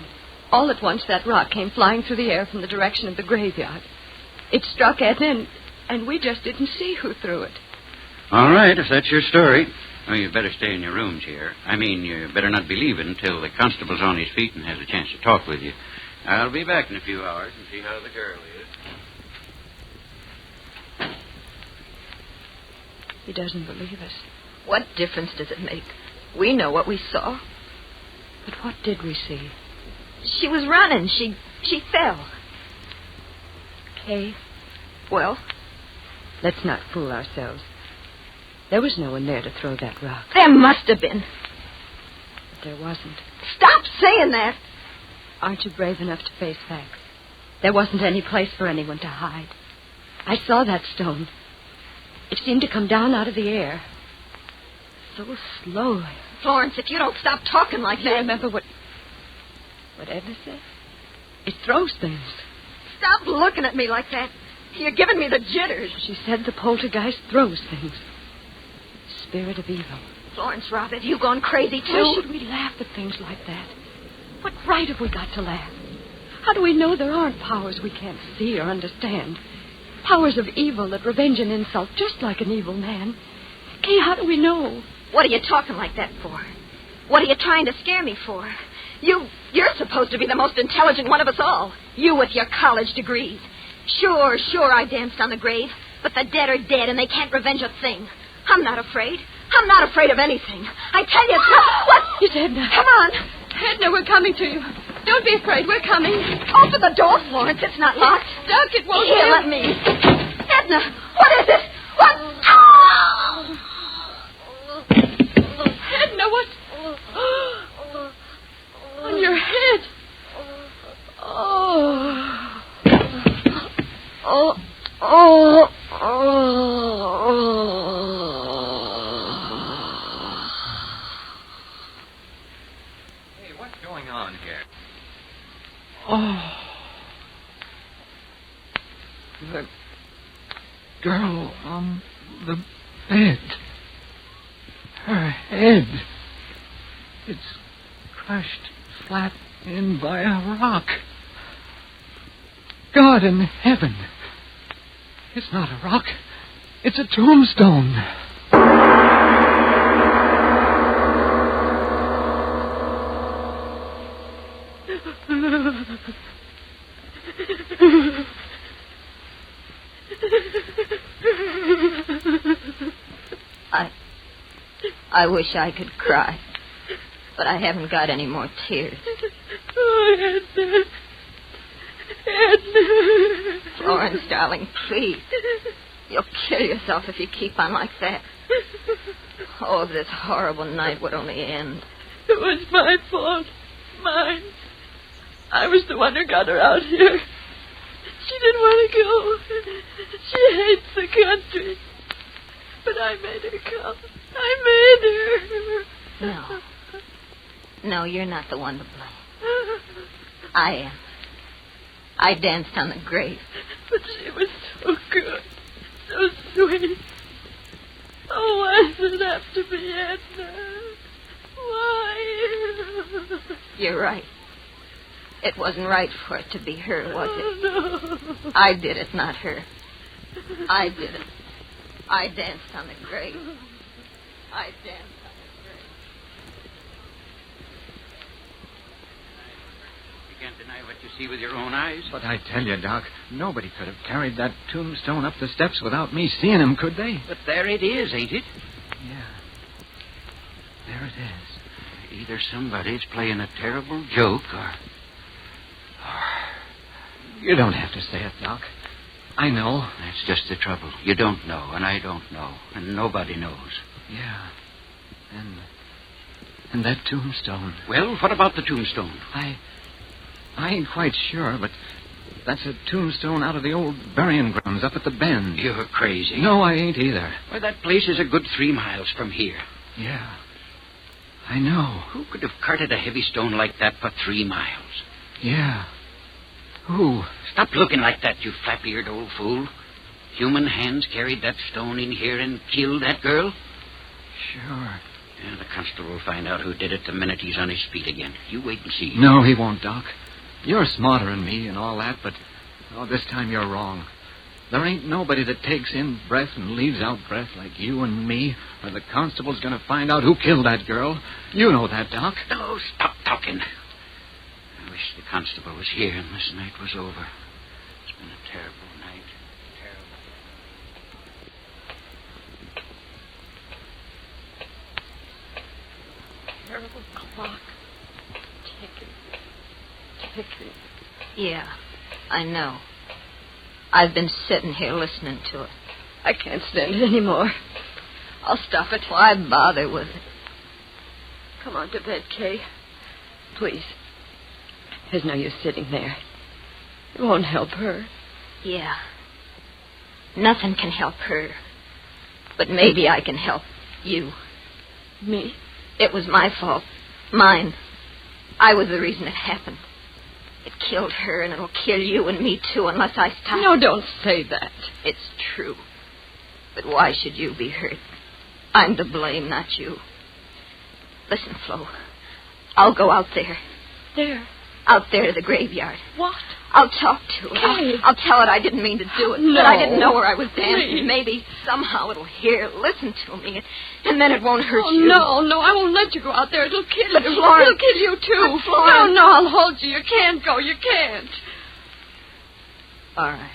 All at once, that rock came flying through the air from the direction of the graveyard. It struck Edna, and we just didn't see who threw it.
All right, if that's your story. Well, you better stay in your rooms here. I mean, you better not be leaving until the constable's on his feet and has a chance to talk with you. I'll be back in a few hours and see how the girl is.
He doesn't believe us. What difference does it make? We know what we saw. But what did we see? She was running. She fell. Kay, well, let's not fool ourselves. There was no one there to throw that rock. There must have been. But there wasn't. Stop saying that! Aren't you brave enough to face facts? There wasn't any place for anyone to hide. I saw that stone. It seemed to come down out of the air. So slowly. Florence, if you don't stop talking like that... You remember what Edna said? It throws things. Stop looking at me like that. You're giving me the jitters. She said the poltergeist throws things. Spirit of evil. Florence, Rob, have you gone crazy, too? Why should we laugh at things like that? What right have we got to laugh? How do we know there aren't powers we can't see or understand? Powers of evil that revenge an insult just like an evil man. Kay, how do we know? What are you talking like that for? What are you trying to scare me for? You're supposed to be the most intelligent one of us all. You with your college degrees. Sure, I danced on the grave. But the dead are dead and they can't revenge a thing. I'm not afraid. I'm not afraid of anything. I tell you... What? It's Edna. Come on. Edna, we're coming to you. Do
Don't be afraid. We're coming.
Open the door, Florence. It's not locked.
Duck, it won't
Here,
hit.
let me. Edna, what is it? What? Oh!
Edna, what? On your head. Oh. Oh. Oh.
Hey, what's going on here?
Oh. The girl on the bed. Her head. It's crushed flat in by a rock. God in heaven. It's not a rock. It's a tombstone.
I wish I could cry, but I haven't got any more tears.
Oh, Edna. Edna.
Florence, darling, please. You'll kill yourself if you keep on like that. Oh, if this horrible night would only end.
It was my fault. Mine. I was the one who got her out here. She didn't want to go. She hates the country. But I made her come. I made her.
No, you're not the one to blame. I am. I danced on the grave.
But she was so good. So sweet. Oh, why does it have to be Edna? Why?
You're right. It wasn't right for it to be her, was it?
No.
I did it, not her. I did it. I danced on the grave. I danced on the grave.
You can't deny what you see with your own eyes.
But I tell you, Doc, nobody could have carried that tombstone up the steps without me seeing him, could they?
But there it is, ain't it?
Yeah. There it is.
Either somebody's playing a terrible joke, or...
You don't have to say it, Doc. I know.
That's just the trouble. You don't know, and I don't know, and nobody knows.
Yeah. And that tombstone.
Well, what about the tombstone?
I ain't quite sure, but that's a tombstone out of the old burying grounds up at the bend.
You're crazy.
No, I ain't either.
Well, that place is a good 3 miles from here.
Yeah. I know.
Who could have carted a heavy stone like that for 3 miles?
Yeah. Who?
Stop looking like that, you flap-eared old fool. Human hands carried that stone in here and killed that girl?
Sure.
Yeah, the constable will find out who did it the minute he's on his feet again. You wait and see.
No, he won't, Doc. You're smarter than me and all that, but this time you're wrong. There ain't nobody that takes in breath and leaves out breath like you and me, or the constable's going to find out who killed that girl. You know that, Doc.
No, stop talking. I wish the constable was here and this night was over. It's been a terrible night.
Terrible clock. Ticking.
Yeah, I know. I've been sitting here listening to it.
I can't stand it anymore. I'll stop it.
Why bother with it?
Come on to bed, Kay. Please. There's no use sitting there. It won't help her.
Yeah. Nothing can help her. But maybe I can help you.
Me?
It was my fault. Mine. I was the reason it happened. It killed her, and it'll kill you and me, too, unless I stop.
No, don't say that.
It's true. But why should you be hurt? I'm to blame, not you. Listen, Flo. I'll go out there.
There?
Out there to the graveyard.
What?
I'll talk to it.
Kay.
I'll tell it I didn't mean to do it.
No.
That I didn't know where I was dancing.
Please.
Maybe somehow it'll hear, listen to me, and then it won't hurt
Oh,
you.
no, I won't let you go out there. It'll kill
But
you.
Florence-
It'll kill you, too.
But Florence-
No, I'll hold you. You can't go. You can't.
All right.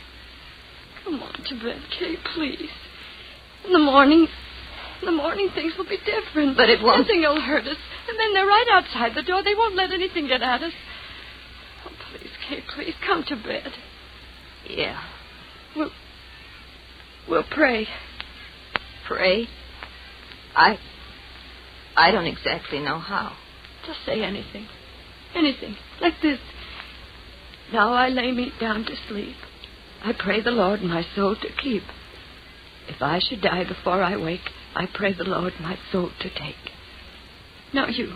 Come on to bed, Kay, please. In the morning things will be different.
But it won't.
Nothing will hurt us. And then they're right outside the door. They won't let anything get at us. Kay, please come to bed.
Yeah.
We'll pray.
Pray? I don't exactly know how.
Just say anything. Anything. Like this. Now I lay me down to sleep. I pray the Lord my soul to keep. If I should die before I wake, I pray the Lord my soul to take. Now you.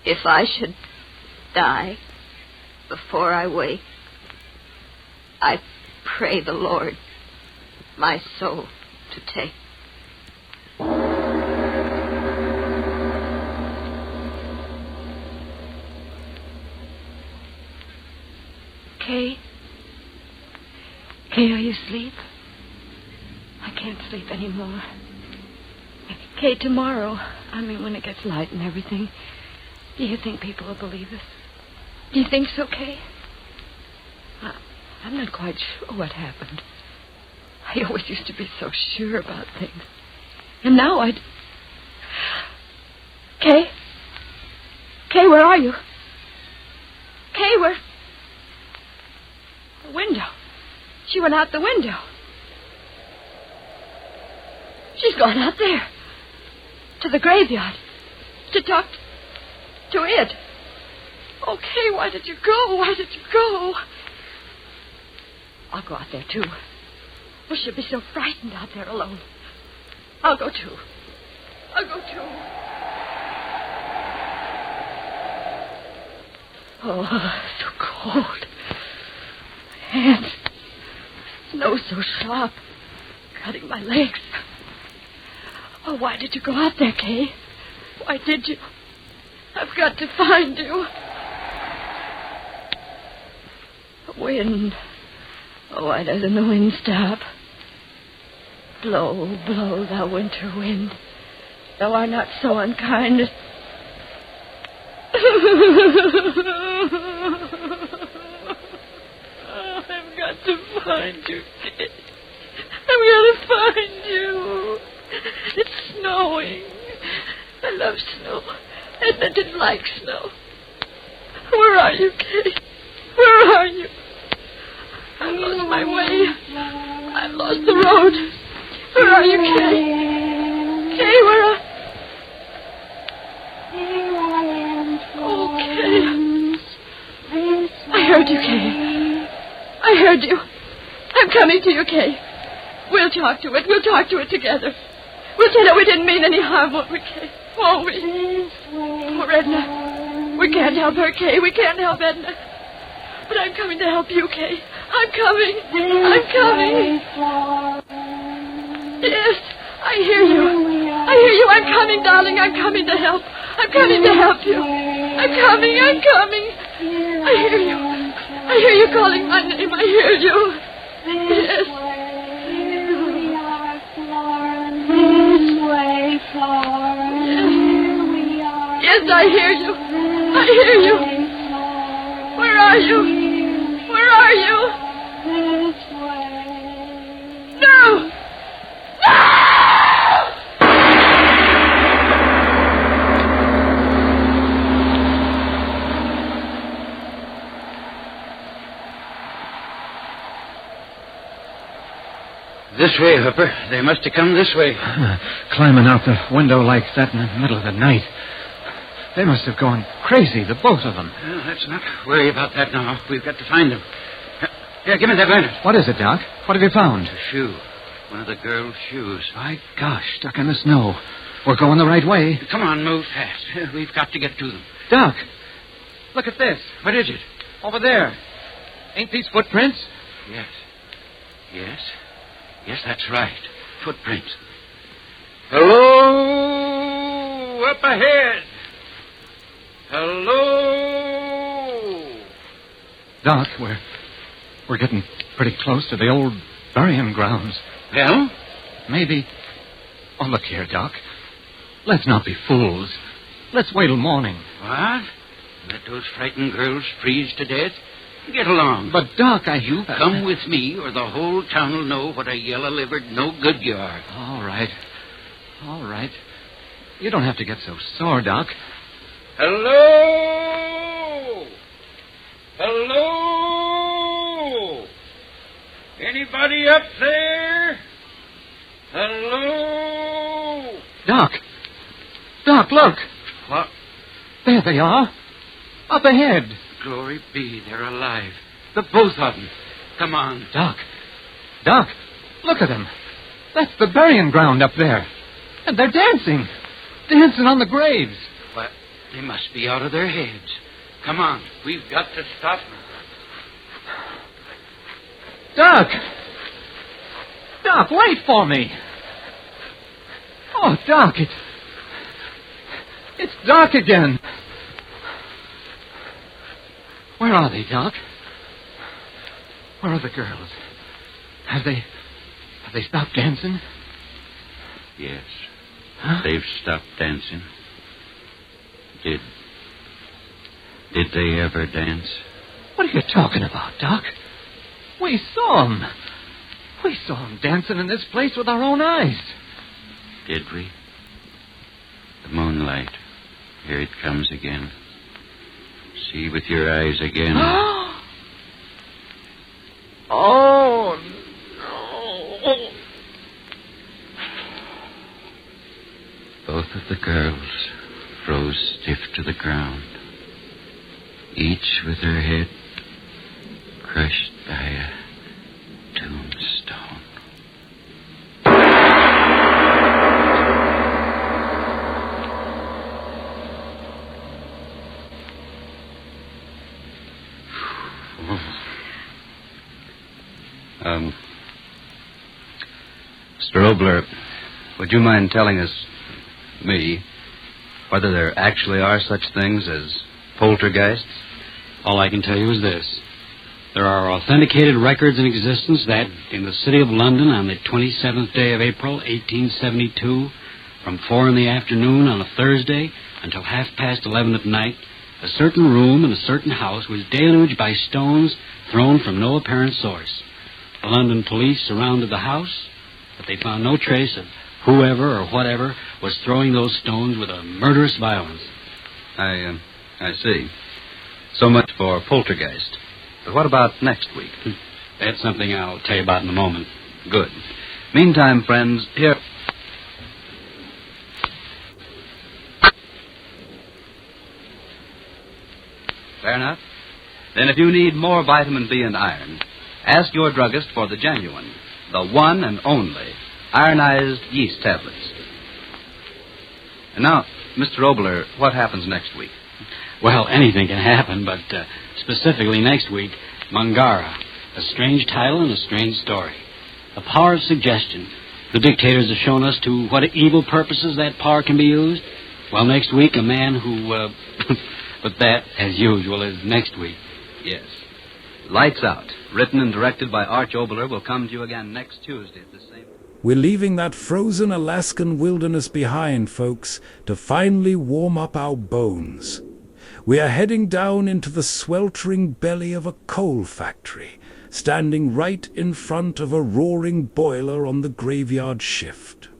If I should die before I wake, I pray the Lord my soul to take.
Kay? Kay, are you asleep? I can't sleep anymore. Kay, tomorrow, when it gets light and everything, do you think people will believe us? Do you think so, Kay? I'm not quite sure what happened. I always used to be so sure about things. And now Kay? Kay, where are you? Kay, where... The window. She went out the window. She's gone out there. To the graveyard. To talk to it. Oh, Kay, why did you go? Why did you go? I'll go out there, too. Oh, she'll be so frightened out there alone. I'll go, too. I'll go, too. Oh, so cold. Hands. Snow so sharp. Cutting my legs. Oh, why did you go out there, Kay? Why did you? I've got to find you. Wind. Oh, why doesn't the wind stop? Blow, blow, thou winter wind. Thou art not so unkind. I've got to find you, kid. I've got to find you. It's snowing. I love snow. Edna didn't like snow. Where are you, Kay? Where are you? I've lost my way. I've lost the road. Where are you, Kay? Kay, where are... Oh, Kay. I heard you, Kay. I heard you. I'm coming to you, Kay. We'll talk to it. We'll talk to it together. We'll tell it we didn't mean any harm, won't we, Kay? Won't we? Poor Edna. We can't help her, Kay. We can't help Edna. But I'm coming to help you, Kay. I'm coming. I'm coming. Yes, I hear you. I hear you. I'm coming, darling. I'm coming to help. I'm coming to help you. I'm coming. I'm coming. I hear you. I hear you calling my name. I hear you. Yes. Yes, I hear you. I hear you. Where are you? Where are you? No! No!
This way, Hooper. They must have come this way.
Climbing out the window like that in the middle of the night. They must have gone crazy, the both of them.
Well, let's not worry about that now. We've got to find them. Here, give me that lantern.
What is it, Doc? What have you found?
A shoe. One of the girl's shoes.
My gosh, stuck in the snow. We're going the right way.
Come on, move fast. We've got to get to them.
Doc, look at this.
What is it?
Over there. Ain't these footprints?
Yes. Yes. Yes, that's right. Footprints. Hello! Up ahead! Hello!
Doc, we're getting pretty close to the old burying grounds.
Well?
Maybe... Oh, look here, Doc. Let's not be fools. Let's wait till morning.
What? Let those frightened girls freeze to death? Get along.
But, Doc,
You come with me, or the whole town will know what a yellow-livered no-good you are.
All right. All right. You don't have to get so sore, Doc.
Hello!
Hello? Anybody up there? Hello?
Doc! Doc, look!
What?
There they are. Up ahead.
Glory be, they're alive. The both of them. Come on.
Doc! Doc! Look at them. That's the burying ground up there. And they're dancing. Dancing on the graves.
What? They must be out of their heads. Come on. We've got to stop them.
Doc! Doc, wait for me. Oh, Doc, it's dark again. Where are they, Doc? Where are the girls? Have they stopped dancing?
Yes.
Huh?
They've stopped dancing. Did they ever dance?
What are you talking about, Doc? We saw them. We saw them dancing in this place with our own eyes.
Did we? The moonlight. Here it comes again. See with your eyes again.
Oh, no.
Both of the girls froze stiff to the ground, each with her head crushed by a tombstone. Mr. Obler, would you mind telling me, whether there actually are such things as poltergeists?
All I can tell you is this. There are authenticated records in existence that, in the city of London on the 27th day of April, 1872, from 4 in the afternoon on a Thursday until 11:30 at night, a certain room in a certain house was deluged by stones thrown from no apparent source. The London police surrounded the house, but they found no trace of whoever or whatever was throwing those stones with a murderous violence.
I see. So much for poltergeist. But what about next week?
That's something I'll tell you about in a moment.
Good. Meantime, friends, here... Fair enough. Then if you need more vitamin B and iron, ask your druggist for the genuine, the one and only ironized yeast tablets. And now, Mr. Obler, what happens next week?
Well, anything can happen, but specifically next week, Mangara. A strange title and a strange story. The power of suggestion. The dictators have shown us to what evil purposes that power can be used. Well, next week, a man who... but that, as usual, is next week.
Yes. Lights Out, written and directed by Arch Obler, will come to you again next Tuesday at the same...
We're leaving that frozen Alaskan wilderness behind, folks, to finally warm up our bones. We are heading down into the sweltering belly of a coal factory, standing right in front of a roaring boiler on the graveyard shift.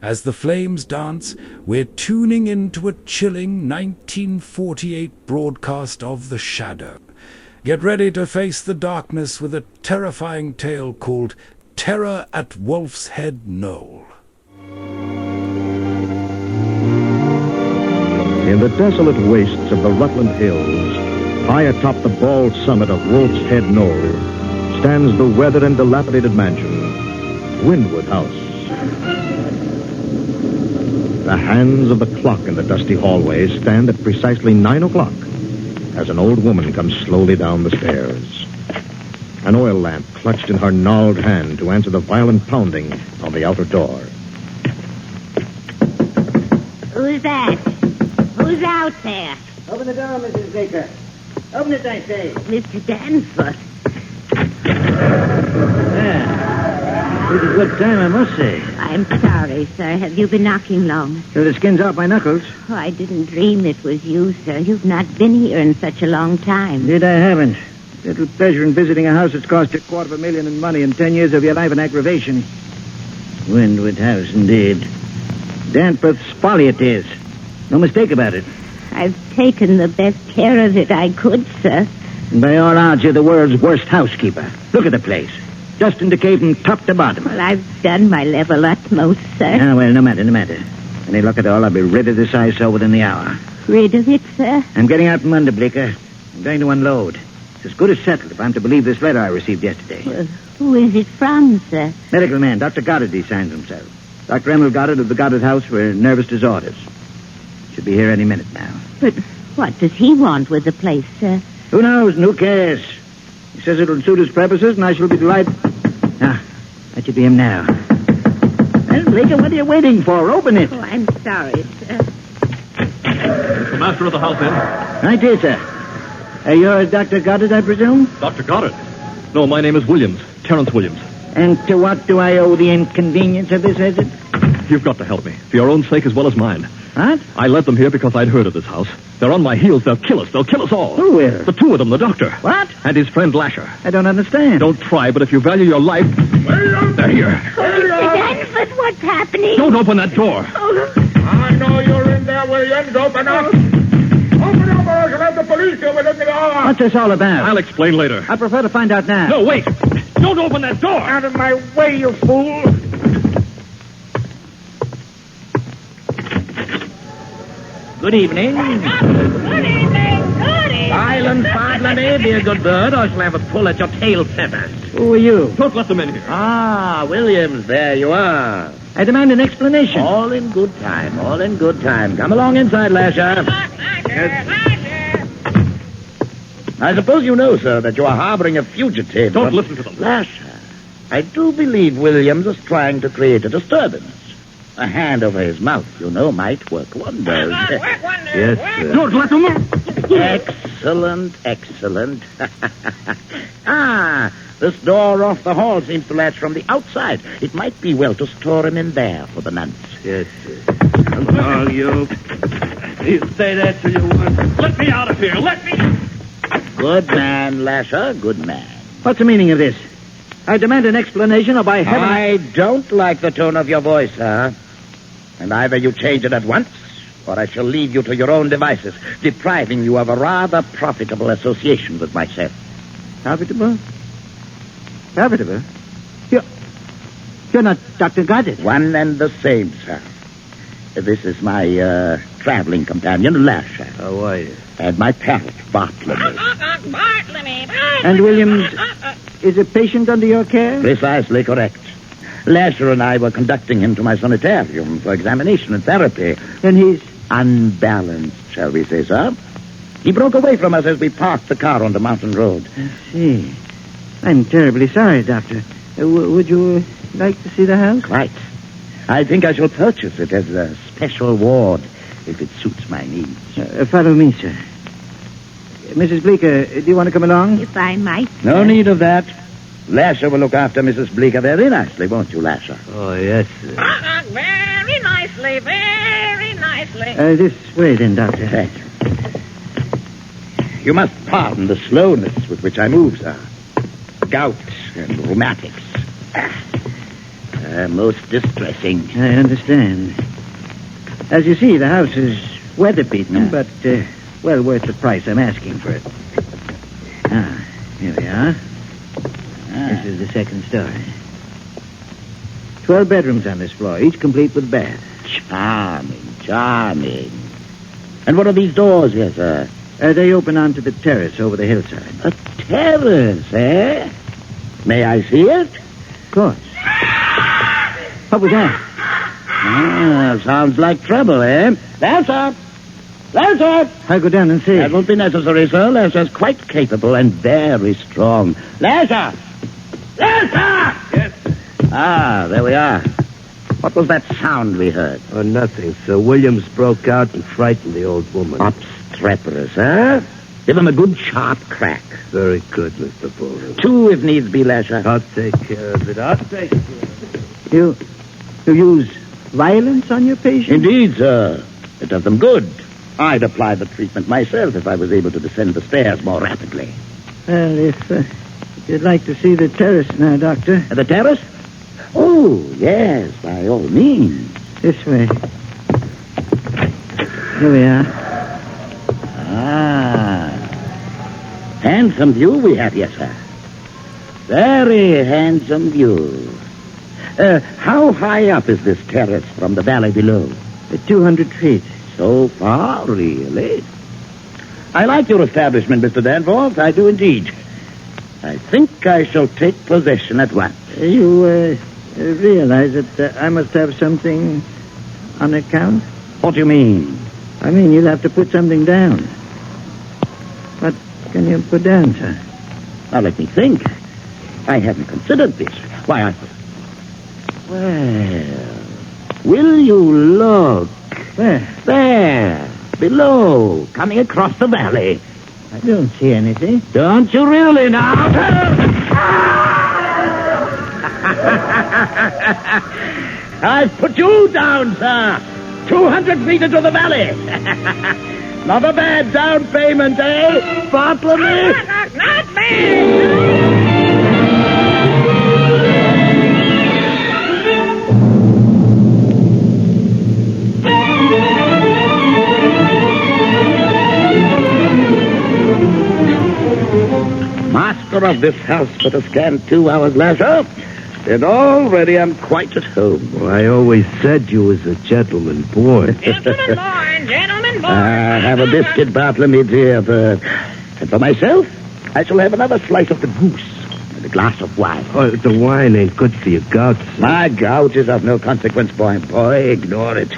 As the flames dance, we're tuning into a chilling 1948 broadcast of The Shadow. Get ready to face the darkness with a terrifying tale called Terror at Wolf's Head Knoll.
In the desolate wastes of the Rutland Hills, high atop the bald summit of Wolf's Head Knoll, stands the weathered and dilapidated mansion, Windward House. The hands of the clock in the dusty hallway stand at precisely 9 o'clock as an old woman comes slowly down the stairs. An oil lamp clutched in her gnarled hand to answer the violent pounding on the outer door.
Who's that? Who's out there?
Open the door, Mrs. Baker. Open it, I say.
Mr. Danforth.
Pretty good time, I must say.
I'm sorry, sir. Have you been knocking long?
Till the skin's off my knuckles.
Oh, I didn't dream it was you, sir. You've not been here in such a long time.
Indeed, I haven't. Little pleasure in visiting a house that's cost you $250,000 in money and 10 years of your life in aggravation. Windward House, indeed. Danforth's folly it is. No mistake about it.
I've taken the best care of it I could, sir.
And by all odds, you're the world's worst housekeeper. Look at the place. Just in the cave from top to bottom.
Well, I've done my level utmost, sir.
Ah, well, no matter. Any luck at all, I'll be rid of this eyesore within the hour.
Rid of it, sir?
I'm getting out from under, Bleecker. I'm going to unload. It's as good as settled if I'm to believe this letter I received yesterday.
Well, who is it from, sir?
Medical man, Dr. Goddard, he signs himself. Dr. Emil Goddard of the Goddard House for nervous disorders. Should be here any minute now.
But what does he want with the place, sir?
Who knows and who cares? He says it'll suit his purposes, and I shall be delighted. Ah, that should be him now. Well, Bleecker, what are you waiting for? Open it.
Oh, I'm sorry, sir.
Is the master of the house in?
Right here, sir. You're Dr. Goddard, I presume?
Dr. Goddard? No, my name is Williams. Terrence Williams.
And to what do I owe the inconvenience of this visit?
You've got to help me, for your own sake as well as mine.
What?
I led them here because I'd heard of this house. They're on my heels. They'll kill us. They'll kill us all.
Who will?
The two of them, the doctor.
What?
And his friend Lasher.
I don't understand.
Don't try, but if you value your life... They're here.
Danford, what's happening?
Don't open that door.
I know you're in there, Williams. Open up. Open up, or I shall have the police here within the hour.
What's this all about?
I'll explain later.
I prefer to find out now.
No, wait. Don't open that door.
Out of my way, you fool.
Good evening.
Good evening.
Silent, Fodlany, be a good bird, or I shall have a pull at your tail feathers. Who are you?
Don't let them in here.
Ah, Williams, there you are. I demand an explanation. All in good time, all in good time. Come along inside, Lasher. I suppose you know, sir, that you are harboring a fugitive.
Don't listen to them.
Lasher, I do believe Williams is trying to create a disturbance. A hand over his mouth, you know, might work wonders. Yes, sir.
Don't let them in.
Excellent. This door off the hall seems to latch from the outside. It might be well to store him in there for the nonce. Yes, sir.
All you say that till you want. Let me out of here. Let me.
Good man, Lasher, good man. What's the meaning of this? I demand an explanation, or by heaven... I don't like the tone of your voice, sir. And either you change it at once, or I shall leave you to your own devices, depriving you of a rather profitable association with myself. Profitable? Profitable? You're not Dr. Goddard. One and the same, sir. This is my traveling companion, Lasher. How are you? And my parrot, Bartlemy. And Williams is a patient under your care? Precisely correct. Lasher and I were conducting him to my sanitarium for examination and therapy. And he's unbalanced, shall we say, sir? He broke away from us as we parked the car on the mountain road. I see. I'm terribly sorry, Doctor. Would you like to see the house? Quite. I think I shall purchase it as a special ward if it suits my needs. Follow me, sir. Mrs. Bleecker, do you want to come along?
If I might.
No need of that. Lasher will look after Mrs. Bleecker very nicely, won't you, Lasher? Oh, yes, sir.
Very nicely, very nicely.
This way, then, Doctor. Thank you. You must pardon the slowness with which I move, sir. Gout and rheumatics. Most distressing. I understand. As you see, the house is weather-beaten, but well worth the price I'm asking for it. Here we are. This is the second story. 12 bedrooms on this floor, each complete with bath. Charming. And what are these doors here, sir? They open onto the terrace over the hillside. A terrace, eh? May I see it? Of course. What was that? Sounds like trouble, eh? Lasher! I'll go down and see. That won't be necessary, sir. Lasher's quite capable and very strong. Lasher! Yes. There we are. What was that sound we heard?
Oh, nothing, sir. Williams broke out and frightened the old woman.
Obstreperous, huh? Give him a good sharp crack.
Very good, Mr. Fuller.
2 if needs be, Lasher.
I'll take care of it.
You use violence on your patient? Indeed, sir. It does them good. I'd apply the treatment myself if I was able to descend the stairs more rapidly. Well, if you'd like to see the terrace now, Doctor. The terrace? Oh, yes, by all means. This way. Here we are. Handsome view we have here, sir. Very handsome view. How high up is this terrace from the valley below? 200 feet. So far, really? I like your establishment, Mr. Danforth. I do indeed. I think I shall take possession at once.
You realize that I must have something on account?
What do you mean?
I mean, you'll have to put something down. What can you put down, sir?
Now, let me think. I hadn't considered this. Why, Well, will you look?
Where?
There, below, coming across the valley.
I don't see anything.
Don't you really now? I've put you down, sir. 200 feet into the valley. Not a bad down payment, eh, Bartlemy?
Not me!
Master of this house for a scant 2 hours leisure, and already I'm quite at home.
Well, I always said you was a gentleman boy.
Gentlemen born, gentlemen born.
Have a biscuit, Bartlemy, dear. And for myself, I shall have another slice of the goose and a glass of wine.
Oh, the wine ain't good for your gout, sir.
My gout is of no consequence, boy. Ignore it.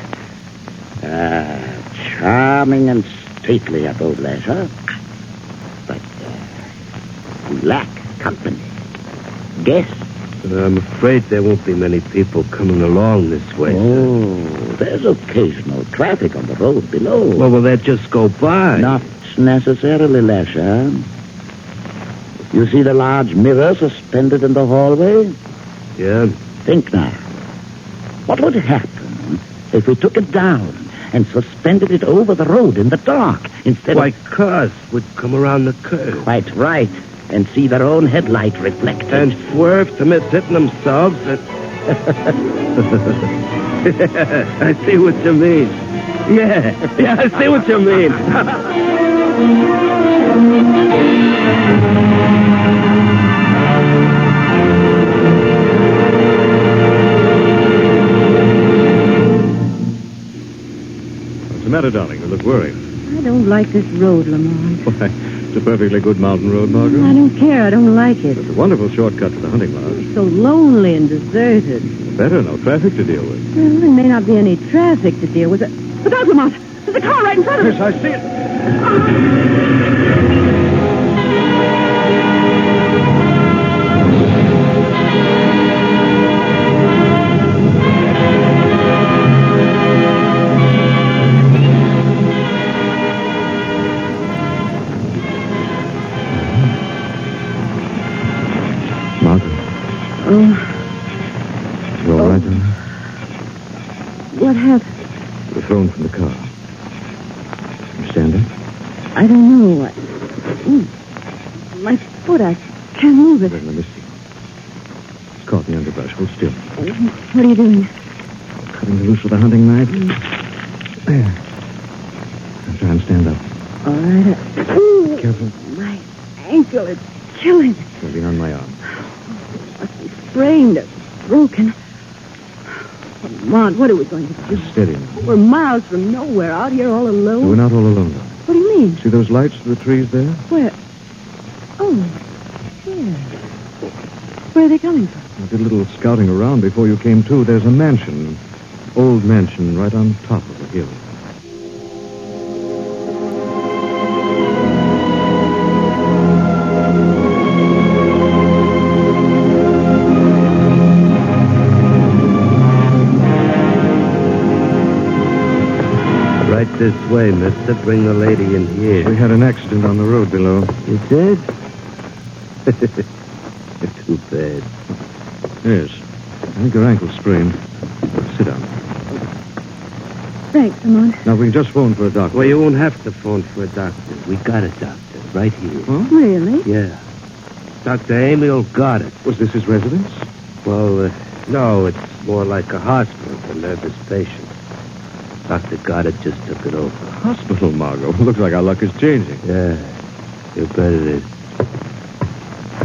Charming and stately at old leisure. But we lack company. Guests.
I'm afraid there won't be many people coming along this way,
Oh, there's occasional traffic on the road below.
Well, will that just go by?
Not necessarily, Lasher. You see the large mirror suspended in the hallway?
Yeah.
Think now. What would happen if we took it down and suspended it over the road in the dark instead
Why,
of...
cars would come around the curve.
Quite right. And see their own headlight reflected.
And swerve to miss hitting themselves. I see what you mean. Yeah, I see what you mean.
What's the matter, darling? You look worried.
I don't like this road, Lamont.
Why, it's a perfectly good mountain road, Margaret.
I don't care. I don't like it.
It's a wonderful shortcut to the hunting lodge.
It's so lonely and deserted.
Better, no traffic to deal with.
Well, there may not be any traffic to deal with. Look out, Lamont! There's a car right in front of us.
Yes, I see it.
You all right, darling?
What happened?
You were thrown from the car. You stand up?
I don't know. My foot, I can't move it.
Let me see. It's caught in the underbrush. Hold still.
What are you doing?
Cutting loose with a hunting knife. There. Now try and stand up.
All right. Ooh,
Careful.
my ankle is killing.
Go behind my arm.
Must be sprained or broken. Lamont, what are we going to do?
Steady now.
We're miles from nowhere, out here all alone.
We're not all alone, darling.
What do you mean?
See those lights through the trees there?
Where? Oh, here. Where are they coming from?
I did a little scouting around before you came to. There's a mansion. Old mansion right on top of the hill.
Right this way, mister. Bring the lady in here.
We had an accident on the road below.
You did? Too bad.
Yes. I think your ankle's sprained. Sit down.
Thanks, Lamont.
Now, we can just phone for a doctor.
Well, you won't have to phone for a doctor. We got a doctor right here.
Huh?
Really?
Yeah. Dr. Emil Goddard.
Was this his residence?
Well, no, it's more like a hospital for nervous patients. Dr. Goddard just took it over.
Hospital, Margot. Looks like our luck is changing.
Yeah, you bet it is.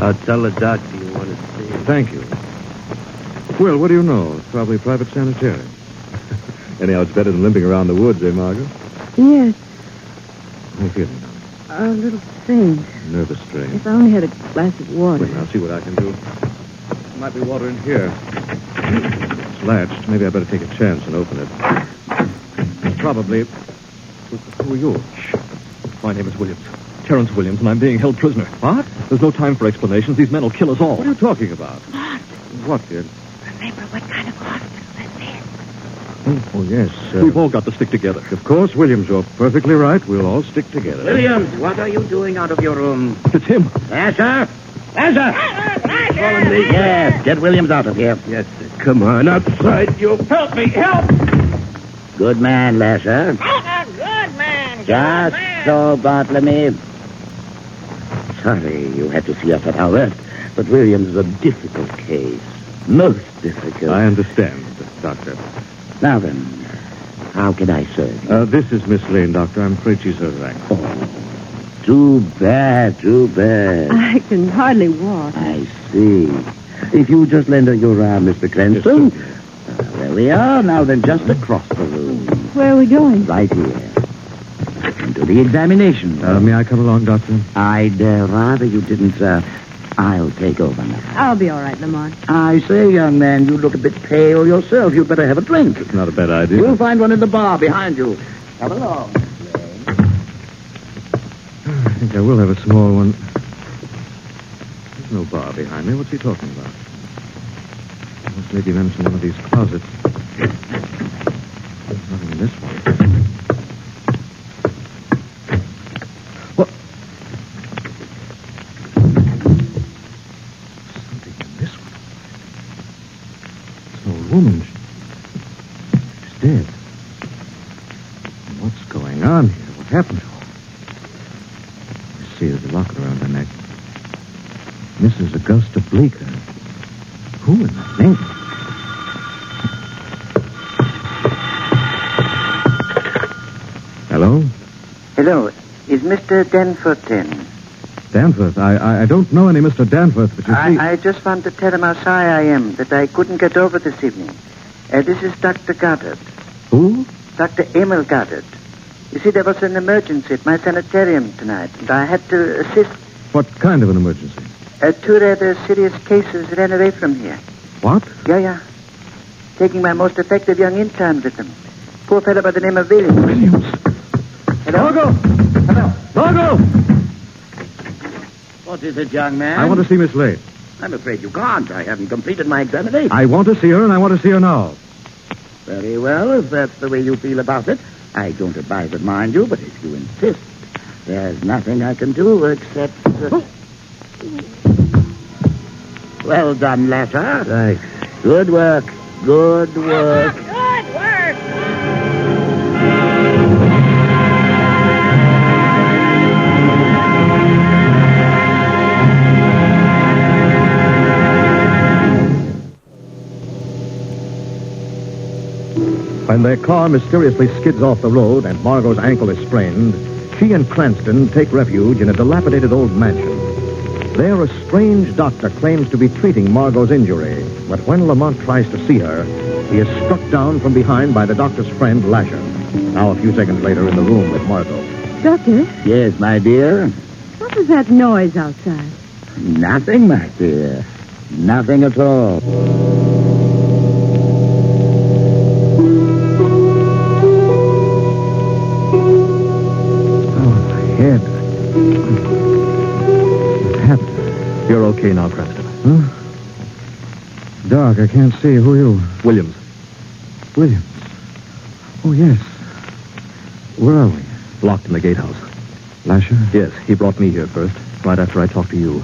I'll tell the doctor you want to see him.
Thank you. Well, what do you know? It's probably a private sanitarium. Anyhow, it's better than limping around the woods, eh, Margot?
Yes,
How are you feeling now?
a little faint.
Nervous strain.
If I only had a glass of water.
Wait, I'll see what I can do. There might be water in here. It's latched. Maybe I better take a chance and open it. Probably. Who are you?
Shh. My name is Williams. Terrence Williams, and I'm being held prisoner.
What?
There's no time for explanations. These men will kill us all.
What are you talking about? What, dear?
Remember what kind of hospital this is.
Oh, yes.
We've all got to stick together.
Of course, Williams, you're perfectly right. We'll all stick together.
Williams, what are you doing out of your room?
It's him.
Lasher! Lasher! Calling me? Yes, get Williams out of here.
Yes, sir. Come on, outside, you.
Help me, help! Good man, Lasher.
Good man.
Just so, Bartlemy. Sorry you had to see us at our worst, but Williams is a difficult case. Most difficult.
I understand, Doctor.
Now then, how can I serve you?
This is Miss Lane, Doctor. I'm afraid she's hurt her ankle.
Oh, too bad, too bad.
I can hardly walk.
I see. If you just lend her your arm, Mr. Cranston. There we are. Now then, just across the room.
Where are we going?
Right here. Into the examination.
May I come along, Doctor?
I'd rather you didn't, sir. I'll take over now.
I'll be all right, Lamont.
I say, young man, you look a bit pale yourself. You'd better have a drink.
It's not a bad idea.
You'll find one in the bar behind you. Come along.
I think I will have a small one. There's no bar behind me. What's he talking about? Unless maybe mentioned one of these closets. There's nothing in this one. What? Something in this one. It's an old woman. She's dead. What's going on here? What happened to her? I see there's a locket around her neck. Mrs. Augusta Bleeker. Who in the name? Hello?
Hello. Is Mr. Danforth in?
Danforth? I don't know any Mr. Danforth, but you see...
I just want to tell him how sorry I am that I couldn't get over this evening. This is Dr. Goddard.
Who?
Dr. Emil Goddard. You see, there was an emergency at my sanitarium tonight, and I had to assist.
What kind of an emergency?
Two rather serious cases ran away from here.
What?
Yeah. Taking my most effective young intern with them. Poor fellow by the name of Williams. Hello?
Margot!
Hello?
Margot!
What is it, young man?
I want to see Miss Lane.
I'm afraid you can't. I haven't completed my examination.
I want to see her, and I want to see her now.
Very well, if that's the way you feel about it. I don't advise it, mind you, but if you insist, there's nothing I can do except... Well done, Lasher.
Thanks.
Good work. Good work.
Good work.
When their car mysteriously skids off the road and Margot's ankle is sprained, she and Cranston take refuge in a dilapidated old mansion. There, a strange doctor claims to be treating Margot's injury, but when Lamont tries to see her, he is struck down from behind by the doctor's friend, Lasher. Now, a few seconds later, in the room with Margot.
Doctor,
Yes, my dear.
what was that noise outside?
Nothing, my dear. Nothing at all.
Head. What happened?
You're okay now, Cranston.
Huh? Doc, I can't see. Who are you?
Williams.
Williams. Oh, yes. Where are we?
Locked in the gatehouse.
Lasher?
Yes, he brought me here first, right after I talked to you.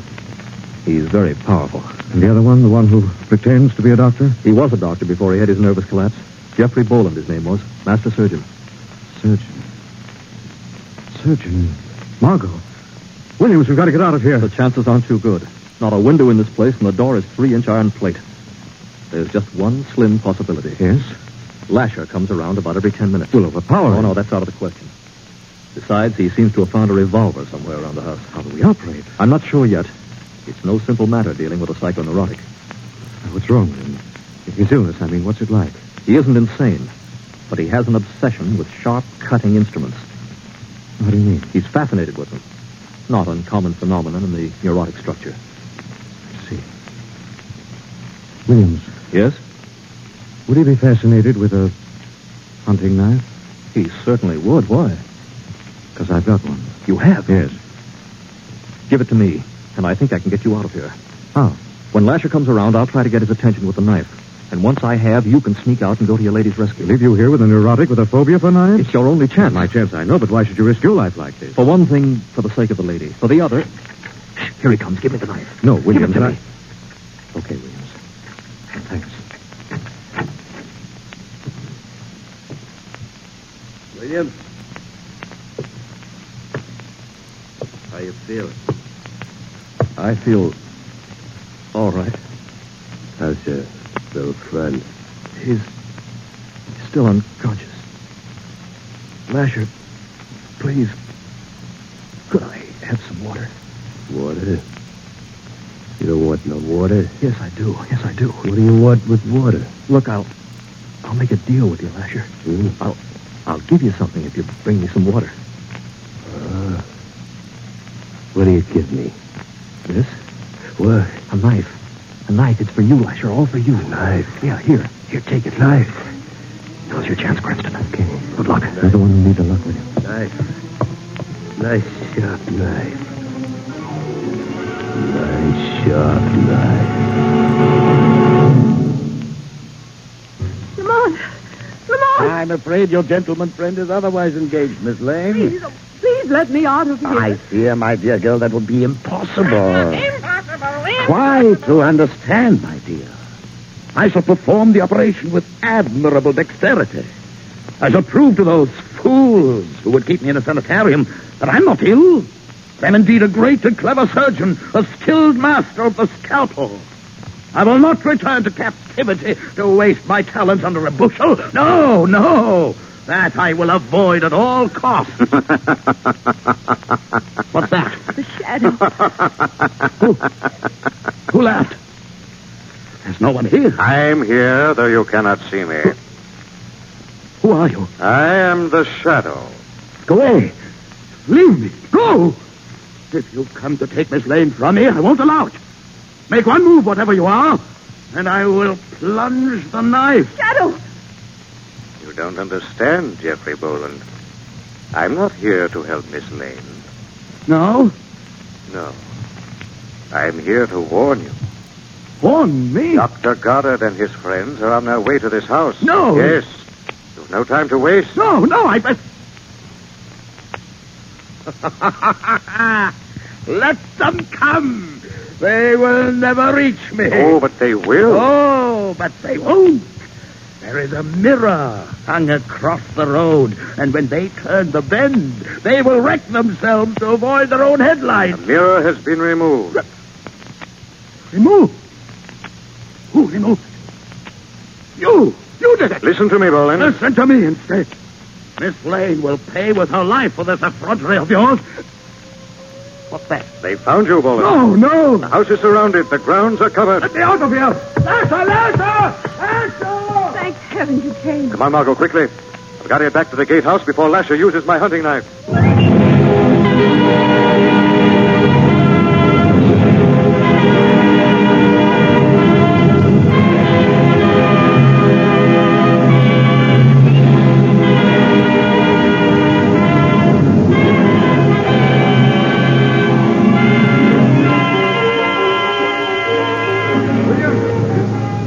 He's very powerful.
And the other one, the one who pretends to be a doctor?
He was a doctor before he had his nervous collapse. Jeffrey Boland, his name was. Master surgeon.
Surgeon. Margot. Williams, we've got to get out of here.
The chances aren't too good. Not a window in this place, and the door is 3-inch iron plate. There's just one slim possibility.
Yes?
Lasher comes around about every 10 minutes.
We'll overpower him.
Oh, no, that's out of the question. Besides, he seems to have found a revolver somewhere around the house.
How do we operate?
I'm not sure yet. It's no simple matter dealing with a psychoneurotic.
What's wrong with him? His illness, I mean, what's it like?
He isn't insane, but he has an obsession with sharp, cutting instruments.
What do you mean?
He's fascinated with them. Not uncommon phenomenon in the neurotic structure.
I see. Williams.
Yes?
Would he be fascinated with a hunting knife?
He certainly would. Why?
Because I've got one.
You have?
Yes.
Give it to me, and I think I can get you out of here.
How?
When Lasher comes around, I'll try to get his attention with the knife. And once I have, you can sneak out and go to your lady's rescue.
Leave you here with a neurotic with a phobia for knives?
It's your only chance.
My chance, I know, but why should you risk your life like this?
For one thing, for the sake of the lady. For the other... Here he comes. Give me the knife.
No, Williams.
Give it to me.
Okay, Williams. Thanks.
Williams? How you feeling?
I feel all right.
How's your little friend?
He's still unconscious. Lasher, please, could I have some water?
Water? You don't want no water?
Yes, I do. Yes, I do.
What do you want with water?
Look, I'll make a deal with you, Lasher. I'll give you something if you bring me some water.
What do you give me?
This?
What?
A knife. A knife. It's for you, Lasher. All for you.
A knife?
Yeah, here. Here, take it.
Knife?
Now's your chance, Cranston.
Okay.
Good luck.
You're the one who needs the luck with you.
Knife. Nice sharp knife. Nice sharp knife.
Lamont! Lamont!
I'm afraid your gentleman friend is otherwise engaged, Miss Lane.
Please let me out of here.
I fear, my dear girl, that would be impossible.
Impossible.
Try to understand, my dear. I shall perform the operation with admirable dexterity. I shall prove to those fools who would keep me in a sanitarium that I'm not ill. I'm indeed a great and clever surgeon, a skilled master of the scalpel. I will not return to captivity to waste my talents under a bushel. No, no. That I will avoid at all costs. What's that?
The shadow.
Who laughed? There's no one here.
I'm here, though you cannot see me.
Who are you?
I am the Shadow.
Go away. Leave me. Go. If you've come to take Miss Lane from me, I won't allow it. Make one move, whatever you are, and I will plunge the knife.
Shadow!
You don't understand, Jeffrey Boland. I'm not here to help Miss Lane.
No?
No. I'm here to warn you.
Warn me?
Dr. Goddard and his friends are on their way to this house.
No!
Yes. You've no time to waste.
No, I bet... Let them come. They will never reach me.
Oh, but they will.
Oh, but they won't. There is a mirror hung across the road, and when they turn the bend, they will wreck themselves to avoid their own headlights.
The mirror has been removed.
Removed? Who removed it? You did it.
Listen to me, Boland.
Listen to me instead. Miss Lane will pay with her life for this effrontery of yours. What's that?
They found you, Boland.
No.
The house is surrounded. The grounds are covered.
Let me out of here. Lasher!
Thank heaven you came.
Come on, Margot, quickly. I've got to get back to the gatehouse before Lasher uses my hunting knife.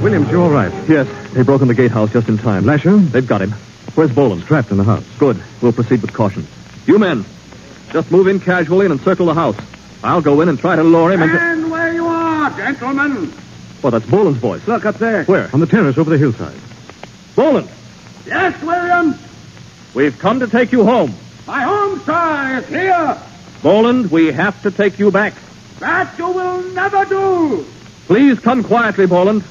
Williams, you all right?
Yes, they broke in the gatehouse just in time.
Lasher?
They've got him. Where's Boland?
Trapped in the house.
Good. We'll proceed with caution. You men, just move in casually and encircle the house. I'll go in and try to lure him into...
Stand where you are, gentlemen.
Well, that's Boland's voice.
Look up there.
Where?
On the terrace over the hillside.
Boland!
Yes, Williams.
We've come to take you home.
My home, sir, is here.
Boland, we have to take you back.
That you will never do.
Please come quietly, Boland.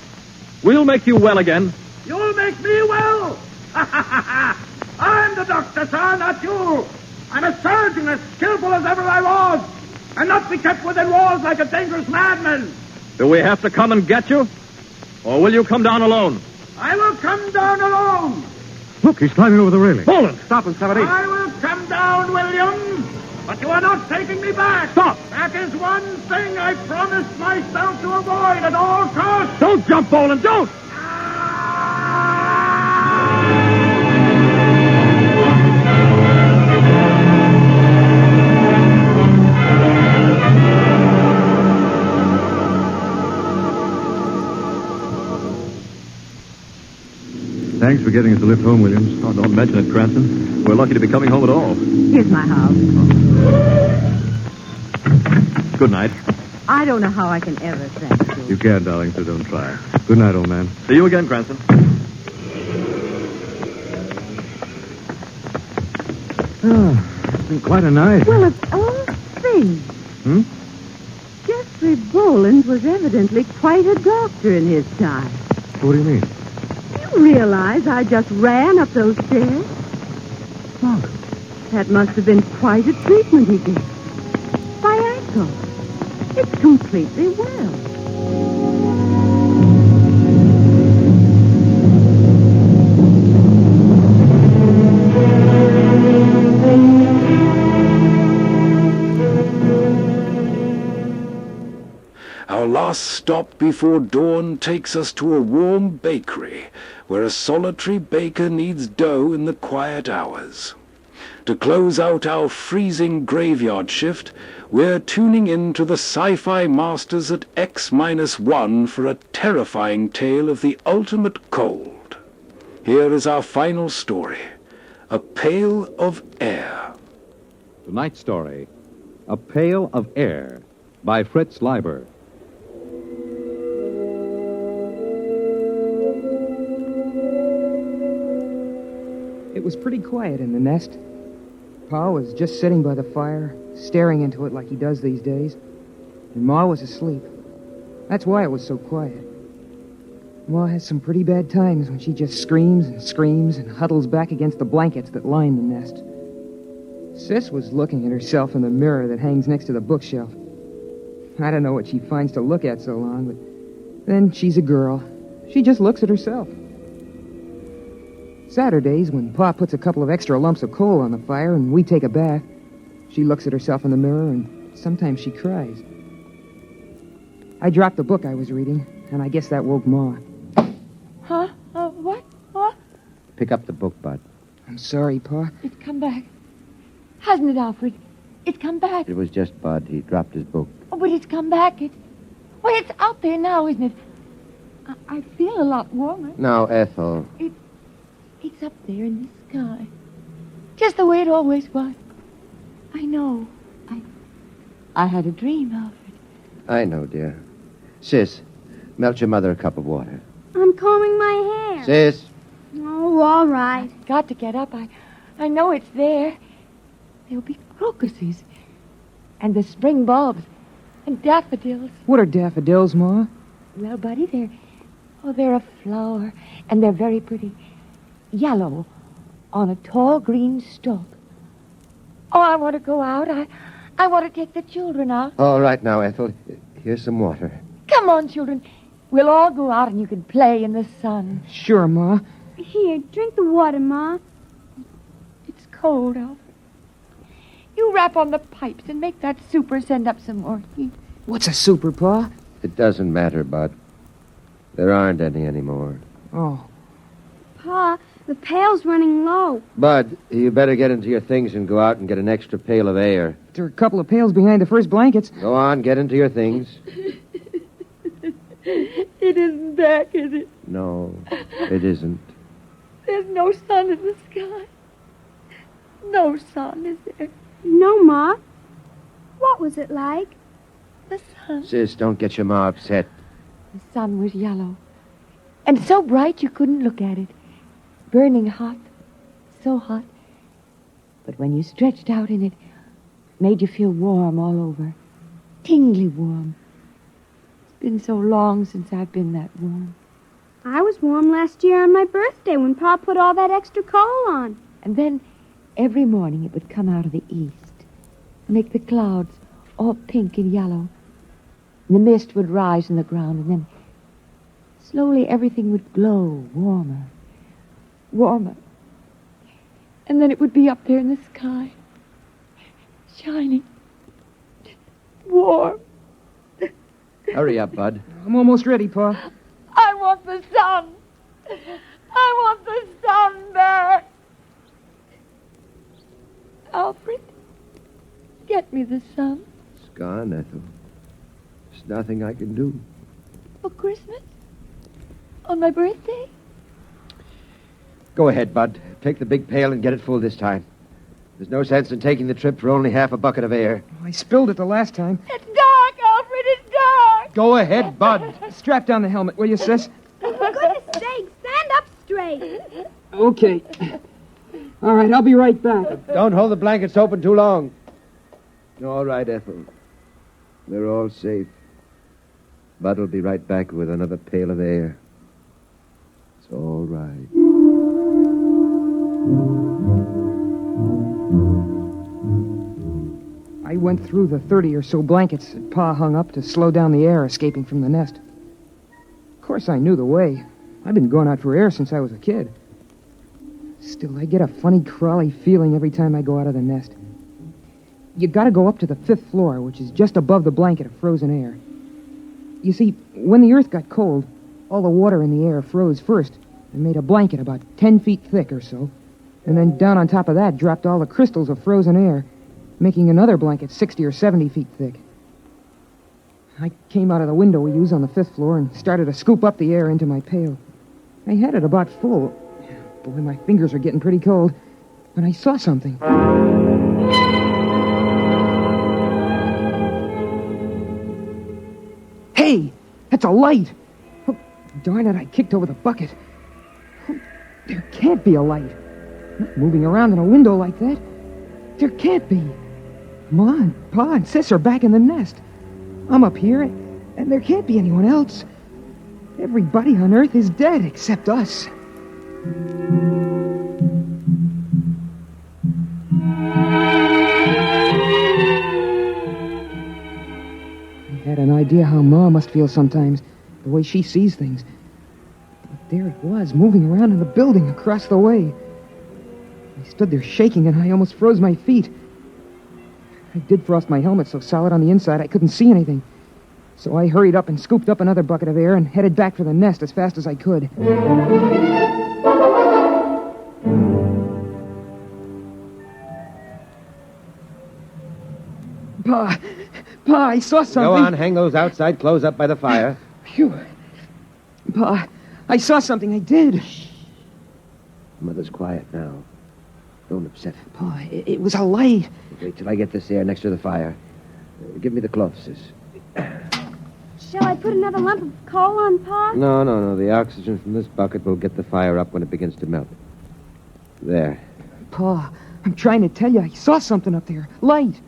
We'll make you well again.
You'll make me well. I'm the doctor, sir, not you. I'm a surgeon as skillful as ever I was.
and not be kept within walls like a dangerous madman.
Do we have to come and get you? Or will you come down alone?
I will come down alone.
Look, he's climbing over the railing. Hold it. Stop him, 78.
I will come down, William. But you are not taking me back.
Stop.
That is one thing I promised myself to avoid at all costs.
Don't jump, Boland. Don't. Thanks for getting us a lift home, Williams. Oh, don't mention it, Cranston. We're lucky to be coming home at all.
Here's my house.
Good night.
I don't know how I can ever thank you.
You can, darling, so don't try. Good night, old man. See you again, Cranston. Oh, it's been quite a night.
Well, of all things. Jeffrey Boland was evidently quite a doctor in his time.
What do you mean?
You realize I just ran up those stairs?
Look.
That must have been quite a treatment he did. By ankle. It's completely well.
Our last stop before dawn takes us to a warm bakery, where a solitary baker kneads dough in the quiet hours. To close out our freezing graveyard shift, we're tuning in to the sci-fi masters at X-1 for a terrifying tale of the ultimate cold. Here is our final story, A Pail of Air.
Tonight's story, A Pail of Air, by Fritz Leiber.
It was pretty quiet in the nest. Pa was just sitting by the fire, staring into it like he does these days. And Ma was asleep. That's why it was so quiet. Ma has some pretty bad times when she just screams and huddles back against the blankets that line the nest. Sis was looking at herself in the mirror that hangs next to the bookshelf. I don't know what she finds to look at so long, but then she's a girl. She just looks at herself. Saturdays, when Pa puts a couple of extra lumps of coal on the fire and we take a bath, she looks at herself in the mirror and sometimes she cries. I dropped the book I was reading, and I guess that woke Ma.
Huh? What? What?
Pick up the book, Bud.
I'm sorry, Pa.
It's come back. Hasn't it, Alfred? It's come back.
It was just Bud. He dropped his book.
Oh, but it's come back. Why, it's out there now, isn't it? I feel a lot warmer.
Now, Ethel.
It's up there in the sky. Just the way it always was. I know. I had a dream, Alfred.
I know, dear. Sis, melt your mother a cup of water.
I'm combing my hair.
Sis.
Oh, all right.
Got to get up. I know it's there. There'll be crocuses. And the spring bulbs. And daffodils.
What are daffodils, Ma?
Well, Buddy, they're a flower. And they're very pretty. Yellow on a tall green stalk. Oh, I want to go out. I want to take the children out.
All right now, Ethel. Here's some water.
Come on, children. We'll all go out and you can play in the sun.
Sure, Ma.
Here, drink the water, Ma.
It's cold, Alfred. You wrap on the pipes and make that super send up some more heat.
What's a super, Pa?
It doesn't matter, Bud. There aren't any anymore.
Oh.
Pa, the pail's running low.
Bud, you better get into your things and go out and get an extra pail of air.
There are a couple of pails behind the first blankets.
Go on, get into your things.
It isn't back, is it?
No, it isn't.
There's no sun in the sky. No sun, is there?
No, Ma. What was it like?
The sun.
Sis, don't get your ma upset.
The sun was yellow. And so bright you couldn't look at it. Burning hot. So hot. But when you stretched out in it, it made you feel warm all over. Tingly warm. It's been so long since I've been that warm.
I was warm last year on my birthday when Pa put all that extra coal on.
And then every morning it would come out of the east. Make the clouds
all pink and yellow. And the mist would rise in the ground, and then slowly everything would glow warmer, warmer. And then it would be up there in the sky, shining, warm.
Hurry up, Bud.
I'm almost ready, Pa.
I want the sun. I want the sun back. Alfred, get me the sun.
It's gone, Ethel. There's nothing I can do.
For Christmas? On my birthday?
Go ahead, Bud. Take the big pail and get it full this time. There's no sense in taking the trip for only half a bucket of air.
I spilled it the last time.
It's dark, Alfred, it's dark.
Go ahead, Bud.
Strap down the helmet, will you, sis?
For goodness sake, stand up straight.
Okay. All right, I'll be right back.
Don't hold the blankets open too long. All right, Ethel. We're all safe. Bud'll be right back with another pail of air. It's all right.
I went through the 30 or so blankets that Pa hung up to slow down the air escaping from the nest. Of course, I knew the way. I've been going out for air since I was a kid. Still, I get a funny, crawly feeling every time I go out of the nest. You gotta go up to the 5th floor, which is just above the blanket of frozen air. You see, when the earth got cold, all the water in the air froze first and made a blanket about 10 feet thick or so. And then down on top of that dropped all the crystals of frozen air, making another blanket 60 or 70 feet thick. I came out of the window we use on the 5th floor and started to scoop up the air into my pail. I had it about full. Boy, my fingers are getting pretty cold. But I saw something. Hey, that's a light. Oh, darn it, I kicked over the bucket. Oh, there can't be a light. Not moving around in a window like that. There can't be. Ma and Pa and Sis are back in the nest. I'm up here, and there can't be anyone else. Everybody on Earth is dead except us. I had an idea how Ma must feel sometimes, the way she sees things. But there it was, moving around in the building across the way. I stood there shaking, and I almost froze my feet. I did frost my helmet so solid on the inside I couldn't see anything. So I hurried up and scooped up another bucket of air and headed back for the nest as fast as I could. Pa, I saw something.
Go on, hang those outside clothes up by the fire.
Phew. Pa, I saw something, I did.
Mother's quiet now. Don't upset her.
Pa, it was a light.
Wait till I get this air next to the fire. Give me the cloth, Sis.
Shall I put another lump of coal on, Pa?
No. The oxygen from this bucket will get the fire up when it begins to melt. There.
Pa, I'm trying to tell you, I saw something up there. Light.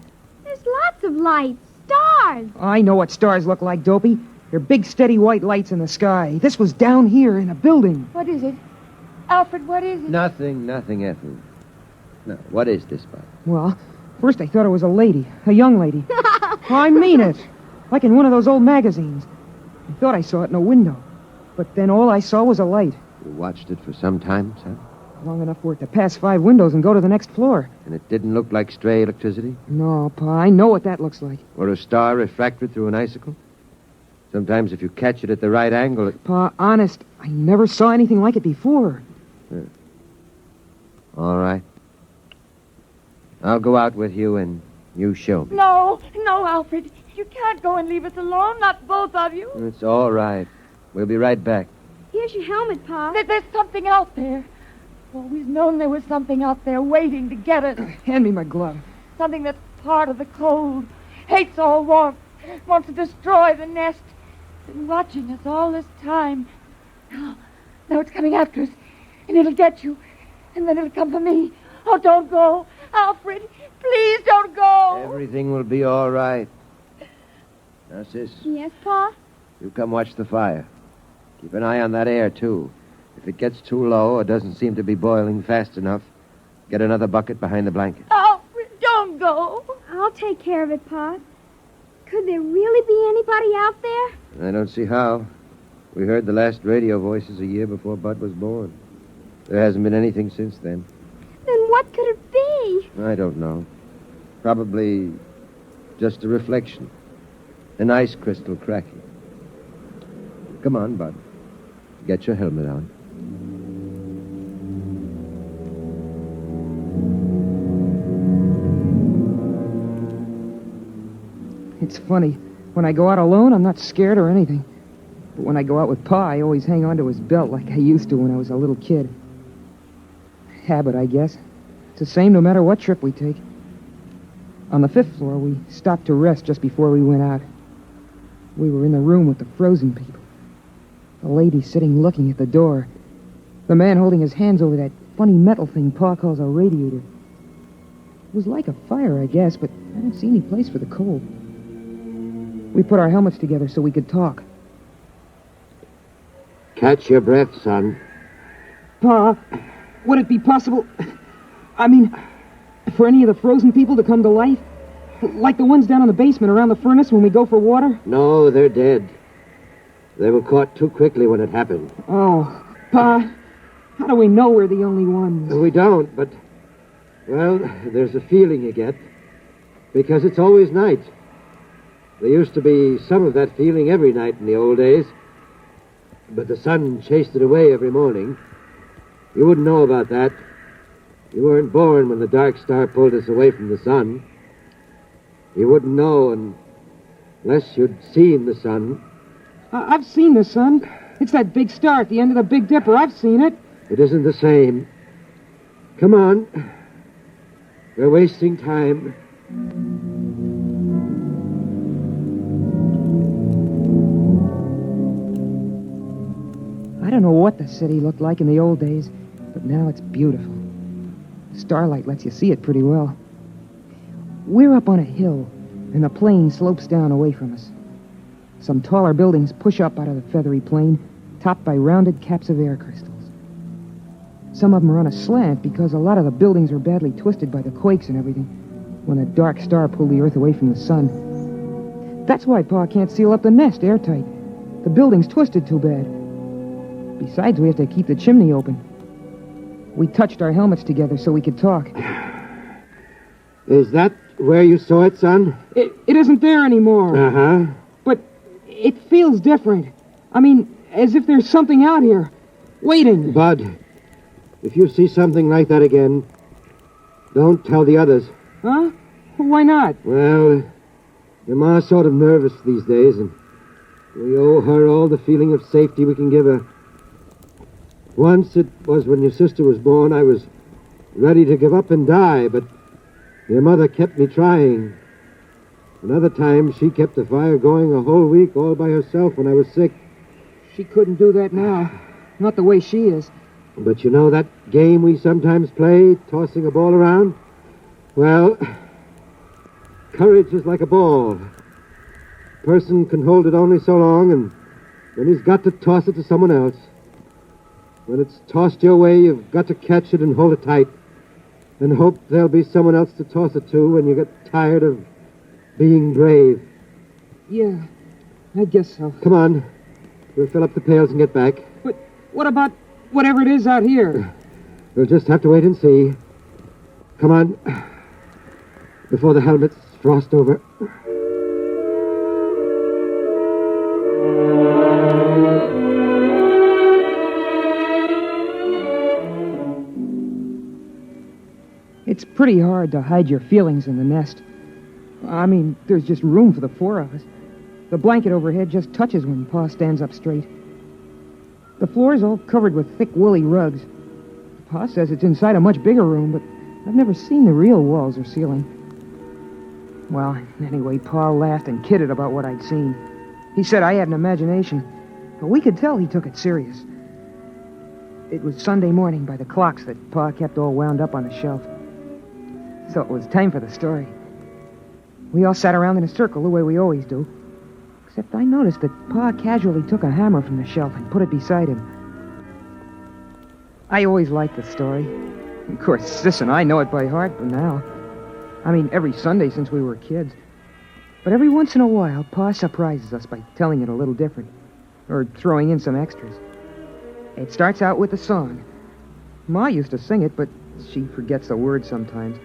There's lots of lights. Stars.
I know what stars look like, Dopey. They're big, steady white lights in the sky. This was down here in a building.
What is it? Alfred, what is it?
Nothing, Ethel. No, what is this, Bud?
Well, first I thought it was a lady. A young lady. I mean it. Like in one of those old magazines. I thought I saw it in a window. But then all I saw was a light.
You watched it for some time, son?
Long enough for it to pass 5 windows and go to the next floor.
And it didn't look like stray electricity?
No, Pa, I know what that looks like.
Or a star refracted through an icicle? Sometimes if you catch it at the right angle, it...
Pa, honest, I never saw anything like it before.
All right. I'll go out with you and you show me.
No, Alfred. You can't go and leave us alone, not both of you.
It's all right. We'll be right back.
Here's your helmet, Pa.
There's something out there. I've always known there was something out there waiting to get us.
Hand me my glove.
Something that's part of the cold. Hates all warmth. Wants to destroy the nest. Been watching us all this time. Now it's coming after us. And it'll get you. And then it'll come for me. Oh, don't go. Alfred, please don't go.
Everything will be all right. Now, Sis.
Yes, Pa?
You come watch the fire. Keep an eye on that air, too. If it gets too low or doesn't seem to be boiling fast enough, get another bucket behind the blanket.
Alfred, don't go.
I'll take care of it, Pa. Could there really be anybody out there?
I don't see how. We heard the last radio voices a year before Bud was born. There hasn't been anything since then.
Then what could it be?
I don't know. Probably just a reflection. An ice crystal cracking. Come on, Bud. Get your helmet on.
It's funny. When I go out alone, I'm not scared or anything. But when I go out with Pa, I always hang on to his belt like I used to when I was a little kid. Habit, I guess. It's the same no matter what trip we take. On the 5th floor, we stopped to rest just before we went out. We were in the room with the frozen people. The lady sitting looking at the door. The man holding his hands over that funny metal thing Pa calls a radiator. It was like a fire, I guess, but I don't see any place for the cold. We put our helmets together so we could talk.
Catch your breath, son.
Pa, would it be possible... I mean, for any of the frozen people to come to life? Like the ones down in the basement around the furnace when we go for water?
No, they're dead. They were caught too quickly when it happened.
Oh, Pa, how do we know we're the only ones?
We don't, but... Well, there's a feeling you get. Because it's always night. There used to be some of that feeling every night in the old days. But the sun chased it away every morning. You wouldn't know about that. You weren't born when the dark star pulled us away from the sun. You wouldn't know unless you'd seen the sun.
I've seen the sun. It's that big star at the end of the Big Dipper. I've seen it.
It isn't the same. Come on. We're wasting time.
I don't know what the city looked like in the old days, but now it's beautiful. Starlight lets you see it pretty well. We're up on a hill, and the plain slopes down away from us. Some taller buildings push up out of the feathery plain, topped by rounded caps of air crystals. Some of them are on a slant because a lot of the buildings are badly twisted by the quakes and everything when a dark star pulled the Earth away from the sun. That's why Pa can't seal up the nest airtight. The building's twisted too bad. Besides, we have to keep the chimney open. We touched our helmets together so we could talk.
Is that where you saw it, son?
It isn't there anymore.
Uh-huh.
But it feels different. I mean, as if there's something out here, waiting.
Bud, if you see something like that again, don't tell the others.
Huh? Why not?
Well, your ma's sort of nervous these days, and we owe her all the feeling of safety we can give her. Once, it was when your sister was born, I was ready to give up and die, but your mother kept me trying. Another time, she kept the fire going a whole week all by herself when I was sick.
She couldn't do that now. Not the way she is.
But you know that game we sometimes play, tossing a ball around? Well, courage is like a ball. A person can hold it only so long, and then he's got to toss it to someone else. When it's tossed your way, you've got to catch it and hold it tight, and hope there'll be someone else to toss it to when you get tired of being brave.
Yeah, I guess so.
Come on. We'll fill up the pails and get back.
But what about whatever it is out here?
We'll just have to wait and see. Come on. Before the helmets frost over.
It's pretty hard to hide your feelings in the nest. I mean, there's just room for the four of us. The blanket overhead just touches when Pa stands up straight. The floor's all covered with thick, woolly rugs. Pa says it's inside a much bigger room, but I've never seen the real walls or ceiling. Well, anyway, Pa laughed and kidded about what I'd seen. He said I had an imagination, but we could tell he took it serious. It was Sunday morning by the clocks that Pa kept all wound up on the shelf. So it was time for the story. We all sat around in a circle the way we always do. Except I noticed that Pa casually took a hammer from the shelf and put it beside him. I always liked the story. Of course, Sis and I know it by heart by now. I mean, every Sunday since we were kids. But every once in a while, Pa surprises us by telling it a little different, or throwing in some extras. It starts out with a song. Ma used to sing it, but she forgets the words sometimes.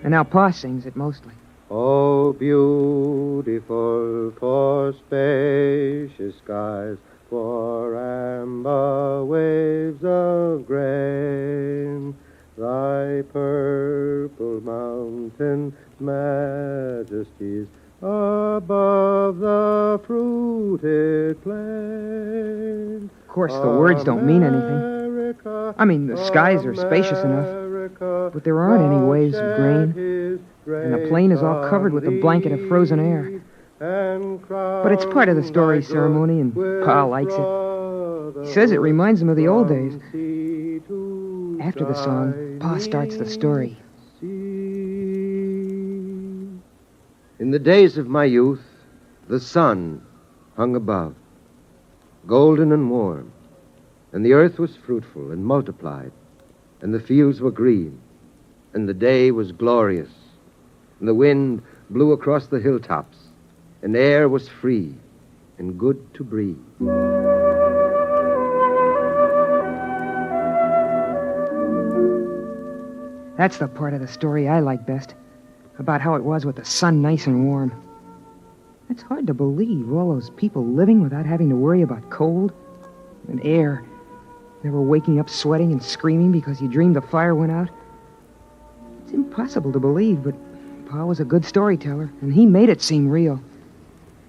And now Pa sings it mostly.
Oh, beautiful for spacious skies, for amber waves of grain, thy purple mountain majesties above the fruited plain.
Of course, the words don't mean anything. I mean, the skies are spacious enough, but there aren't any waves of grain, and the plain is all covered with a blanket of frozen air. But it's part of the story ceremony, and Pa likes it. He says it reminds him of the old days. After the song, Pa starts the story.
In the days of my youth, the sun hung above, golden and warm, and the earth was fruitful and multiplied, and the fields were green, and the day was glorious, and the wind blew across the hilltops, and air was free and good to breathe.
That's the part of the story I like best, about how it was with the sun nice and warm. It's hard to believe all those people living without having to worry about cold and air, never waking up sweating and screaming because you dreamed the fire went out. It's impossible to believe, but Pa was a good storyteller, and he made it seem real.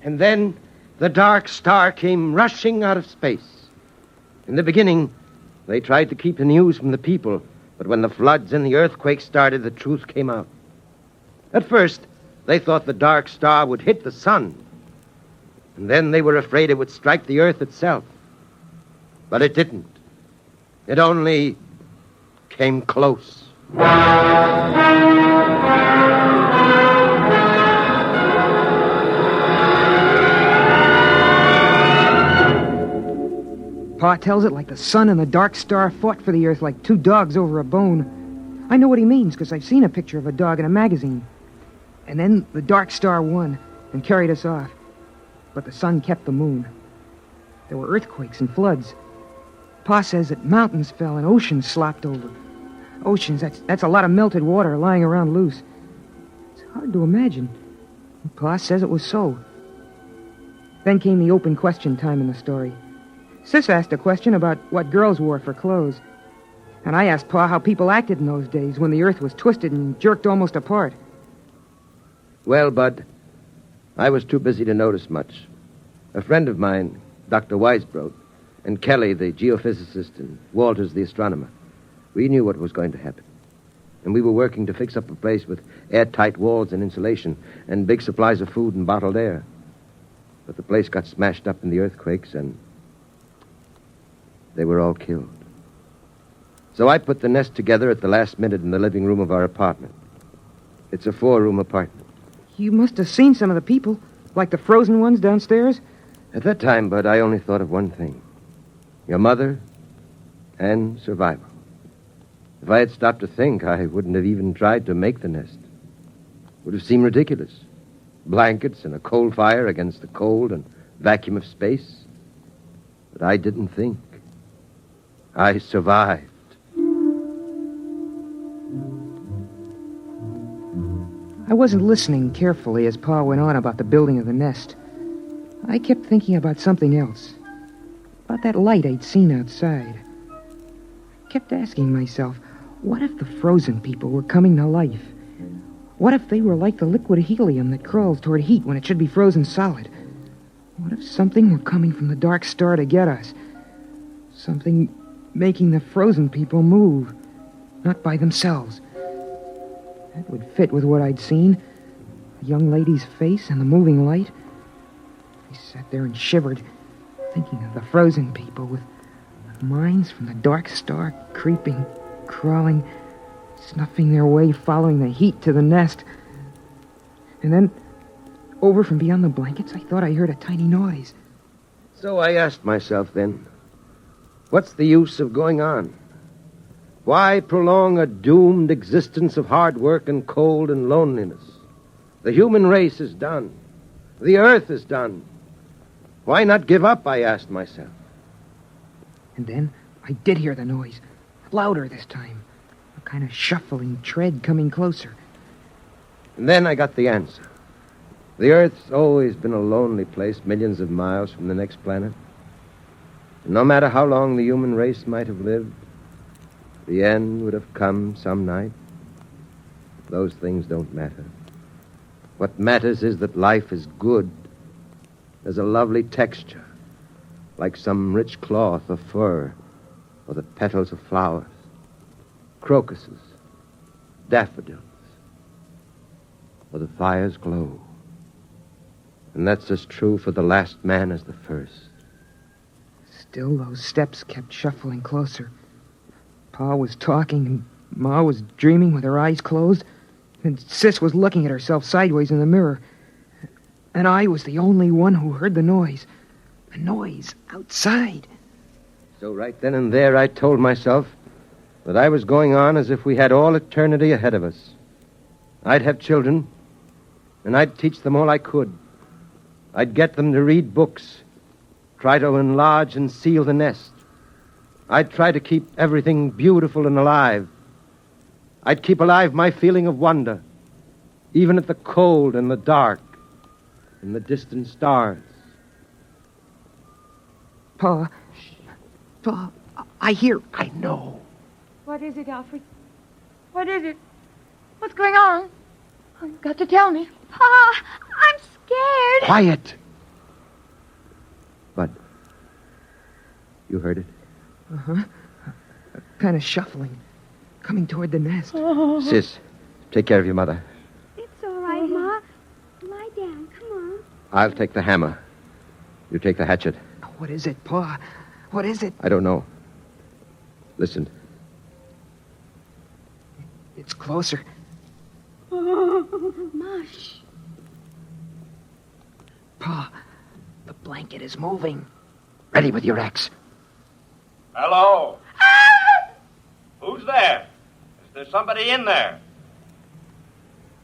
And then the dark star came rushing out of space. In the beginning, they tried to keep the news from the people, but when the floods and the earthquakes started, the truth came out. At first, they thought the dark star would hit the sun, and then they were afraid it would strike the earth itself. But it didn't. It only came close.
Pa tells it like the sun and the dark star fought for the earth like two dogs over a bone. I know what he means, because I've seen a picture of a dog in a magazine. And then the dark star won and carried us off. But the sun kept the moon. There were earthquakes and floods. Pa says that mountains fell and oceans slopped over. Oceans, that's a lot of melted water lying around loose. It's hard to imagine. Pa says it was so. Then came the open question time in the story. Sis asked a question about what girls wore for clothes. And I asked Pa how people acted in those days when the earth was twisted and jerked almost apart.
Well, Bud, I was too busy to notice much. A friend of mine, Dr. Weisbrot, and Kelly, the geophysicist, and Walters, the astronomer, we knew what was going to happen. And we were working to fix up a place with airtight walls and insulation and big supplies of food and bottled air. But the place got smashed up in the earthquakes, and they were all killed. So I put the nest together at the last minute in the living room of our apartment. It's a 4-room apartment.
You must have seen some of the people, like the frozen ones downstairs.
At that time, Bud, I only thought of one thing. Your mother and survival. If I had stopped to think, I wouldn't have even tried to make the nest. It would have seemed ridiculous. Blankets and a coal fire against the cold and vacuum of space. But I didn't think. I survived.
I wasn't listening carefully as Pa went on about the building of the nest. I kept thinking about something else. About that light I'd seen outside. I kept asking myself, what if the frozen people were coming to life? What if they were like the liquid helium that crawls toward heat when it should be frozen solid? What if something were coming from the dark star to get us? Something making the frozen people move, not by themselves. That would fit with what I'd seen. The young lady's face and the moving light. I sat there and shivered, thinking of the frozen people with minds from the dark star creeping, crawling, snuffing their way, following the heat to the nest. And then, over from beyond the blankets, I thought I heard a tiny noise.
So I asked myself then, what's the use of going on? Why prolong a doomed existence of hard work and cold and loneliness? The human race is done. The Earth is done. Why not give up, I asked myself.
And then I did hear the noise. Louder this time. A kind of shuffling tread coming closer.
And then I got the answer. The Earth's always been a lonely place millions of miles from the next planet. And no matter how long the human race might have lived, the end would have come some night. Those things don't matter. What matters is that life is good. There's a lovely texture, like some rich cloth or fur, or the petals of flowers, crocuses, daffodils, or the fire's glow. And that's as true for the last man as the first.
Still, those steps kept shuffling closer. Pa was talking, and Ma was dreaming with her eyes closed, and Sis was looking at herself sideways in the mirror. And I was the only one who heard the noise. A noise outside.
So right then and there, I told myself that I was going on as if we had all eternity ahead of us. I'd have children, and I'd teach them all I could. I'd get them to read books, try to enlarge and seal the nest. I'd try to keep everything beautiful and alive. I'd keep alive my feeling of wonder, even at the cold and the dark and the distant stars.
Pa, I hear...
I know.
What is it, Alfred? What is it? What's going on? You've got to tell me.
Pa, I'm scared.
Quiet. But you heard it?
Uh-huh. Kind of shuffling, coming toward the nest.
Sis, take care of your mother.
It's all right, Ma. Lie down. Come on.
I'll take the hammer. You take the hatchet.
What is it, Pa? What is it?
I don't know. Listen.
It's closer.
Mush.
Pa, the blanket is moving.
Ready with your axe.
Hello? Who's there? Is there somebody in there?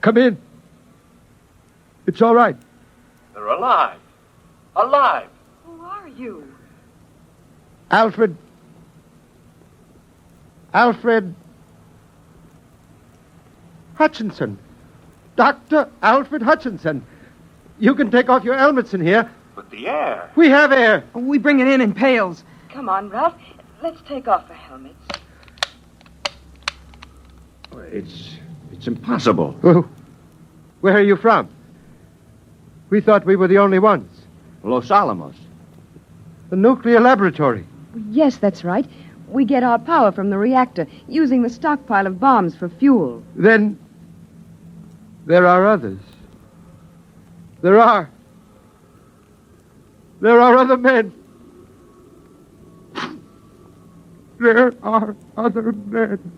Come in. It's all right.
They're alive. Alive.
Who are you?
Alfred. Hutchinson. Dr. Alfred Hutchinson. You can take off your helmets in here.
But the air.
We have air.
We bring it in pails.
Come on, Ralph. Let's take off the helmets.
It's impossible.
Where are you from? We thought we were the only ones.
Los Alamos.
The nuclear laboratory.
Yes, that's right. We get our power from the reactor, using the stockpile of bombs for fuel.
Then there are others. There are other men. There are other men.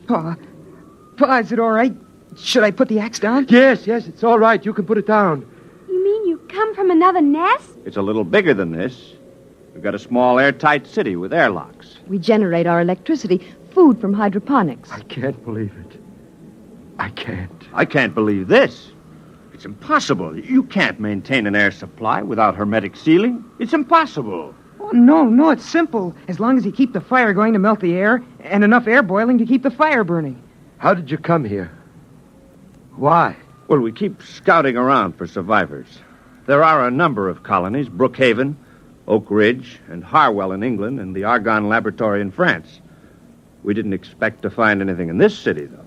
Pa, is it all right? Should I put the axe down?
Yes, it's all right. You can put it down.
You mean you come from another nest?
It's a little bigger than this. We've got a small airtight city with airlocks.
We generate our electricity, food from hydroponics.
I can't believe it. I can't.
I can't believe this. It's impossible. You can't maintain an air supply without hermetic sealing. It's impossible.
Oh, no, it's simple. As long as you keep the fire going to melt the air, and enough air boiling to keep the fire burning.
How did you come here? Why?
Well, we keep scouting around for survivors. There are a number of colonies, Brookhaven, Oak Ridge, and Harwell in England, and the Argonne Laboratory in France. We didn't expect to find anything in this city, though.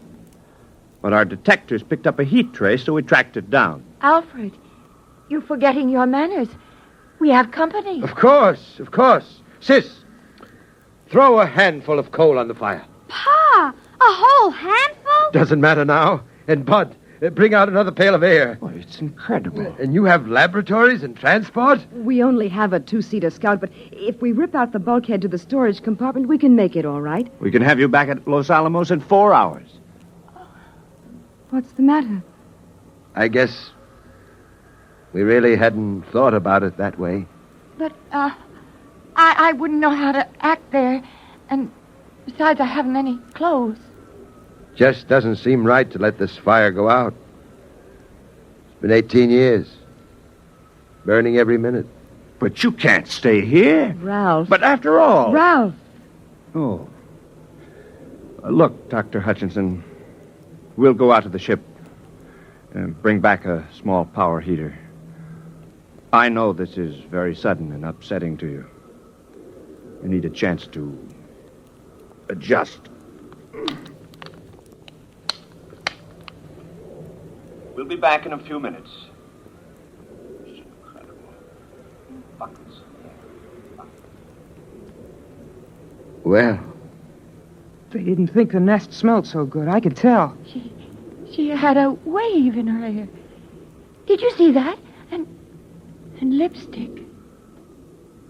But our detectors picked up a heat trace, so we tracked it down.
Alfred, you're forgetting your manners. We have company.
Of course. Sis, throw a handful of coal on the fire.
Pa, a whole handful?
Doesn't matter now. And Bud, bring out another pail of air.
Oh, it's incredible.
And you have laboratories and transport?
We only have a two-seater Scout, but if we rip out the bulkhead to the storage compartment, we can make it all right.
We can have you back at Los Alamos in 4 hours.
What's the matter?
I guess we really hadn't thought about it that way.
But, I wouldn't know how to act there. And besides, I haven't any clothes.
Just doesn't seem right to let this fire go out. It's been 18 years. burning every minute.
But you can't stay here.
Ralph.
But after all...
Ralph!
Oh. Look, Dr. Hutchinson, we'll go out to the ship and bring back a small power heater. I know this is very sudden and upsetting to you. You need a chance to adjust. We'll be back in a few minutes. It's incredible. Buckets.
Well,
They didn't think the nest smelled so good. I could tell.
She had a wave in her hair. Did you see that? And lipstick.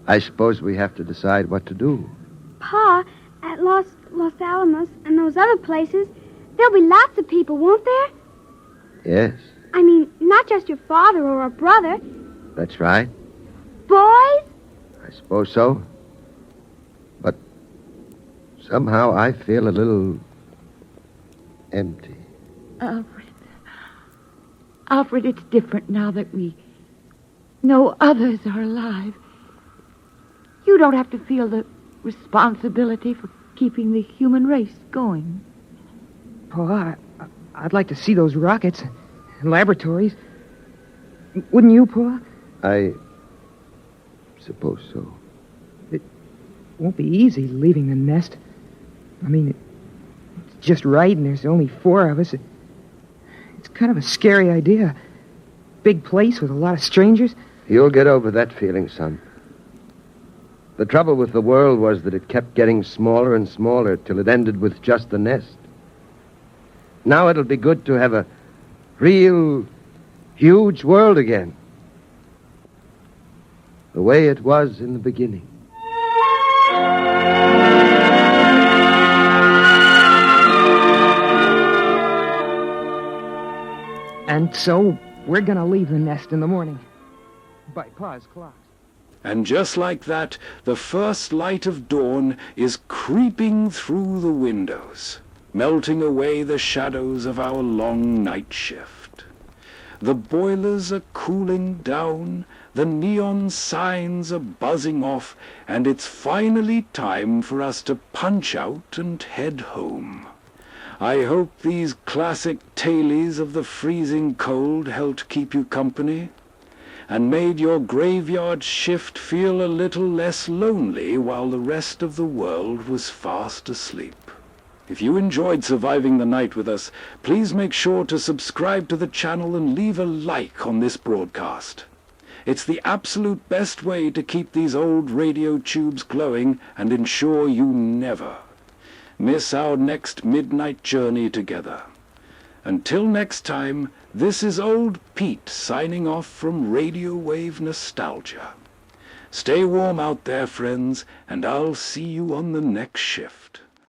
I suppose we have to decide what to do.
Pa, at Los Alamos and those other places, there'll be lots of people, won't there?
Yes,
I mean, not just your father or a brother.
that's right.
Boys?
I suppose so. But somehow I feel a little empty.
Alfred, it's different now that we know others are alive. You don't have to feel the responsibility for keeping the human race going.
Pa, I'd like to see those rockets and laboratories. Wouldn't you, Pa?
I suppose so.
It won't be easy leaving the nest. I mean, it's just right, and there's only 4 of us. It's kind of a scary idea. Big place with a lot of strangers.
You'll get over that feeling, son. The trouble with the world was that it kept getting smaller and smaller till it ended with just the nest. Now it'll be good to have a real, huge world again. The way it was in the beginning.
And so, we're gonna leave the nest in the morning. By Pa's clock.
And just like that, the first light of dawn is creeping through the windows, melting away the shadows of our long night shift. The boilers are cooling down, the neon signs are buzzing off, and it's finally time for us to punch out and head home. I hope these classic tailies of the freezing cold helped keep you company, and made your graveyard shift feel a little less lonely while the rest of the world was fast asleep. If you enjoyed surviving the night with us, please make sure to subscribe to the channel and leave a like on this broadcast. It's the absolute best way to keep these old radio tubes glowing and ensure you never miss our next midnight journey together. Until next time, this is Old Pete signing off from Radiowave Nostalgia. Stay warm out there, friends, and I'll see you on the next shift.